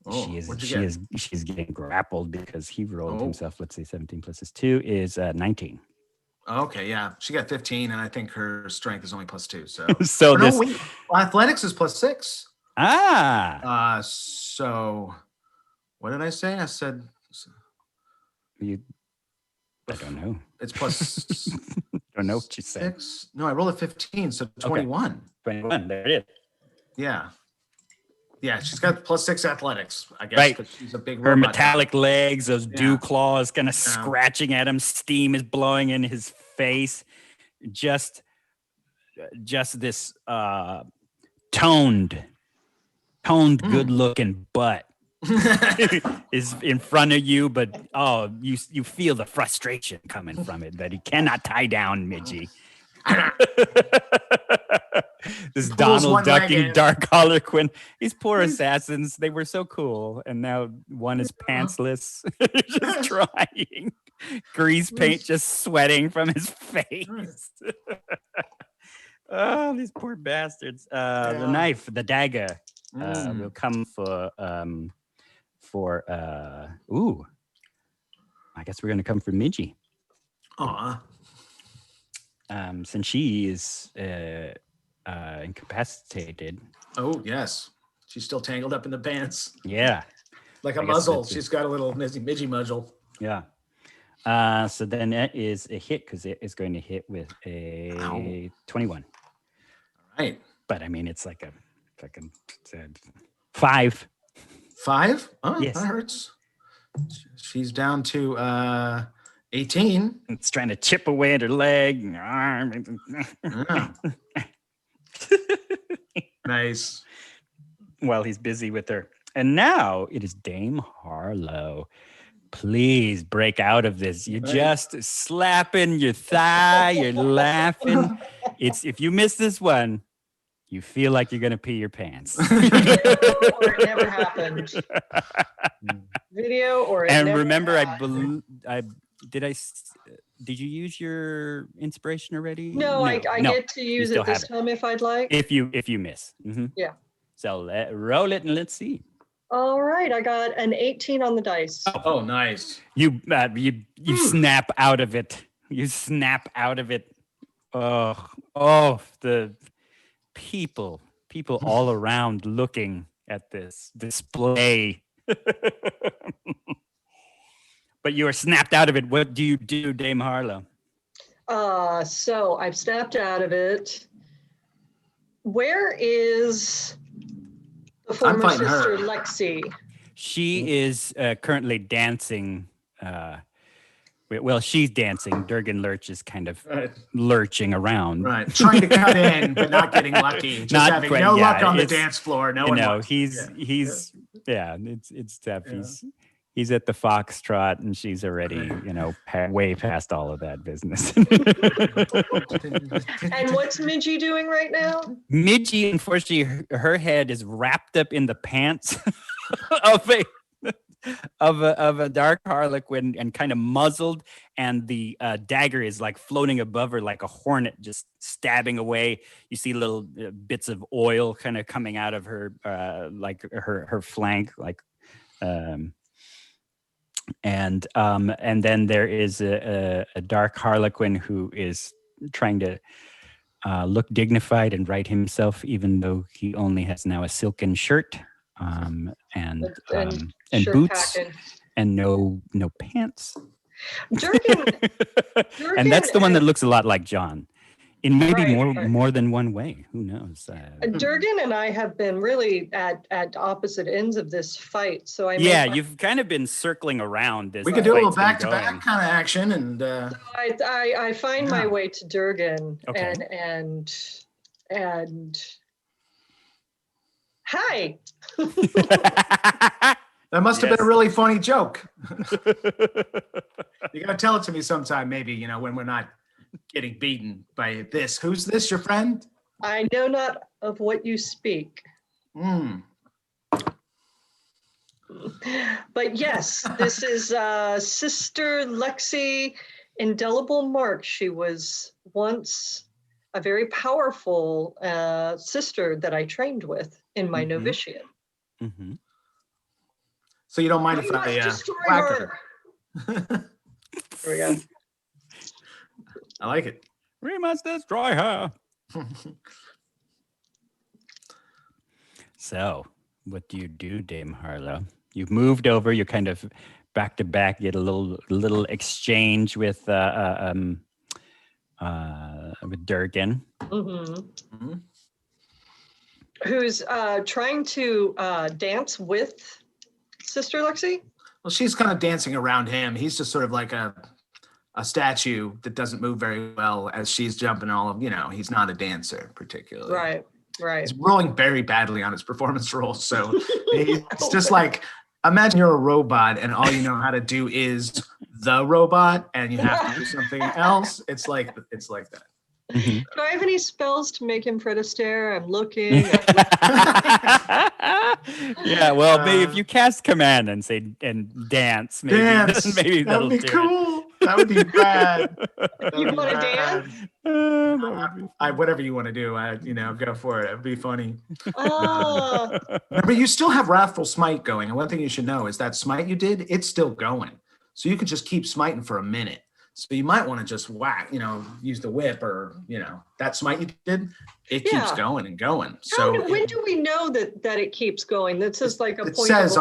Speaker 5: Oh,
Speaker 3: She's getting grappled because he rolled himself. Let's say 17 plus his 2 is 19.
Speaker 5: Okay, yeah. She got 15, and I think her strength is only +2. So, athletics is +6.
Speaker 3: Ah.
Speaker 5: So what did I say? I said
Speaker 3: I don't know.
Speaker 5: It's plus.
Speaker 3: I don't know what you said.
Speaker 5: 6. No, I rolled a 15, so 21.
Speaker 3: Okay. 21. There it is.
Speaker 5: Yeah. Yeah, she's got +6 athletics, I guess.
Speaker 3: Right.
Speaker 5: She's a big
Speaker 3: Her
Speaker 5: robot.
Speaker 3: metallic legs, those dew claws kind of scratching at him. Steam is blowing in his face. Just this toned, good looking butt is in front of you, but you feel the frustration coming from it that he cannot tie down Midgie. This Donald ducking dark Harlequin. These poor assassins, they were so cool, and now one is pantsless, just trying. Grease paint just sweating from his face. Oh, these poor bastards. The knife, the dagger, will come for I guess we're gonna come for Midgie. Since she is incapacitated.
Speaker 5: Oh yes, she's still tangled up in the pants.
Speaker 3: Yeah,
Speaker 5: like a muzzle. She's got a little Midgie muzzle.
Speaker 3: Yeah. So then that is a hit because it is going to hit with a 21.
Speaker 5: All right.
Speaker 3: But I mean, it's like a fucking 5.
Speaker 5: 5? Oh,
Speaker 3: yes.
Speaker 5: That hurts. She's down to 18.
Speaker 3: It's trying to chip away at her leg.
Speaker 5: Nice.
Speaker 3: While he's busy with her. And now it is Dame Harlow. Please break out of this. You're just slapping your thigh. You're laughing. If you miss this one, you feel like you're gonna pee your pants.
Speaker 4: Or it never happened. Video or it
Speaker 3: and
Speaker 4: never
Speaker 3: remember,
Speaker 4: happened.
Speaker 3: Did you use your inspiration already?
Speaker 4: No, I get to use
Speaker 3: still
Speaker 4: it this
Speaker 3: have
Speaker 4: time if I'd like.
Speaker 3: If you miss.
Speaker 4: Yeah.
Speaker 3: So roll it and let's see.
Speaker 4: All right, I got an 18 on the dice.
Speaker 5: Oh, nice.
Speaker 3: You snap out of it. You snap out of it. Oh, the people all around looking at this display. But you are snapped out of it. What do you do, Dame Harlow?
Speaker 4: So I've snapped out of it. Where is the former
Speaker 5: fighting
Speaker 4: sister
Speaker 5: her.
Speaker 4: Lexi?
Speaker 3: She is currently dancing. Well, she's dancing. Durgan Lurch is kind of
Speaker 5: Right.
Speaker 3: lurching around.
Speaker 5: Right. Trying to cut in, but not getting lucky. Just
Speaker 3: Not
Speaker 5: having
Speaker 3: quite-
Speaker 5: no
Speaker 3: yeah,
Speaker 5: luck on the
Speaker 3: it's-
Speaker 5: dance floor. No
Speaker 3: You
Speaker 5: one
Speaker 3: know,
Speaker 5: wants-
Speaker 3: he's it's tough.
Speaker 5: Yeah.
Speaker 3: He's at the foxtrot, and she's already way past all of that business.
Speaker 4: And what's Midgie doing right now?
Speaker 3: Midgie, unfortunately, her head is wrapped up in the pants of a dark harlequin and kind of muzzled, and the dagger is like floating above her like a hornet, just stabbing away. You see little bits of oil kind of coming out of her, like her flank, like. And then there is a dark harlequin who is trying to look dignified and right himself, even though he only has now a silken shirt and
Speaker 4: shirt
Speaker 3: boots
Speaker 4: packing.
Speaker 3: and no pants.
Speaker 4: Durgan,
Speaker 3: And that's the one that looks a lot like John, in maybe
Speaker 4: Right.
Speaker 3: more than one way. Who knows?
Speaker 4: Durgan and I have been really at opposite ends of this fight. So
Speaker 3: You've kind of been circling around this.
Speaker 5: We could do a little
Speaker 3: fight's been going.
Speaker 5: back-to-back kind of action, and
Speaker 4: I find my way to Durgan
Speaker 3: Okay.
Speaker 4: and hi.
Speaker 5: that must have
Speaker 3: Yes.
Speaker 5: been a really funny joke. You gotta tell it to me sometime, maybe, when we're not getting beaten by this. Who's this, your friend?
Speaker 4: I know not of what you speak. But yes, this is Sister Lexi Indelible Mark. She was once a very powerful sister that I trained with in my novitiate.
Speaker 3: Mhm.
Speaker 5: So you don't mind
Speaker 4: We
Speaker 5: if
Speaker 4: must
Speaker 5: I
Speaker 4: destroy
Speaker 5: whack
Speaker 4: her. There we go.
Speaker 5: I like it.
Speaker 3: We must destroy her. So, what do you do, Dame Harlow? You've moved over. You're kind of back to back. Get a little exchange with Durgan.
Speaker 4: Mm-hmm. Who's trying to dance with Sister Lexi?
Speaker 5: Well, she's kind of dancing around him. He's just sort of like a statue that doesn't move very well as she's jumping all of, he's not a dancer particularly.
Speaker 4: Right.
Speaker 5: He's rolling very badly on his performance rolls. So it's just like, imagine you're a robot and all you know how to do is the robot and you have to do something else. It's like that.
Speaker 3: Mhm.
Speaker 4: Do I have any spells to make him Fred Astaire? I'm looking.
Speaker 3: Yeah, well, maybe if you cast command and say and dance, maybe
Speaker 5: Dance.
Speaker 3: maybe
Speaker 5: That
Speaker 3: that'll
Speaker 5: would be
Speaker 3: do it.
Speaker 5: cool. That would be bad.
Speaker 4: You want to dance?
Speaker 5: Whatever you want to do, go for it. It'd be funny.
Speaker 4: Ah,
Speaker 5: Remember, you still have Wrathful Smite going. And one thing you should know is that smite you did, it's still going. So you can just keep smiting for a minute. So you might want to just whack, use the whip or, that smite you did, it keeps
Speaker 4: Yeah.
Speaker 5: going and going. So
Speaker 4: when do we know that it keeps going? This is like a
Speaker 5: it
Speaker 4: point.
Speaker 5: says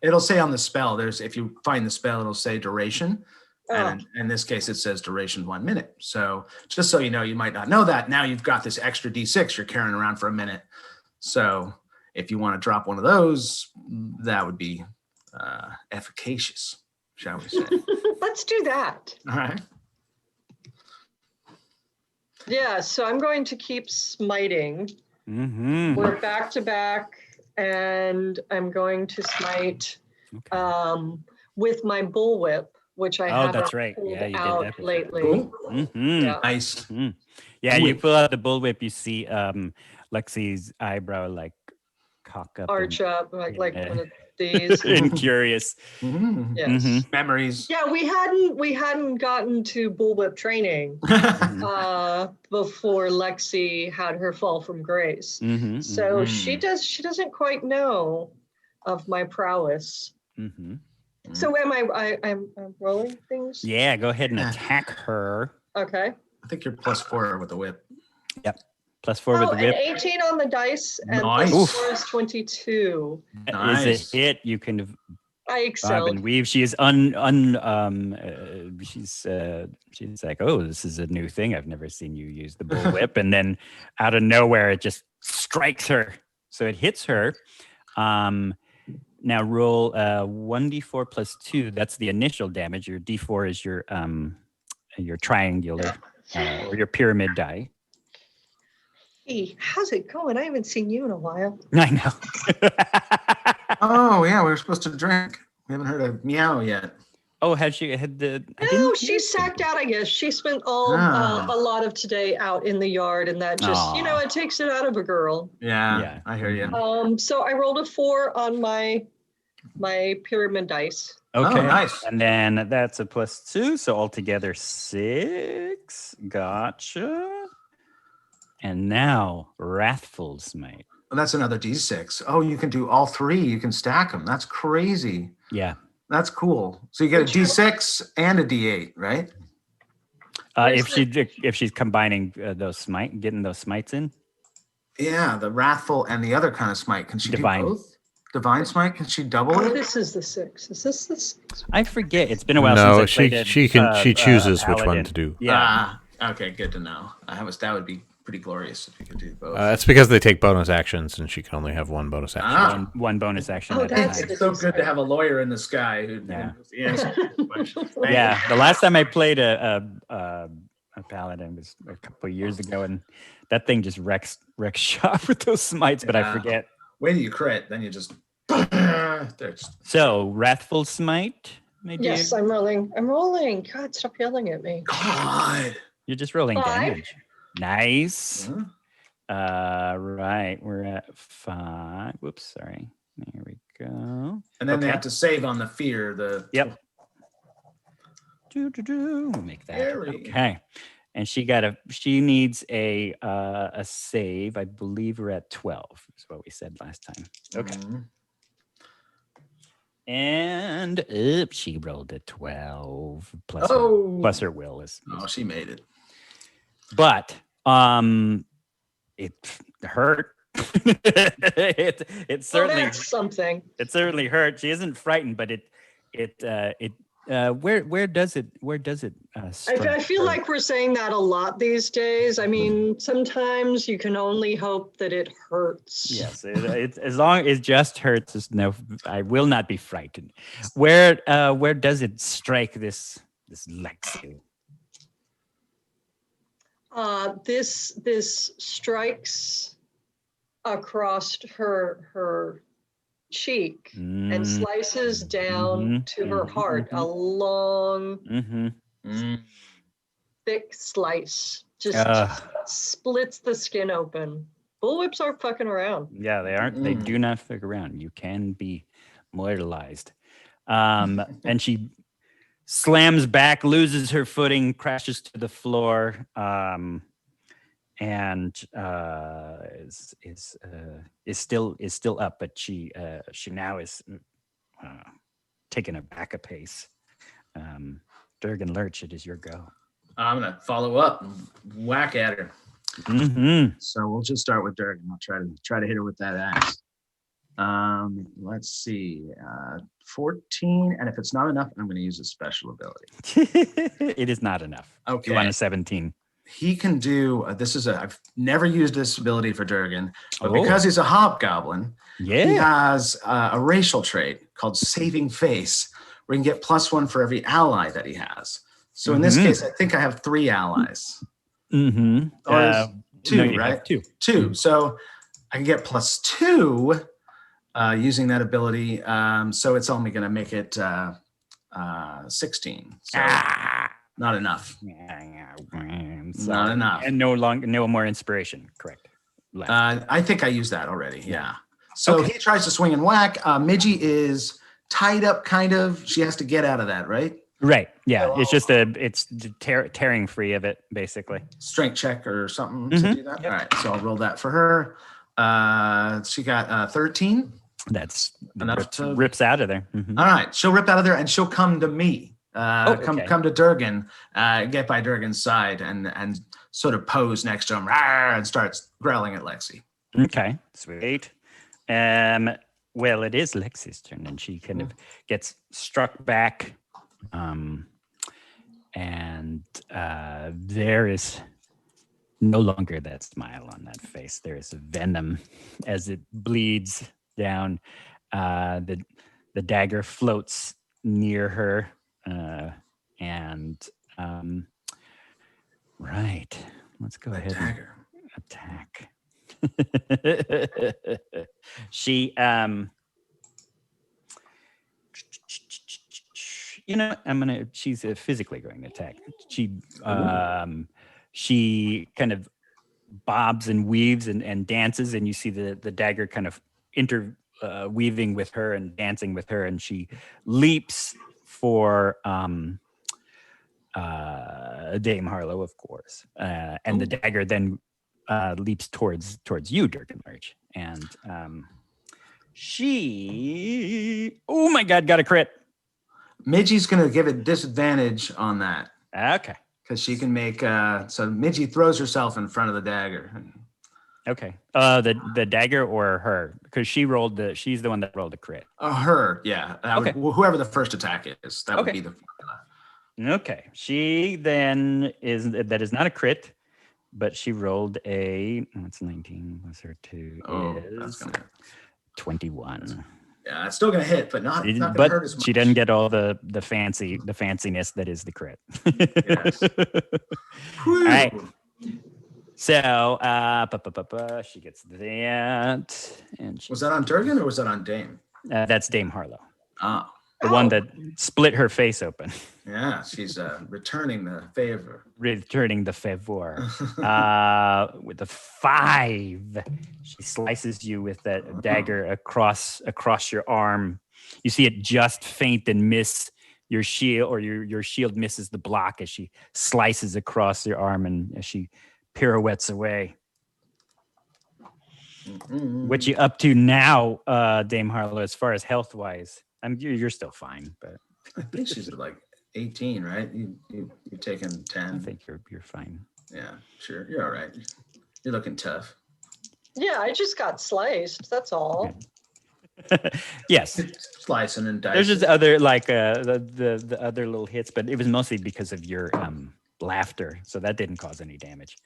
Speaker 5: it'll say on the spell, if you find the spell, it'll say duration. And in this case, it says duration 1 minute. So just so you know, you might not know that. Now you've got this extra D6 you're carrying around for a minute. So if you want to drop one of those, that would be efficacious, shall we say.
Speaker 4: Let's do that.
Speaker 5: All right.
Speaker 4: Yeah, so I'm going to keep smiting.
Speaker 3: Mhm.
Speaker 4: We're back to back, and I'm going to smite with my bullwhip, which I
Speaker 3: Oh,
Speaker 4: haven't
Speaker 3: that's right.
Speaker 4: pulled
Speaker 3: Yeah, you did
Speaker 4: out
Speaker 3: that before.
Speaker 4: lately.
Speaker 5: Cool.
Speaker 3: Mhm.
Speaker 4: Yeah.
Speaker 5: Nice.
Speaker 3: Mhm. Yeah, you pull out the bullwhip, you see Lexi's eyebrow like cock up.
Speaker 4: Arch up, like
Speaker 3: Yeah.
Speaker 4: when it these.
Speaker 3: And curious.
Speaker 5: Mhm.
Speaker 4: Yes.
Speaker 3: Mhm.
Speaker 5: Memories.
Speaker 4: Yeah, we hadn't gotten to bullwhip training before Lexi had her fall from grace.
Speaker 3: Mm-hmm,
Speaker 4: So
Speaker 5: Mhm.
Speaker 4: she doesn't quite know of my prowess.
Speaker 3: mm-hmm.
Speaker 4: So I'm rolling things?
Speaker 3: Yeah, go ahead and attack her.
Speaker 4: Okay.
Speaker 5: I think you're +4 with the whip.
Speaker 3: Yep. +4 with
Speaker 4: Oh,
Speaker 3: the
Speaker 4: an
Speaker 3: whip.
Speaker 4: 18 on the dice and
Speaker 5: Nice.
Speaker 4: +4 is 22.
Speaker 3: That
Speaker 5: Nice.
Speaker 3: is a hit. You can
Speaker 4: I
Speaker 3: bob
Speaker 4: excelled.
Speaker 3: and weave. She is she's like, oh, this is a new thing. I've never seen you use the bullwhip. And then out of nowhere, it just strikes her. So it hits her. Now roll 1d4 + 2. That's the initial damage. Your d4 is your triangular or your pyramid die.
Speaker 4: Hey, how's it going? I haven't seen you in a while.
Speaker 3: I know.
Speaker 5: Oh yeah, we were supposed to drink. We haven't heard a meow yet.
Speaker 3: Oh, had she had the? I
Speaker 4: No,
Speaker 3: didn't
Speaker 4: she
Speaker 3: hear
Speaker 4: sacked
Speaker 3: anything.
Speaker 4: out, I guess. She spent a lot of today out in the yard, and that just,
Speaker 3: Aw.
Speaker 4: it takes it out of a girl.
Speaker 5: Yeah,
Speaker 3: Yeah.
Speaker 5: I hear you.
Speaker 4: So I rolled a 4 on my pyramid dice.
Speaker 3: Okay.
Speaker 5: Oh, nice.
Speaker 3: And then that's a +2, so altogether 6. Gotcha. And now Wrathful Smite.
Speaker 5: Well, that's another D6. Oh, you can do all 3. You can stack them. That's crazy.
Speaker 3: Yeah.
Speaker 5: That's cool. So you get a D6 and a D8, right?
Speaker 3: If she's combining getting those smites in.
Speaker 5: Yeah, the wrathful and the other kind of smite. Can she
Speaker 3: Divine.
Speaker 5: do both? Divine smite? Can she double
Speaker 4: Oh,
Speaker 5: it?
Speaker 4: this is the 6. Is this the 6?
Speaker 3: I forget. It's been a while
Speaker 2: No,
Speaker 3: since I played
Speaker 2: she chooses which one
Speaker 3: paladin.
Speaker 2: to do.
Speaker 3: Yeah.
Speaker 5: Okay, good to know. That would be pretty glorious if you could do both.
Speaker 2: It's because they take bonus actions, and she can only have one bonus action.
Speaker 3: One bonus action
Speaker 4: Oh,
Speaker 3: at a
Speaker 4: that's
Speaker 3: time.
Speaker 5: It's so good to have a lawyer in the sky who
Speaker 3: Yeah.
Speaker 5: knows the answer to the question. Thank
Speaker 3: Yeah,
Speaker 5: you.
Speaker 3: the last time I played a paladin was a couple of years ago, and that thing just wrecks shop with those smites. But I
Speaker 5: Yeah.
Speaker 3: forget.
Speaker 5: Wait till you crit, then you just. There's-
Speaker 3: So Wrathful Smite, my dear.
Speaker 4: Yes, I'm rolling. I'm rolling. God, stop yelling at me.
Speaker 5: God.
Speaker 3: You're just rolling
Speaker 4: 5.
Speaker 3: damage. Nice.
Speaker 5: Huh?
Speaker 3: Right, we're at 5. Whoops, sorry. There we go.
Speaker 5: And then they
Speaker 3: Okay.
Speaker 5: have to save on the fear.
Speaker 3: Yep. We'll make that.
Speaker 5: Scary.
Speaker 3: Okay. And she needs a save. I believe we're at 12, is what we said last time. Okay.
Speaker 5: Mhm.
Speaker 3: And she rolled a 12 plus
Speaker 5: Oh.
Speaker 3: plus her will is
Speaker 5: Oh, she made it.
Speaker 3: but it hurt. it certainly
Speaker 4: That's something.
Speaker 3: it certainly hurt. She isn't frightened, but where does it strike
Speaker 4: I feel
Speaker 3: her?
Speaker 4: like we're saying that a lot these days. I mean, sometimes you can only hope that it hurts.
Speaker 3: Yes, it's as long as it just hurts. No, I will not be frightened. Where does it strike this Lexi?
Speaker 4: This strikes across her cheek and slices down to her heart. A long,
Speaker 5: Mm.
Speaker 4: thick slice. Just
Speaker 3: Ugh.
Speaker 4: splits the skin open. Bullwhips aren't fucking around.
Speaker 3: Yeah, they aren't. They do not fuck around. You can be mortalized. And she slams back, loses her footing, crashes to the floor, and is still up, but she now is taking a back a pace. Durgan Lurch, it is your go.
Speaker 5: I'm gonna follow up and whack at her.
Speaker 3: Mm-hmm.
Speaker 5: So we'll just start with Durgan. I'll try to hit her with that axe. Let's see, 14, and if it's not enough, I'm going to use a special ability.
Speaker 3: It is not enough.
Speaker 5: Okay.
Speaker 3: You want a 17.
Speaker 5: He can do I've never used this ability for Durgan, but
Speaker 3: Oh.
Speaker 5: because he's a hobgoblin, he
Speaker 3: Yeah.
Speaker 5: has a racial trait called Saving Face, where he can get +1 for every ally that he has. So in this
Speaker 3: Mhm.
Speaker 5: case, I think I have 3 allies.
Speaker 3: Mm-hmm.
Speaker 5: Or is 2,
Speaker 3: you have
Speaker 5: right?
Speaker 3: 2.
Speaker 5: 2. So I can get +2 using that ability. So it's only going to make it 16. So not enough. Not enough.
Speaker 3: And no more inspiration. Correct. Left.
Speaker 5: I think I used that already. Yeah. So
Speaker 3: Okay.
Speaker 5: he tries to swing and whack. Midgie is tied up, kind of. She has to get out of that, right?
Speaker 3: Right. Yeah. It's just it's tearing free of it, basically.
Speaker 5: Strength check or something to
Speaker 3: Mhm.
Speaker 5: do that.
Speaker 3: Yep.
Speaker 5: All right, so I'll roll that for her. She got 13.
Speaker 3: That's
Speaker 5: Enough
Speaker 3: rips out of there. Mhm.
Speaker 5: All right, she'll rip out of there and she'll come to me.
Speaker 3: Okay.
Speaker 5: Come to Durgan, get by Durgan's side and sort of pose next to him, "Rawr," and starts growling at Lexi.
Speaker 3: Okay. Sweet. Well, it is Lexi's turn, and she kind of gets struck back. And there is no longer that smile on that face. There is venom as it bleeds down. The dagger floats near her, and right. Let's go ahead
Speaker 5: Dagger.
Speaker 3: and attack. She she's physically going to attack. She kind of bobs and weaves and dances, and you see the dagger kind of weaving with her and dancing with her, and she leaps for Dame Harlow, of course, and the dagger then leaps towards you, Durgan Lurch, and she, oh my God, got a crit.
Speaker 5: Midgie's going to give it disadvantage on that
Speaker 3: Okay.
Speaker 5: because she can make. So Midgie throws herself in front of the dagger.
Speaker 3: Okay. The dagger or her? Because she's the one that rolled a crit.
Speaker 5: Her, yeah.
Speaker 3: Okay.
Speaker 5: Whoever the first attack is, that would
Speaker 3: Okay.
Speaker 5: be the formula.
Speaker 3: Okay. She then that is not a crit, but she rolled it's 19 plus her 2
Speaker 5: That's
Speaker 3: is
Speaker 5: gonna.
Speaker 3: 21.
Speaker 5: Yeah, it's still gonna hit, but not gonna
Speaker 3: But
Speaker 5: hurt as much.
Speaker 3: she doesn't get all the fanciness that is the crit.
Speaker 5: Yes.
Speaker 3: All right. So she gets that, and
Speaker 5: Was that on Durgan or was that on Dame?
Speaker 3: that's Dame Harlow,
Speaker 5: Ah,
Speaker 3: the one that split her face open,
Speaker 5: yeah, she's returning the favor.
Speaker 3: returning the favor. With a 5, she slices you with that dagger across your arm. You see it just feint and miss your shield, or your shield misses the block as she slices across your arm, and as she pirouettes away. What you up to now, Dame Harlow, as far as health wise? You're still fine, but
Speaker 5: I think she's at like 18, right? You've taken 10.
Speaker 3: I think you're fine.
Speaker 5: Yeah, sure. You're all right. You're looking tough.
Speaker 4: Yeah, I just got sliced. That's all.
Speaker 3: Yes.
Speaker 5: Slicing and dicing.
Speaker 3: There's just other the other little hits, but it was mostly because of your laughter, so that didn't cause any damage.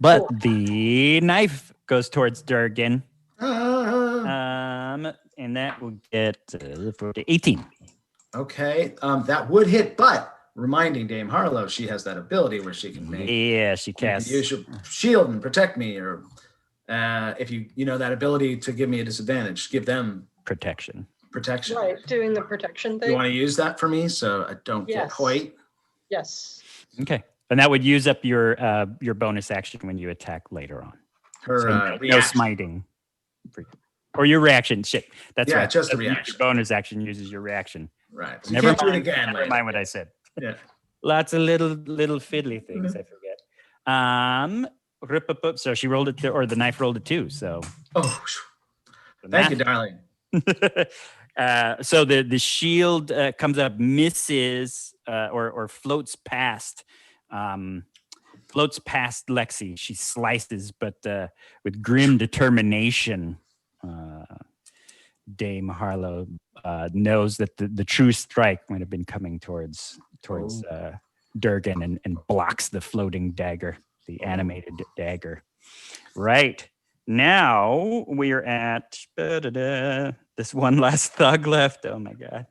Speaker 3: But
Speaker 4: Cool.
Speaker 3: the knife goes towards Durgan,
Speaker 5: Ah.
Speaker 3: and that will get 18.
Speaker 5: Okay, that would hit, but reminding Dame Harlow, she has that ability where she can make.
Speaker 3: Yeah, she casts.
Speaker 5: Use your shield and protect me, or if you know that ability to give me a disadvantage, give them
Speaker 3: protection.
Speaker 4: Right, doing the protection thing.
Speaker 5: You want to use that for me so I don't get
Speaker 4: Yes.
Speaker 5: hoit?
Speaker 4: Yes.
Speaker 3: Okay, and that would use up your bonus action when you attack later on.
Speaker 5: Her
Speaker 3: So no
Speaker 5: reaction.
Speaker 3: smiting, for you. Or your reaction. Shit, that's
Speaker 5: Yeah,
Speaker 3: right.
Speaker 5: just the
Speaker 3: Doesn't use
Speaker 5: reaction.
Speaker 3: Your bonus action uses your reaction.
Speaker 5: Right. So you
Speaker 3: Never
Speaker 5: can't
Speaker 3: mind.
Speaker 5: do it again.
Speaker 3: Never
Speaker 5: later.
Speaker 3: mind what I said.
Speaker 5: Yeah.
Speaker 3: Lots of little fiddly things. I forget. So she rolled it, or the knife rolled it too. So
Speaker 5: Oh, thank you, darling.
Speaker 3: So the shield comes up, misses, or floats past Lexi. She slices, but with grim determination, Dame Harlow knows that the true strike might have been coming towards Durgan, and blocks the floating dagger, the animated dagger. Right. Now we're at this one last thug left. Oh my God.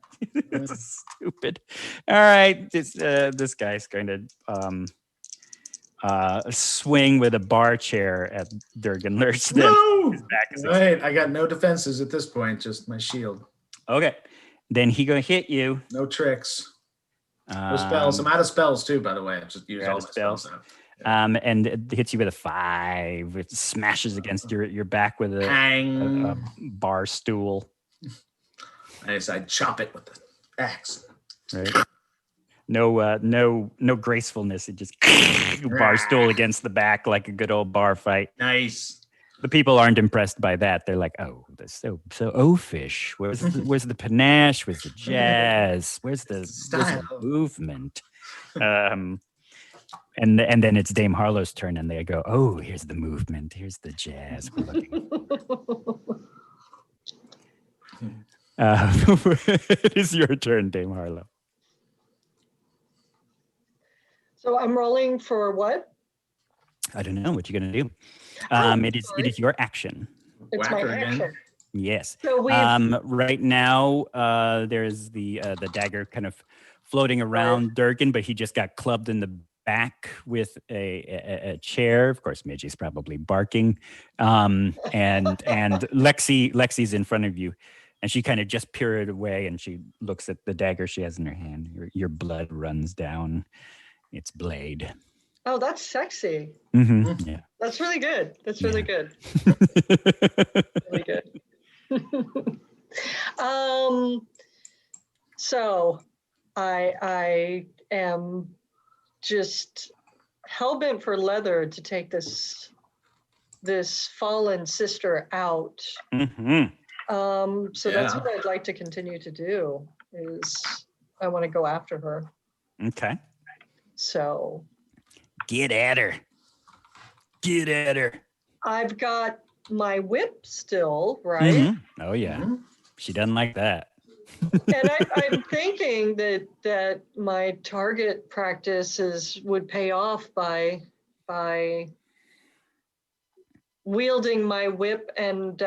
Speaker 3: This is stupid. All right. This guy's going to swing with a bar chair at Durgan Lurch.
Speaker 5: No!
Speaker 3: His back is
Speaker 5: Right. I got no defenses at this point, just my shield.
Speaker 3: Okay. Then he gonna hit you.
Speaker 5: No tricks. No spells. I'm out of spells too, by the way. I just used all my spells.
Speaker 3: And it hits you with a 5. It smashes against your back with a
Speaker 5: Bang.
Speaker 3: bar stool.
Speaker 5: I chop it with the axe.
Speaker 3: Right. No gracefulness. It just bar stool against the back like a good old bar fight.
Speaker 5: Nice.
Speaker 3: The people aren't impressed by that. They're like, oh, that's so oafish. Where's the panache? Where's the jazz? Where's the movement? And then it's Dame Harlow's turn, and they go, oh, here's the movement. Here's the jazz. We're looking. It is your turn, Dame Harlow.
Speaker 4: So I'm rolling for what?
Speaker 3: I don't know what you're gonna do. It is your action.
Speaker 4: It's my
Speaker 5: Whacker again.
Speaker 4: action.
Speaker 3: Yes.
Speaker 4: So we
Speaker 3: Right now, there's the dagger kind of floating around Durgan, but he just got clubbed in the back with a chair. Of course, Midgey's probably barking. And Lexi's in front of you, and she kind of just peered away, and she looks at the dagger she has in her hand. Your blood runs down its blade.
Speaker 4: Oh, that's sexy.
Speaker 3: Mm-hmm. Yeah.
Speaker 4: That's really good. That's really good. Really good. So I am just hell-bent for leather to take this fallen sister out.
Speaker 3: Mm-hmm.
Speaker 4: So that's what I'd like to continue to do, is I want to go after her.
Speaker 3: Okay.
Speaker 4: So
Speaker 3: Get at her. Get at her.
Speaker 4: I've got my whip still, right?
Speaker 3: Mm-hmm. Oh yeah.
Speaker 5: Mhm.
Speaker 3: She doesn't like that.
Speaker 4: And I'm thinking that my target practices would pay off by wielding my whip and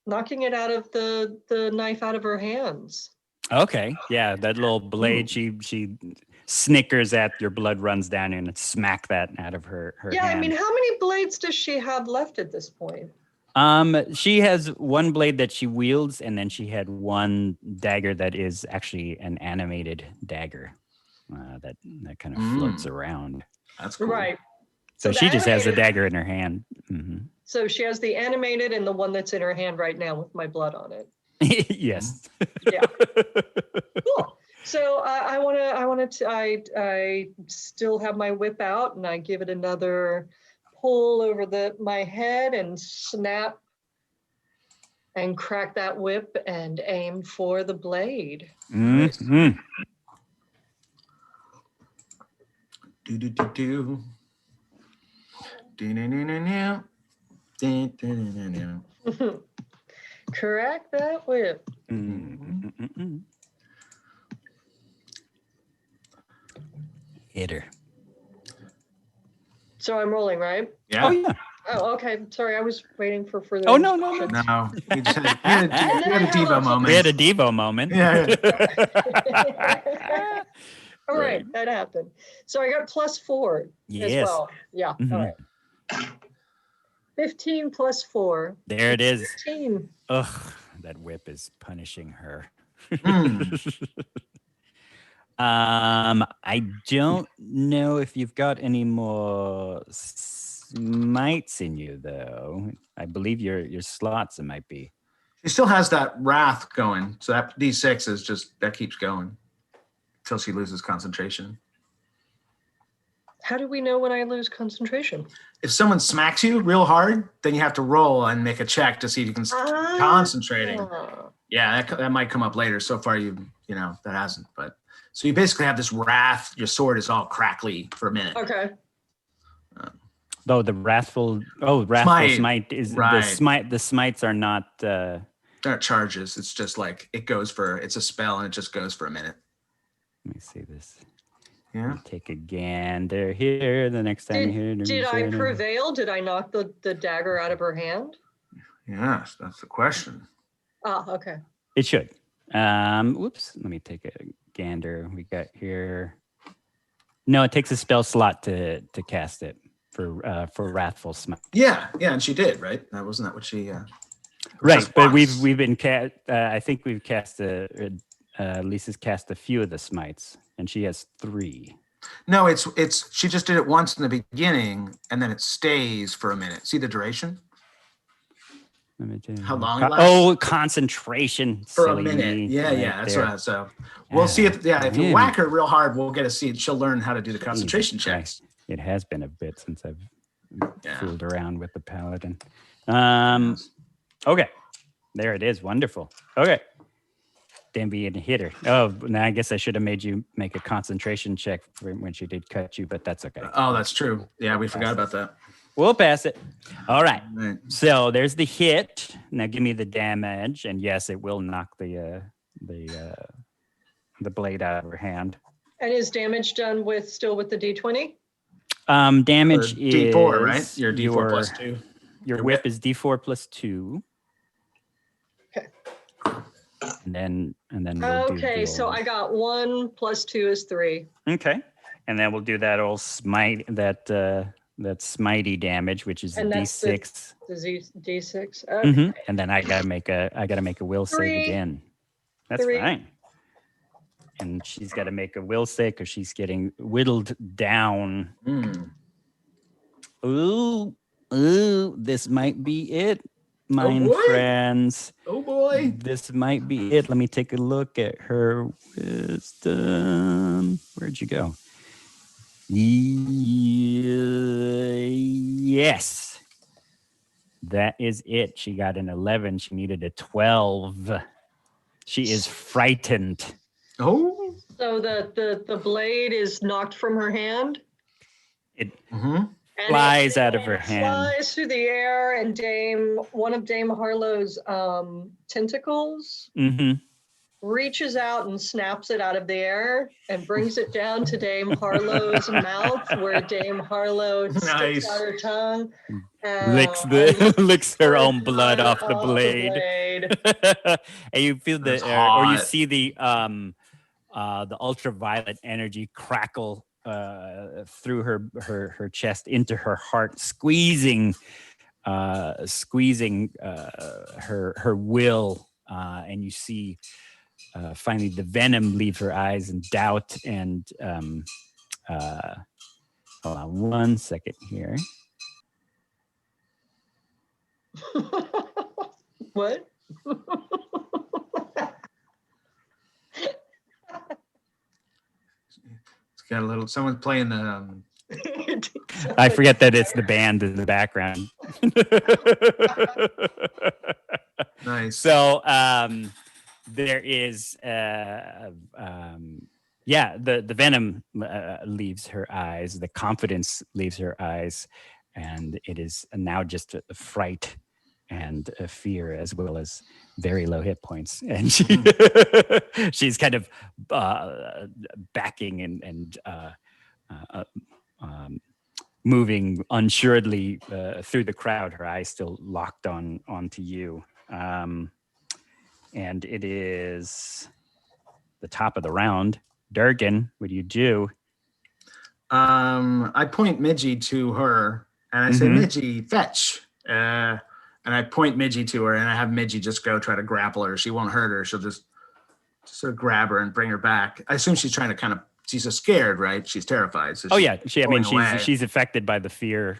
Speaker 4: knocking it out of the knife out of her hands.
Speaker 3: Okay. Yeah, that little blade, she snickers at, your blood runs down and smack that out of her
Speaker 4: Yeah,
Speaker 3: hand.
Speaker 4: I mean, how many blades does she have left at this point?
Speaker 3: She has one blade that she wields, and then she had one dagger that is actually an animated dagger that kind of floats around.
Speaker 5: That's cool.
Speaker 4: Right.
Speaker 3: So
Speaker 4: the
Speaker 3: she just has the
Speaker 4: animated-
Speaker 3: dagger in her hand. Mm-hmm.
Speaker 4: So she has the animated and the one that's in her hand right now with my blood on it.
Speaker 3: Yes.
Speaker 4: Yeah. Cool. So I still have my whip out, and I give it another pull over my head and snap and crack that whip and aim for the blade.
Speaker 3: Mm-hmm.
Speaker 5: Do do do do. Do do do do do. Do do do do.
Speaker 4: Crack that whip.
Speaker 3: Mm-hmm. Hit her.
Speaker 4: So I'm rolling, right?
Speaker 5: Yeah.
Speaker 3: Oh yeah.
Speaker 4: Oh, okay. Sorry, I was waiting for further.
Speaker 3: Oh no.
Speaker 4: instructions.
Speaker 5: No, you just had a Devo moment.
Speaker 3: We had a Devo moment.
Speaker 5: Yeah.
Speaker 4: All right, that happened. So I got +4 as
Speaker 3: Yes.
Speaker 4: well. Yeah.
Speaker 3: Mhm.
Speaker 4: All right. 15 plus 4.
Speaker 3: There it is.
Speaker 4: 16.
Speaker 3: Ugh, that whip is punishing her.
Speaker 5: Mm.
Speaker 3: I don't know if you've got any more smites in you, though. I believe your slots might be.
Speaker 5: She still has that wrath going, so that D6 is just that keeps going until she loses concentration.
Speaker 4: How do we know when I lose concentration?
Speaker 5: If someone smacks you real hard, then you have to roll and make a check to see if you can concentrating.
Speaker 4: Ah.
Speaker 5: Yeah, that might come up later. So far, that hasn't. But so you basically have this wrath. Your sword is all crackly for a minute.
Speaker 4: Okay.
Speaker 3: Though the wrathful smite is
Speaker 5: right.
Speaker 3: The smites are not.
Speaker 5: They're not charges. It's just like it's a spell and it just goes for a minute.
Speaker 3: Let me see this.
Speaker 5: Yeah.
Speaker 3: Take a gander here. The next time you hear it.
Speaker 4: Did I prevail? Did I knock the dagger out of her hand?
Speaker 5: Yes, that's the question.
Speaker 4: Ah, okay.
Speaker 3: It should. Whoops. Let me take a gander. We got here. No, it takes a spell slot to cast it for wrathful smite.
Speaker 5: Yeah, and she did, right? Wasn't that what she?
Speaker 3: Right, but we've been I think we've cast Lisa's cast a few of the smites, and she has 3.
Speaker 5: No, it's she just did it once in the beginning, and then it stays for a minute. See the duration? How long it lasts?
Speaker 3: Oh, concentration.
Speaker 5: For a
Speaker 3: silly
Speaker 5: minute.
Speaker 3: me,
Speaker 5: Yeah,
Speaker 3: right
Speaker 5: yeah. That's
Speaker 3: there.
Speaker 5: what so we'll see if if you whack her real hard, we'll get to see. She'll learn how to do the concentration
Speaker 3: Jesus
Speaker 5: checks.
Speaker 3: Christ. It has been a bit since I've
Speaker 5: Yeah.
Speaker 3: fooled around with the paladin. Okay. There it is. Wonderful. Okay. Denby and hit her. Oh, now I guess I should have made you make a concentration check when she did cut you, but that's okay.
Speaker 5: Oh, that's true. Yeah, we forgot about that.
Speaker 3: We'll pass it. All right.
Speaker 5: Right.
Speaker 3: So there's the hit. Now give me the damage, and yes, it will knock the blade out of her hand.
Speaker 4: And is damage done still with the D20?
Speaker 3: Damage is
Speaker 5: D4, right? Your D4 plus 2.
Speaker 3: Your whip is D4 plus 2.
Speaker 4: Okay.
Speaker 3: And then we'll do
Speaker 4: Okay, so I got 1 plus 2 is 3.
Speaker 3: Okay. And then we'll do that old smite that smitey damage, which is
Speaker 4: And that's
Speaker 3: D6.
Speaker 4: The D6. Okay.
Speaker 3: And then I gotta make a will save
Speaker 4: 3.
Speaker 3: again. That's
Speaker 4: 3.
Speaker 3: fine. And she's got to make a will save because she's getting whittled down. Ooh, this might be it, my friends.
Speaker 5: Oh boy.
Speaker 3: This might be it. Let me take a look at her wisdom. Where'd you go? Yes. That is it. She got an 11. She needed a 12. She is frightened.
Speaker 5: Oh.
Speaker 4: So the blade is knocked from her hand.
Speaker 3: It
Speaker 4: And
Speaker 3: flies out of her hand.
Speaker 4: Flies through the air, and one of Dame Harlow's tentacles reaches out and snaps it out of the air and brings it down to Dame Harlow's mouth, where Dame Harlow sticks out her tongue.
Speaker 3: Licks her own blood off the blade. And you feel or you see the ultraviolet energy crackle through her chest into her heart, squeezing her will, and you see finally the venom leave her eyes, and doubt and hold on 1 second here.
Speaker 4: What?
Speaker 5: Got a little. Someone's playing the.
Speaker 3: I forget that it's the band in the background.
Speaker 5: Nice.
Speaker 3: So there is, the venom leaves her eyes. The confidence leaves her eyes, and it is now just a fright and a fear, as well as very low hit points. And she's kind of backing and moving unsuredly through the crowd, her eyes still locked onto you. And it is the top of the round. Durgan, what do you do?
Speaker 5: I point Midgie to her, and I say, Midgie, fetch. And I point Midgie to her, and I have Midgie just go try to grapple her. She won't hurt her. She'll just sort of grab her and bring her back. I assume she's trying to she's just scared, right? She's terrified. So
Speaker 3: she's affected by the fear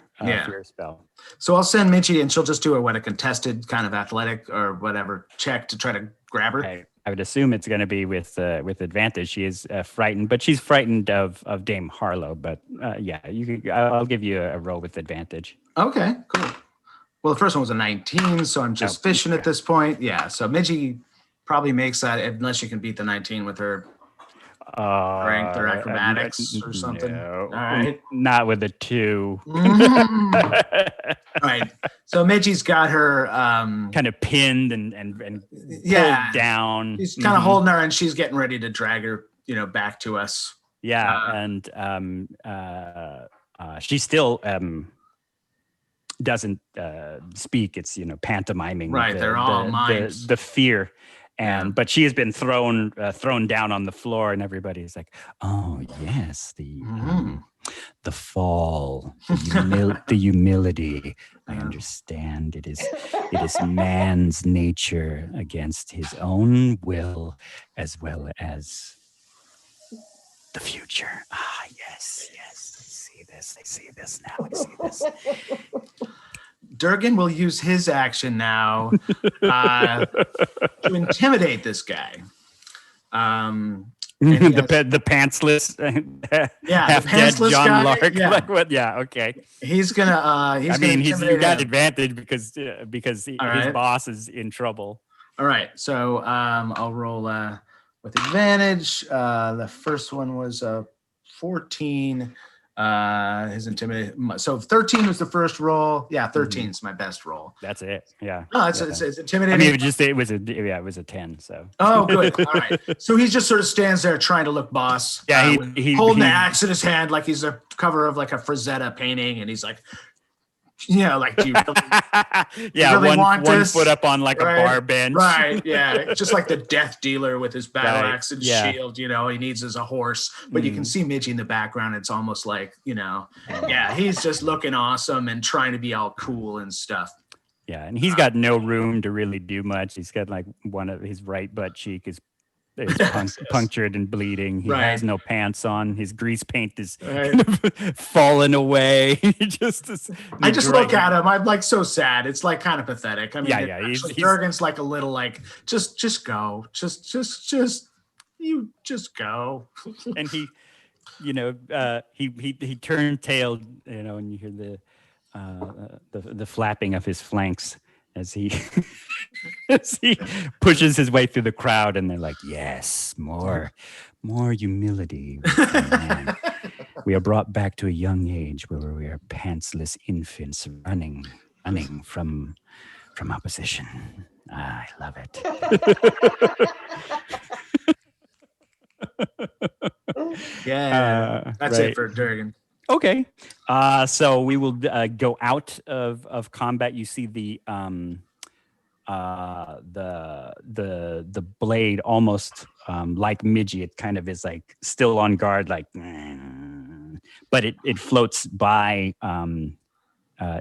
Speaker 3: spell.
Speaker 5: So I'll send Midgie, and she'll just do a contested kind of athletic or whatever check to try to grab her.
Speaker 3: I would assume it's going to be with advantage. She is frightened, but she's frightened of Dame Harlow. But I'll give you a roll with advantage.
Speaker 5: Okay, cool. Well, the first one was a 19, so I'm just fishing at this point. Yeah, so Midgie probably makes that, unless you can beat the 19 with her strength or acrobatics or something.
Speaker 3: No,
Speaker 5: all right.
Speaker 3: Not with a 2.
Speaker 5: All right. So Midgie's got her
Speaker 3: kind of pinned and pulled down.
Speaker 5: She's kind of holding her, and she's getting ready to drag her, back to us.
Speaker 3: Yeah, and she still doesn't speak. It's pantomiming.
Speaker 5: Right, they're all mimes.
Speaker 3: The fear. But she has been thrown down on the floor, and everybody's like, "Oh yes, the fall, the humility. I understand. It is man's nature against his own will, as well as The future. Ah, yes. I see this now.
Speaker 5: Durgan will use his action now to intimidate this guy. And he has-
Speaker 3: the pantsless, half
Speaker 5: the
Speaker 3: dead
Speaker 5: pantsless
Speaker 3: John
Speaker 5: guy,
Speaker 3: Lark.
Speaker 5: yeah.
Speaker 3: Like what? Yeah, okay.
Speaker 5: he's gonna
Speaker 3: I mean, you
Speaker 5: intimidate
Speaker 3: got
Speaker 5: him.
Speaker 3: advantage because his
Speaker 5: right.
Speaker 3: boss is in trouble.
Speaker 5: All right, so I'll roll with advantage. The first one was 14. His intimidate. So 13 was the first roll. Yeah, 13 is my best roll.
Speaker 3: That's it. Yeah.
Speaker 5: No, it's
Speaker 3: Yeah.
Speaker 5: it's
Speaker 3: I
Speaker 5: intimidating.
Speaker 3: mean, it was a 10. So.
Speaker 5: Oh, good. All right. So he just sort of stands there trying to look boss.
Speaker 3: Yeah,
Speaker 5: holding the axe in his hand like he's the cover of like a Frazetta painting, and he's like, like, do you really,
Speaker 3: yeah,
Speaker 5: really
Speaker 3: one
Speaker 5: want this?
Speaker 3: foot up on like
Speaker 5: Right,
Speaker 3: a bar bench.
Speaker 5: Right. Yeah. Just like the death dealer with his battle
Speaker 3: Right,
Speaker 5: axe and
Speaker 3: yeah.
Speaker 5: shield, he needs as a horse. But you can see Midgie in the background. It's almost like, yeah, he's just looking awesome and trying to be all cool and stuff.
Speaker 3: Yeah, and he's got no room to really do much. He's got like one of his right butt cheek is punctured and bleeding. He has no pants on. His grease paint is kind of fallen away.
Speaker 5: I just look at him. I'm like so sad. It's like kind of pathetic. I mean, he's Durgan's like a little like just go, you just go.
Speaker 3: And he, he turned tail, and you hear the flapping of his flanks as he as he pushes his way through the crowd, and they're like, yes, more humility. Man. We are brought back to a young age where we are pantsless infants running from opposition. I love it.
Speaker 5: Yeah, that's it for Durgan.
Speaker 3: Okay, so we will go out of combat. You see the blade almost like Midgie. It kind of is like still on guard, like, but it floats by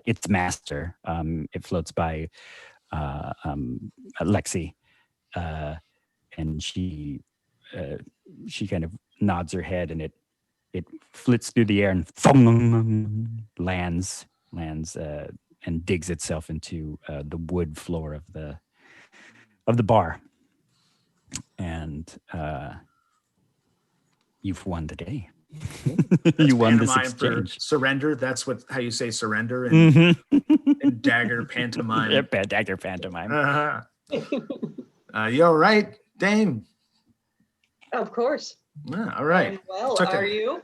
Speaker 3: its master. It floats by Lexi, and she kind of nods her head, and it flits through the air and lands and digs itself into the wood floor of the bar. And you've won the day. You won this exchange.
Speaker 5: Surrender. That's how you say surrender in dagger pantomime.
Speaker 3: Yep, dagger pantomime.
Speaker 5: You all right, Dame?
Speaker 4: Of course.
Speaker 5: Yeah, all right.
Speaker 4: Well, are you?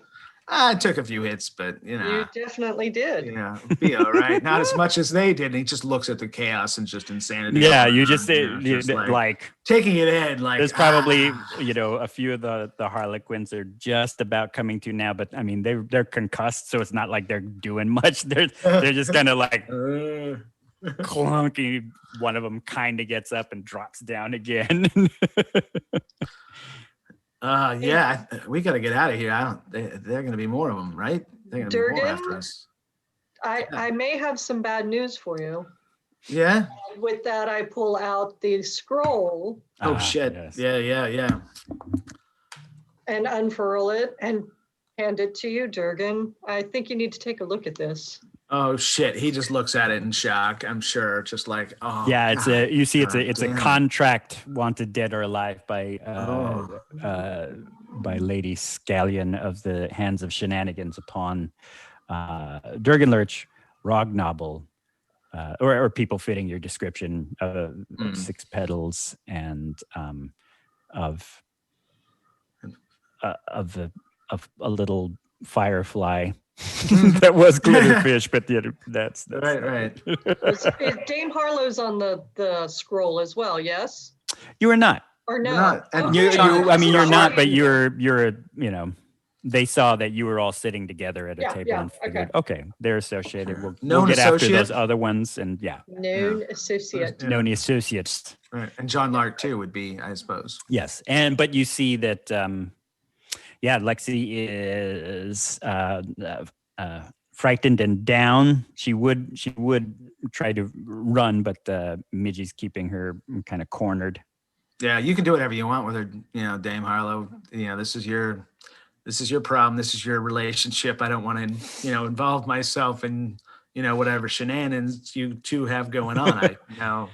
Speaker 5: I took a few hits, but
Speaker 4: you definitely did.
Speaker 5: Yeah, be all right. Not as much as they did. And he just looks at the chaos and just insanity.
Speaker 3: Yeah, you just like
Speaker 5: taking it in. Like
Speaker 3: there's probably a few of the Harlequins are just about coming to now, but I mean they're concussed, so it's not like they're doing much. They're just kind of like clunky. One of them kind of gets up and drops down again.
Speaker 5: Yeah, we got to get out of here. They're going to be more of them, right? They're going to be more after us.
Speaker 4: I may have some bad news for you.
Speaker 5: Yeah.
Speaker 4: And with that, I pull out the scroll.
Speaker 5: Oh shit! Yes. Yeah.
Speaker 4: And unfurl it and hand it to you, Durgan. I think you need to take a look at this.
Speaker 5: Oh shit! He just looks at it in shock. I'm sure, just like, oh.
Speaker 3: Yeah, it's a contract, wanted dead or alive by Lady Scallion of the Hands of Shenanigans upon Durgan Lurch, Rognobble, or people fitting your description of 6 petals and of a little firefly. That was Glitterfish, but that's
Speaker 5: right.
Speaker 4: Is Dame Harlow's on the scroll as well? Yes.
Speaker 3: You are not.
Speaker 4: Or no?
Speaker 5: Not.
Speaker 3: And you're not. But you're. They saw that you were all sitting together at a table and figured, okay, they're associated. We'll get after those other ones, and
Speaker 4: known associate.
Speaker 3: Known associates.
Speaker 5: Right, and John Lark too would be, I suppose.
Speaker 3: Yes, but you see that. Lexi is frightened and down. She would try to run, but Midgie's keeping her kind of cornered.
Speaker 5: Yeah, you can do whatever you want with her, Dame Harlow. This is your this is your problem. This is your relationship. I don't want to, involve myself in, whatever shenanigans you two have going on. I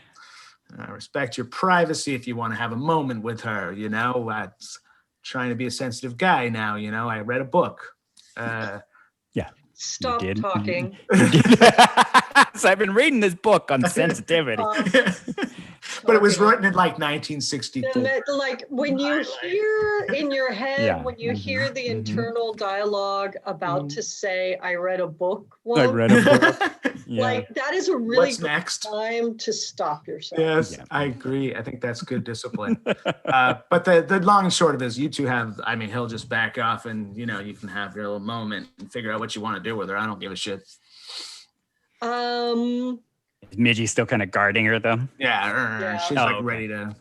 Speaker 5: respect your privacy if you want to have a moment with her, I'm trying to be a sensitive guy now, I read a book.
Speaker 4: Stop
Speaker 3: did.
Speaker 4: talking.
Speaker 3: You did. So I've been reading this book on sensitivity.
Speaker 5: But it was
Speaker 4: Talking.
Speaker 5: written in like 1962.
Speaker 4: Like when you hear in your head,
Speaker 3: Yeah.
Speaker 4: when you hear the
Speaker 3: Mhm.
Speaker 4: internal dialogue about to say, I read a book once,
Speaker 3: I read a book. Yeah.
Speaker 4: like that is a really
Speaker 5: What's
Speaker 4: good
Speaker 5: next?
Speaker 4: time to stop yourself.
Speaker 5: Yes,
Speaker 3: Yeah.
Speaker 5: I agree. I think that's good discipline. But the long and short of it is you two have, he'll just back off and, you can have your little moment and figure out what you want to do with her. I don't give a shit.
Speaker 3: Is Midgie still kind of guarding her though?
Speaker 5: Yeah. She's
Speaker 3: Oh,
Speaker 5: like
Speaker 3: okay.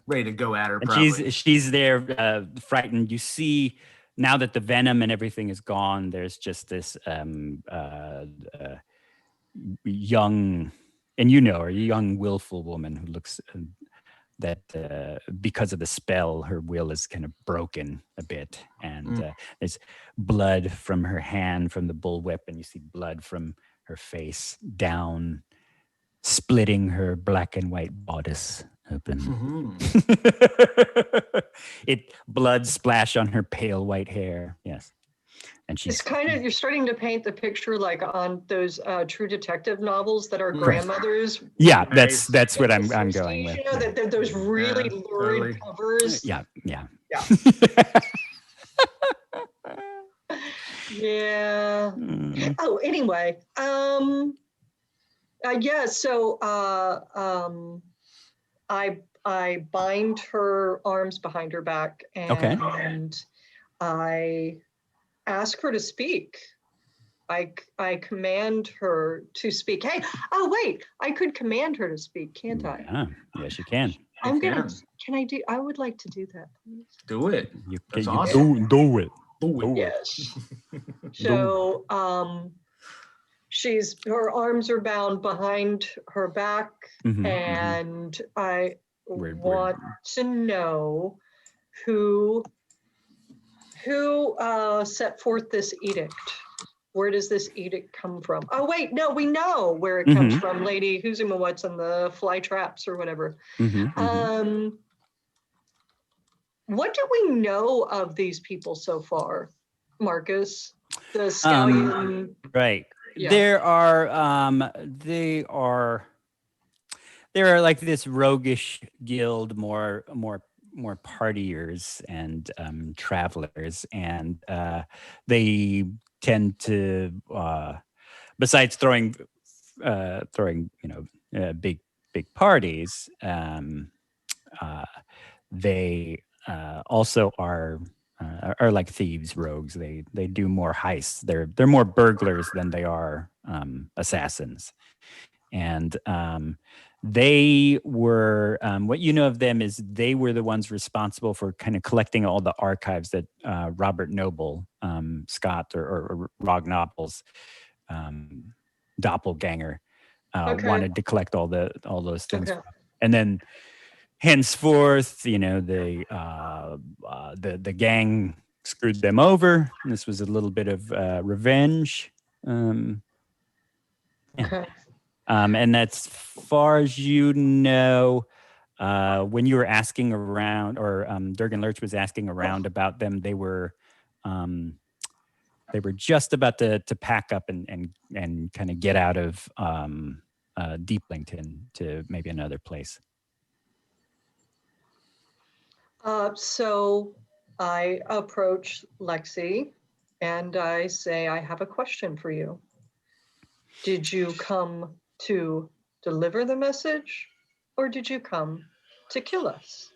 Speaker 5: ready to go at her.
Speaker 3: And
Speaker 5: Probably.
Speaker 3: she's there, frightened. You see now that the venom and everything is gone. There's just this young, and her, young willful woman who looks that because of the spell, her will is kind of broken a bit, and there's blood from her hand from the bullwhip, and you see blood from her face down, splitting her black and white bodice open. It blood splash on her pale white hair. Yes. And she's
Speaker 4: It's kind of, you're starting to paint the picture like on those True Detective novels that our grandmothers.
Speaker 3: yeah,
Speaker 5: Nice.
Speaker 3: that's what I'm
Speaker 4: Prestige,
Speaker 3: going with.
Speaker 4: That they're those really lurid
Speaker 5: totally.
Speaker 4: covers.
Speaker 3: Yeah.
Speaker 4: Yeah.
Speaker 3: Mm.
Speaker 4: Oh, anyway. So I bind her arms behind her back and I ask her to speak. I command her to speak. Hey, wait, I could command her to speak, can't I?
Speaker 3: Yeah. Yes, you can.
Speaker 4: I would like to do that, please.
Speaker 5: Do it. That's
Speaker 3: You
Speaker 5: awesome.
Speaker 3: do it.
Speaker 5: Do it.
Speaker 4: Yes. So her arms are bound behind her back, and I want to know who set forth this edict. Where does this edict come from? Oh wait, no, we know where it comes from, Lady Who's and the fly traps or whatever. What do we know of these people so far, Marcus? The scallion.
Speaker 3: Right.
Speaker 4: Yeah.
Speaker 3: There are like this roguish guild, more partiers and travelers, and they tend to, besides throwing big parties, they also are like thieves, rogues. They do more heists. They're more burglars than they are assassins. And they were, what you know of them is they were the ones responsible for kind of collecting all the archives that Robert Noble, Scott, or Rog Nobble's doppelganger wanted to collect all those things.
Speaker 4: Okay.
Speaker 3: And then henceforth, the gang screwed them over. This was a little bit of revenge.
Speaker 4: Okay.
Speaker 3: And that's far as you know. When you were asking around, or Durgan Lurch was asking around about them, they were just about to pack up and kind of get out of Deeplington to maybe another place.
Speaker 4: So I approach Lexi and I say, I have a question for you. Did you come to deliver the message, or did you come to kill us?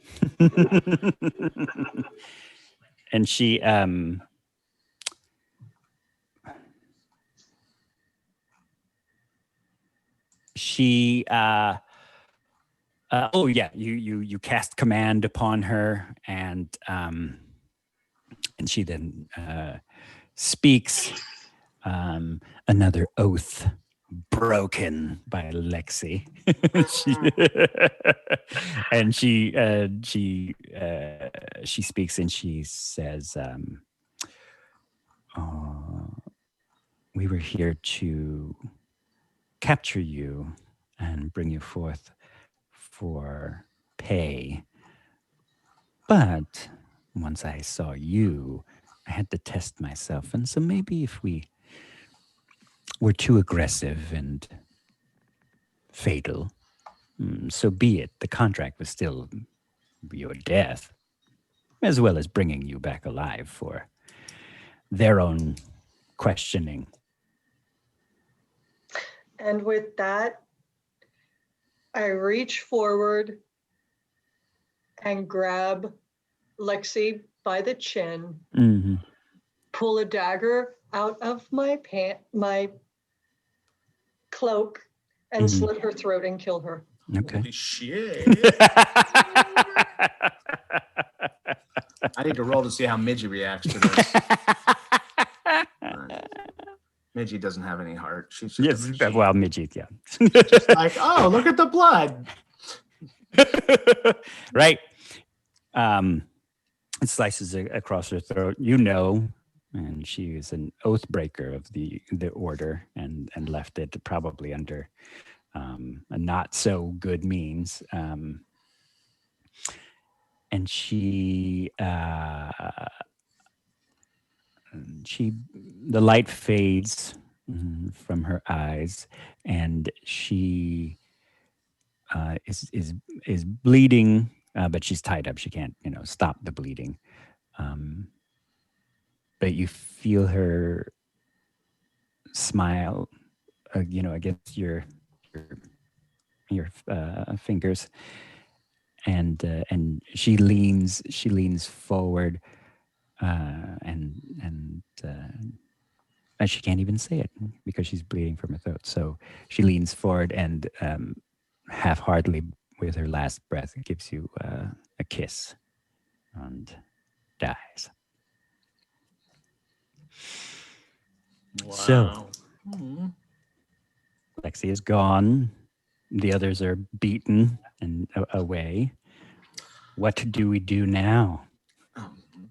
Speaker 3: And she oh yeah, you cast command upon her, and she then speaks, another oath broken by Lexi. she speaks and she says, we were here to capture you and bring you forth for pay. But once I saw you, I had to test myself. And so maybe if we were too aggressive and fatal, so be it. The contract was still your death, as well as bringing you back alive for their own questioning.
Speaker 4: And with that, I reach forward and grab Lexi by the chin,
Speaker 3: Mm-hmm.
Speaker 4: pull a dagger out of my cloak, and slit her throat and kill her.
Speaker 3: Okay.
Speaker 5: Holy shit. I need to roll to see how Midgie reacts to this. Midgie doesn't have any heart. She's just
Speaker 3: Midget, yeah.
Speaker 5: just like, oh, look at the blood.
Speaker 3: Right. It slices across her throat. You know, and she is an oath breaker of the order, and left it probably under a not so good means. And the light fades from her eyes, and she is bleeding, but she's tied up. She can't, stop the bleeding. But you feel her smile, against your fingers, and she leans forward, and she can't even say it because she's bleeding from her throat. So she leans forward and half-heartedly, with her last breath, gives you a kiss and dies.
Speaker 5: Wow.
Speaker 3: So Lexi is gone. The others are beaten and away. What do we do now?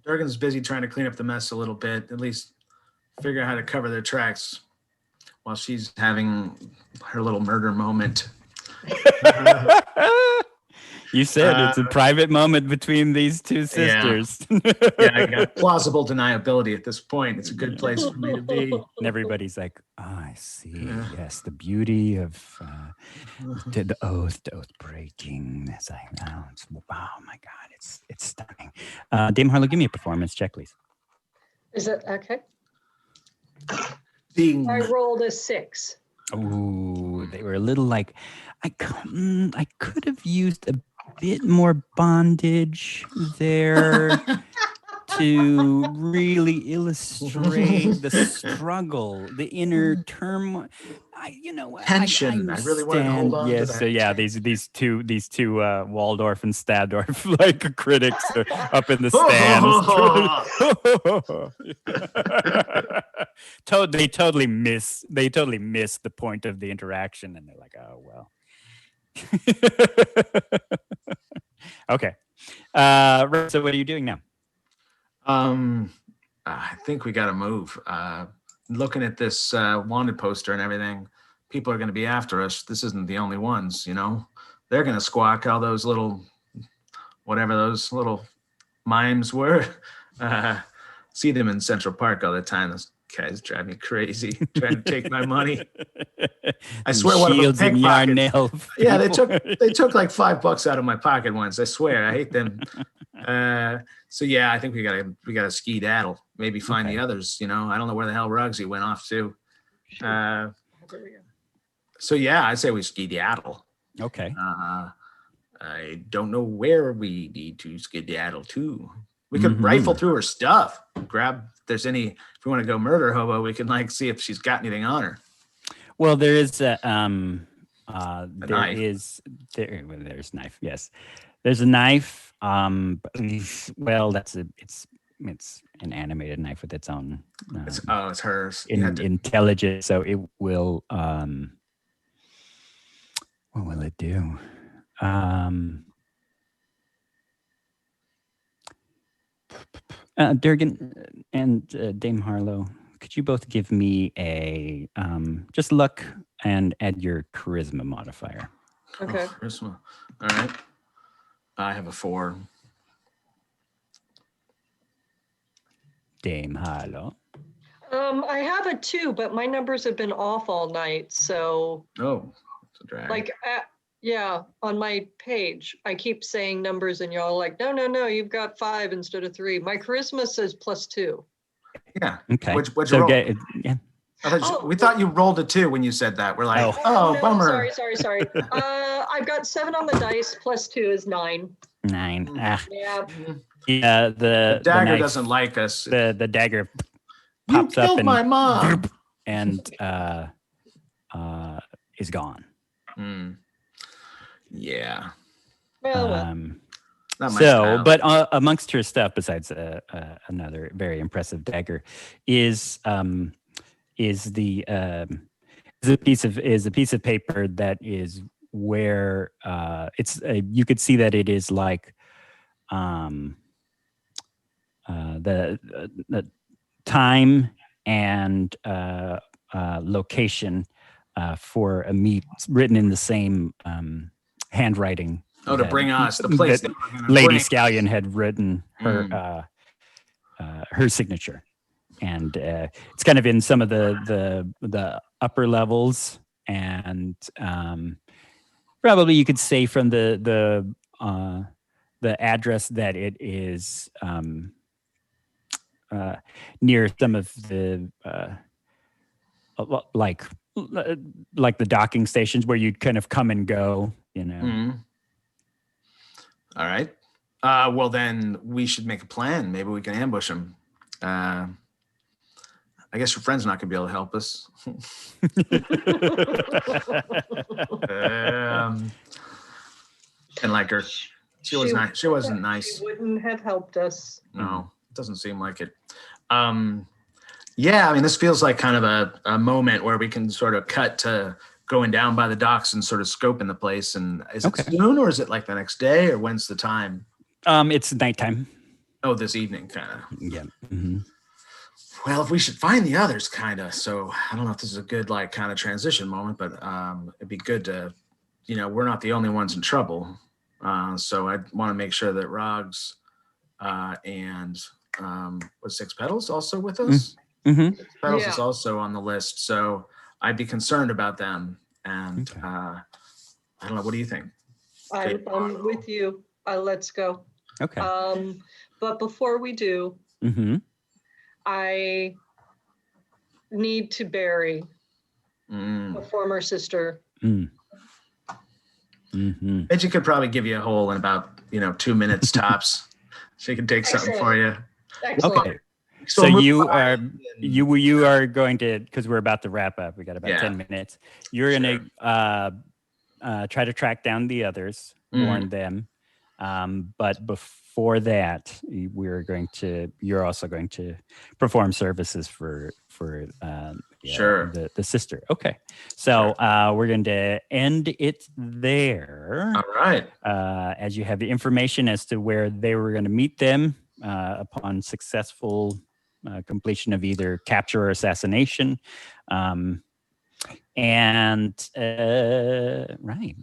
Speaker 5: Durgan's busy trying to clean up the mess a little bit, at least figure out how to cover their tracks while she's having her little murder moment.
Speaker 3: You said it's a private moment between these two sisters.
Speaker 5: Yeah, I got plausible deniability at this point. It's a good place for me to be.
Speaker 3: And everybody's like, oh, I see. Yes, the beauty of the oath breaking. It's like, oh my God, it's stunning. Dame Harlow, give me a performance check, please.
Speaker 4: Is it okay?
Speaker 5: Ding.
Speaker 4: I rolled a 6.
Speaker 3: Ooh, they were a little like, I could have used a bit more bondage there to really illustrate the struggle, the inner turmoil.
Speaker 5: Tension. I really want to hold on to that.
Speaker 3: So yeah, these two Waldorf and Stadorf like critics are up in the stands. They totally miss the point of the interaction, and they're like, oh well. Okay. So what are you doing now?
Speaker 5: I think we got to move. Looking at this wanted poster and everything, people are going to be after us. This isn't the only ones, They're going to squawk all those whatever those little mimes were. See them in Central Park all the time. Those guys drive me crazy, trying to take my money. I swear, one of them pickpockets. Yeah, they took like $5 out of my pocket once. I swear, I hate them. So yeah, I think we gotta skedaddle. Maybe find the others. I don't know where the hell Rugsy went off to. So yeah, I say we skedaddle.
Speaker 3: Okay.
Speaker 5: I don't know where we need to skedaddle to. We could rifle through her stuff, grab. If there's any, if we want to go murder hobo, we can see if she's got anything on her.
Speaker 3: Well, there is there's knife. Yes, there's a knife. Well, it's an animated knife with its own.
Speaker 5: It's hers.
Speaker 3: Intelligence. So it will. What will it do? Durgan and Dame Harlow, could could you both give me a just luck and add your charisma modifier?
Speaker 4: Okay.
Speaker 5: Oh, charisma. All right. I have a 4.
Speaker 3: Dame Harlow.
Speaker 4: I have a 2, but my numbers have been off all night. So,
Speaker 5: Oh, it's a drag.
Speaker 4: like, yeah, on my page, I keep saying numbers, and y'all are like, no, you've got 5 instead of 3. My charisma says +2.
Speaker 5: yeah.
Speaker 3: Okay.
Speaker 5: What'd you
Speaker 3: So
Speaker 5: roll?
Speaker 3: yeah.
Speaker 5: We thought you rolled a 2 when you said that. We're like, oh,
Speaker 4: no,
Speaker 5: bummer.
Speaker 4: Sorry. I've got 7 on the dice. +2 is 9.
Speaker 3: 9. Ah.
Speaker 4: Yeah.
Speaker 3: Yeah.
Speaker 5: The dagger
Speaker 3: knife,
Speaker 5: doesn't like us.
Speaker 3: the dagger
Speaker 5: You
Speaker 3: pops up
Speaker 5: killed
Speaker 3: and
Speaker 5: my mom.
Speaker 3: and is gone.
Speaker 5: Mm. Yeah.
Speaker 4: Well.
Speaker 5: Not my
Speaker 3: So,
Speaker 5: style.
Speaker 3: but amongst her stuff, besides another very impressive dagger, is a piece of paper that is where it's you could see that it is like the time and location for a meet written in the same handwriting.
Speaker 5: Oh, to
Speaker 3: that-
Speaker 5: bring us the place
Speaker 3: that
Speaker 5: that we're gonna
Speaker 3: Lady
Speaker 5: bring.
Speaker 3: Scallion had written her her signature, and it's kind of in some of the upper levels, and probably you could say from the address that it is near some of the like the docking stations where you'd kind of come and go, you know.
Speaker 5: Mhm. All right. Well, then we should make a plan. Maybe we can ambush him. I guess your friend's not going to be able to help us. And like her, she was nice. She wasn't nice.
Speaker 4: She wouldn't have helped us.
Speaker 5: No, it doesn't seem like it. Yeah, I mean, this feels like kind of a moment where we can sort of cut to going down by the docks and sort of scoping the place. And is it soon, or is it like the next day, or when's the time?
Speaker 3: It's nighttime.
Speaker 5: Oh, this evening, kind of.
Speaker 3: Yeah. Mm-hmm.
Speaker 5: Well, if we should find the others, kind of. So I don't know if this is a good like kind of transition moment, but it'd be good to, we're not the only ones in trouble. So I want to make sure that Rogs and was Six Petals also with us?
Speaker 3: Mm-hmm.
Speaker 5: Six Petals is also on the list. So I'd be concerned about them. And I don't know. What do you think?
Speaker 4: I'm with you. Let's go.
Speaker 3: Okay.
Speaker 4: But before we do, I need to bury a former sister.
Speaker 3: Mm-hmm.
Speaker 5: And she could probably give you a hole in about 2 minutes tops. She can take something for you.
Speaker 4: Excellent.
Speaker 3: Okay. So you are going to, because we're about to wrap up. We got about 10 minutes. You're going to try to track down the others, warn them. But before that, you're also going to perform services for the sister. Okay. So we're going to end it there.
Speaker 5: All right.
Speaker 3: As you have the information as to where they were going to meet them upon successful completion of either capture or assassination. And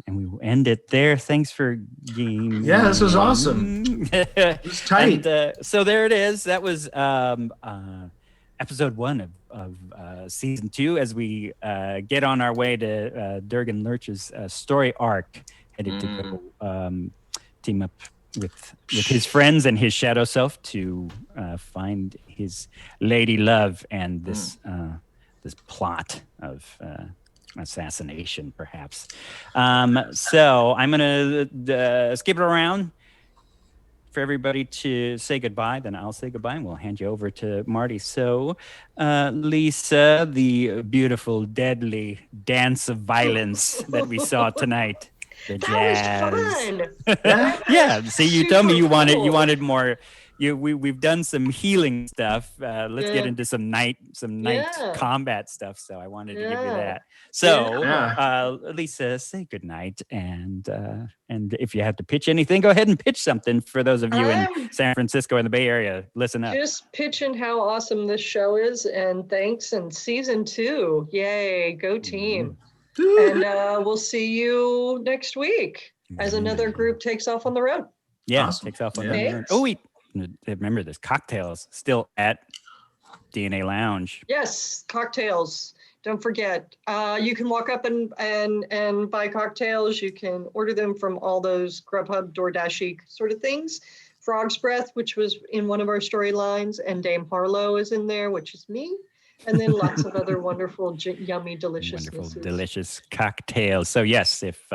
Speaker 3: we will end it there. Thanks for gaming.
Speaker 5: Yeah, this was awesome. It was tight.
Speaker 3: And, so there it is. That was episode 1 of season 2, as we get on our way to Durgan Lurch's story arc, headed to go team up with his friends and his shadow self to find his lady love and this plot of assassination, perhaps. So I'm gonna skip it around for everybody to say goodbye. Then I'll say goodbye, and we'll hand you over to Marty. So, Lisa, the beautiful, deadly dance of violence that we saw tonight. The jazz.
Speaker 4: That was fun.
Speaker 3: Yeah. See, you told me you wanted more. we've done some healing stuff. Let's get
Speaker 4: Yeah.
Speaker 3: into some night
Speaker 4: Yeah.
Speaker 3: combat stuff. So I wanted to give you
Speaker 4: Yeah.
Speaker 3: that. So
Speaker 5: Yeah.
Speaker 3: Lisa, say goodnight, and if you have to pitch anything, go ahead and pitch something for those of you in
Speaker 4: I'm
Speaker 3: San Francisco and the Bay Area. Listen up.
Speaker 4: just pitching how awesome this show is, and thanks. And season 2, yay, go team! And we'll see you next week as another group takes off on the road.
Speaker 3: Yeah,
Speaker 5: Awesome.
Speaker 3: takes off on
Speaker 5: Yeah.
Speaker 3: the run.
Speaker 4: Thanks.
Speaker 3: Oh wait, remember this cocktails still at DNA Lounge.
Speaker 4: Yes, cocktails. Don't forget. You can walk up and buy cocktails. You can order them from all those Grubhub, DoorDashy sort of things. Frog's Breath, which was in one of our storylines, and Dame Harlow is in there, which is me. And then lots of other wonderful, yummy, deliciousnesses.
Speaker 3: Wonderful, delicious cocktails. So yes, if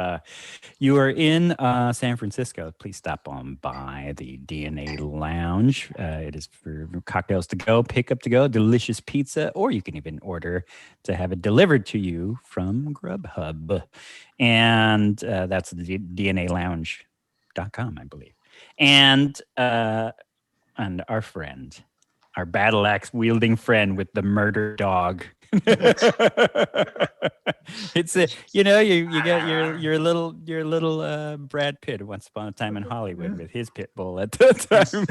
Speaker 3: you are in San Francisco, please stop on by the DNA Lounge. It is for cocktails to go, pickup to go, delicious pizza, or you can even order to have it delivered to you from Grubhub. And that's the DNALounge.com, I believe. And our friend, our battle axe wielding friend with the murder dog. It's a, you get your little Brad Pitt once upon a time in Hollywood with his pit bull at the time.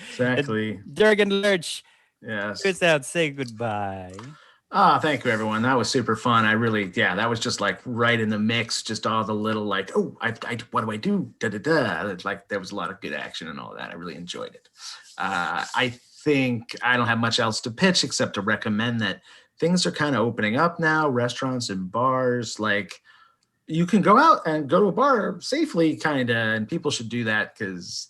Speaker 5: Exactly.
Speaker 3: Durgan Lurch,
Speaker 5: Yes.
Speaker 3: it's out. Say goodbye.
Speaker 5: Thank you, everyone. That was super fun. That was just like right in the mix. Just all the little like, what do I do? Da da da. Like there was a lot of good action and all that. I really enjoyed it. I think I don't have much else to pitch except to recommend that things are kind of opening up now. Restaurants and bars, like you can go out and go to a bar safely, kind of, and people should do that because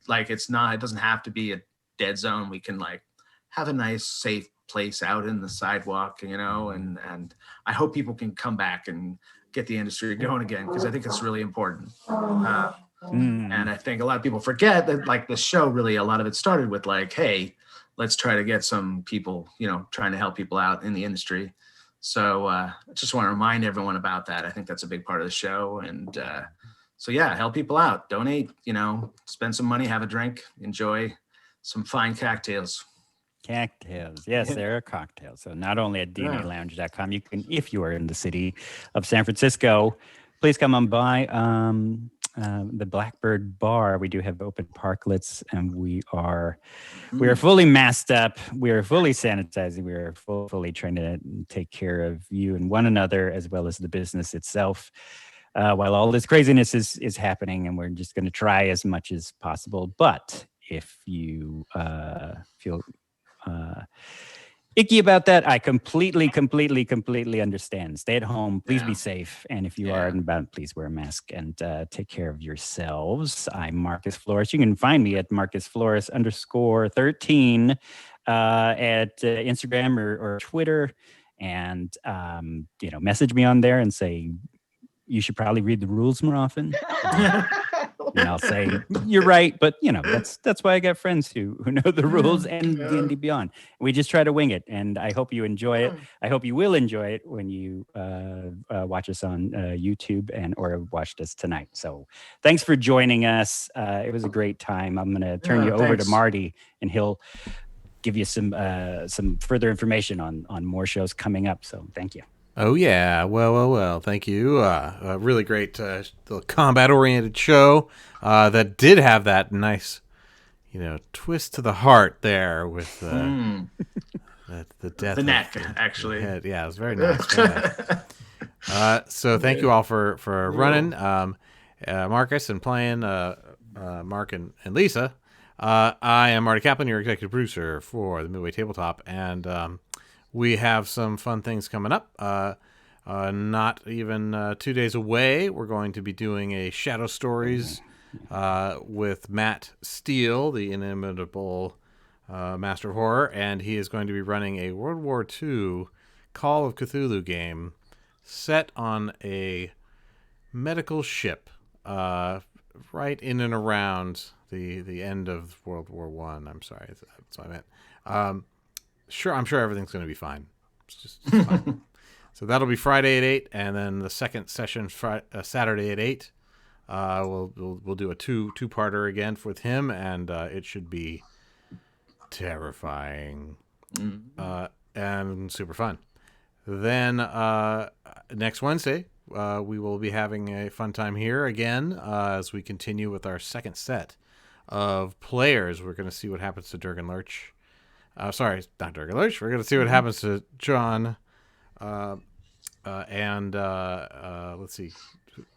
Speaker 5: like it doesn't have to be a dead zone. We can like have a nice, safe place out in the sidewalk, and I hope people can come back and get the industry going again because I think it's really important. And I think a lot of people forget that like the show really, a lot of it started with like, hey, let's try to get some people, trying to help people out in the industry. So I just want to remind everyone about that. I think that's a big part of the show. And so yeah, help people out, donate, spend some money, have a drink, enjoy some fine cocktails.
Speaker 3: Cocktails. Yes, there are cocktails. So not only at DNALounge.com, you can, if you are in the city of San Francisco, please come on by the Blackbird Bar. We do have open parklets, and we are fully masked up. We are fully sanitizing. We are fully trying to take care of you and one another, as well as the business itself. While all this craziness is happening, and we're just going to try as much as possible. But if you feel icky about that, I completely understand. Stay at home. Please be safe. And if you are out and about, please wear a mask and take care of yourselves. I'm Marcus Flores. You can find me at MarcusFlores_13 at Instagram or Twitter. And, message me on there and say, you should probably read the rules more often. And I'll say, you're right, but that's why I got friends who know the rules and D&D Beyond. We just try to wing it, and I hope you enjoy it. I hope you will enjoy it when you watch us on YouTube or watched us tonight. So thanks for joining us. It was a great time. I'm going to turn you over to Marty, and he'll give you some further information on more shows coming up. So thank you.
Speaker 2: Oh, yeah. Well. Thank you. A really great combat-oriented show that did have that nice, twist to the heart there with the death.
Speaker 5: The neck, actually.
Speaker 2: The head. Yeah, it was very nice. So thank you all for running, Marcus, and playing Mark and Lisa. I am Marty Kaplan, your executive producer for the Midway Tabletop, and we have some fun things coming up. Not even 2 days away, we're going to be doing a Shadow Stories with Matt Steele, the inimitable master of horror, and he is going to be running a World War II Call of Cthulhu game set on a medical ship right in and around the end of World War I. I'm sorry, that's what I meant. I'm sure everything's going to be fine. It's fine. So that'll be Friday at 8, and then the second session Saturday at 8. We'll do a two-parter again with him, and it should be terrifying and super fun. Then next Wednesday, we will be having a fun time here again as we continue with our second set of players. We're going to see what happens to Durgan Lurch. Sorry, not Durgan Lurch. We're going to see what happens to John. And let's see.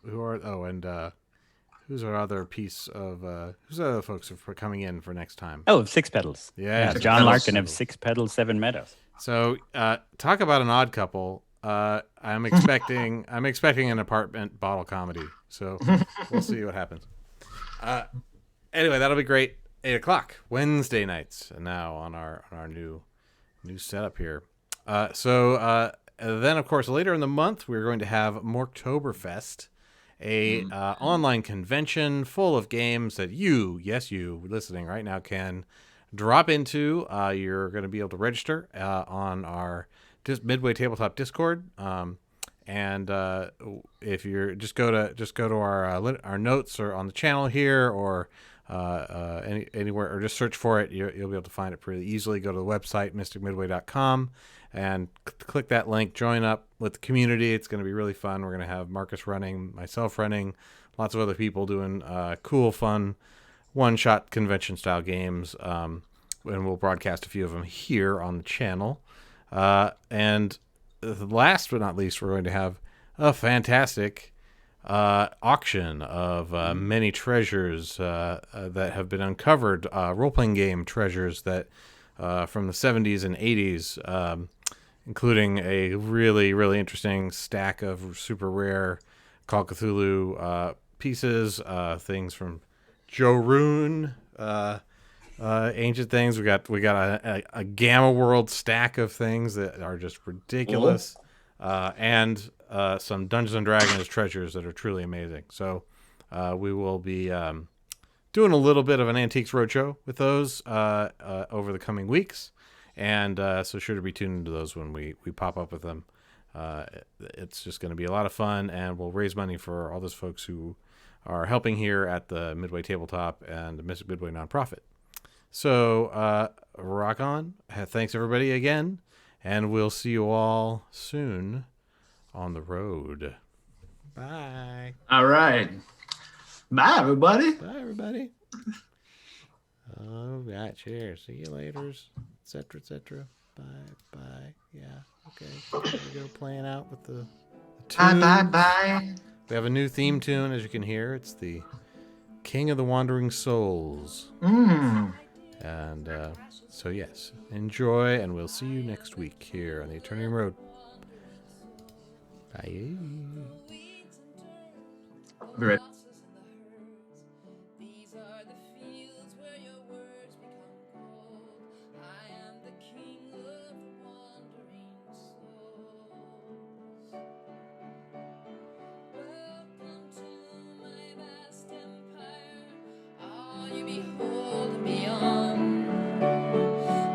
Speaker 2: Who's our other piece of who's the other folks for coming in for next time?
Speaker 3: Oh, Six Pedals.
Speaker 2: Yeah,
Speaker 3: John
Speaker 5: Pedals.
Speaker 3: Larkin of Six Pedals, Seven Meadows.
Speaker 2: So talk about an odd couple. I'm expecting an apartment bottle comedy. So we'll see what happens. Anyway, that'll be great. 8:00 Wednesday nights, and now on our new setup here. Then of course later in the month we're going to have Morktoberfest, a online convention full of games that you listening right now can drop into. You're going to be able to register on our Midway Tabletop Discord, and if you're just go to our notes or on the channel here or anywhere, or just search for it. You'll be able to find it pretty easily. Go to the website mysticmidway.com and click that link. Join up with the community. It's going to be really fun. We're going to have Marcus running, myself running, lots of other people doing cool, fun, one-shot convention-style games. And we'll broadcast a few of them here on the channel. And last but not least, we're going to have a fantastic auction of many treasures that have been uncovered, role-playing game treasures that from the 70s and 80s, including a really, really interesting stack of super rare Call of Cthulhu pieces, things from Joe Rune, ancient things. We got a Gamma World stack of things that are just ridiculous, and some Dungeons and Dragons treasures that are truly amazing. So we will be doing a little bit of an Antiques Roadshow with those over the coming weeks, and so sure to be tuned into those when we pop up with them. It's just going to be a lot of fun, and we'll raise money for all those folks who are helping here at the Midway Tabletop and the Mystic Midway nonprofit. So rock on. Thanks everybody again, and we'll see you all soon on the road. Bye.
Speaker 5: All right. Bye, everybody.
Speaker 2: Bye, everybody. All right, cheers. See you later, etc., etc. Bye, bye. Yeah, okay. There we go, playing out with the tune.
Speaker 5: Bye.
Speaker 2: We have a new theme tune, as you can hear. It's the King of the Wandering Souls. And so, yes, enjoy, and we'll see you next week here on the Aternium Road. Bye.
Speaker 5: Be right.
Speaker 1: These are the fields where your words become gold. I am the king of the wandering souls. Welcome to my vast empire. All you behold and beyond.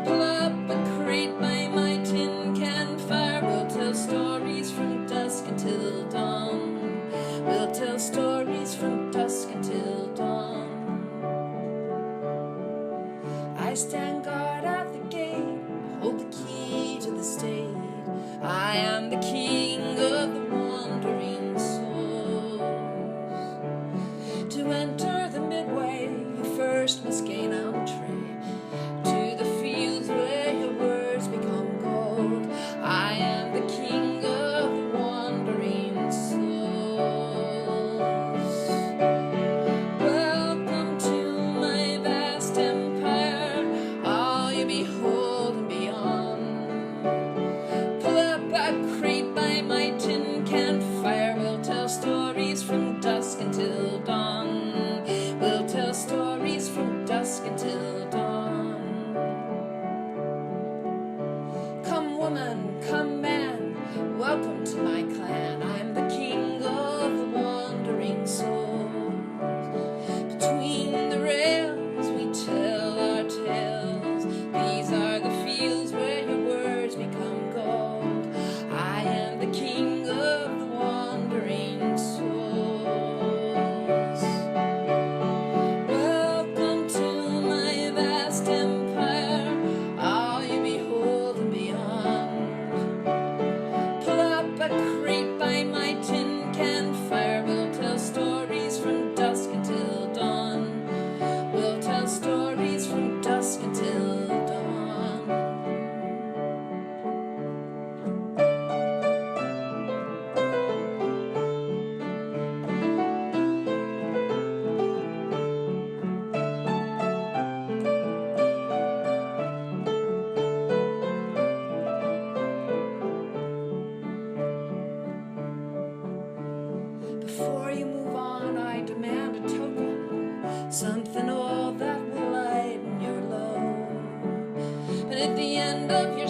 Speaker 1: Pull up a crate by my tin can fire. We'll tell stories from dusk until dawn. We'll tell stories from dusk until dawn. I stand guard at the gate, hold the key to the state. I am the king of the wandering souls. To enter the Midway, you first must gain entree to the fields where your words become gold. I am the king of the wandering souls. Welcome to my vast empire, all you behold and beyond. Pull up a crate And at the end of your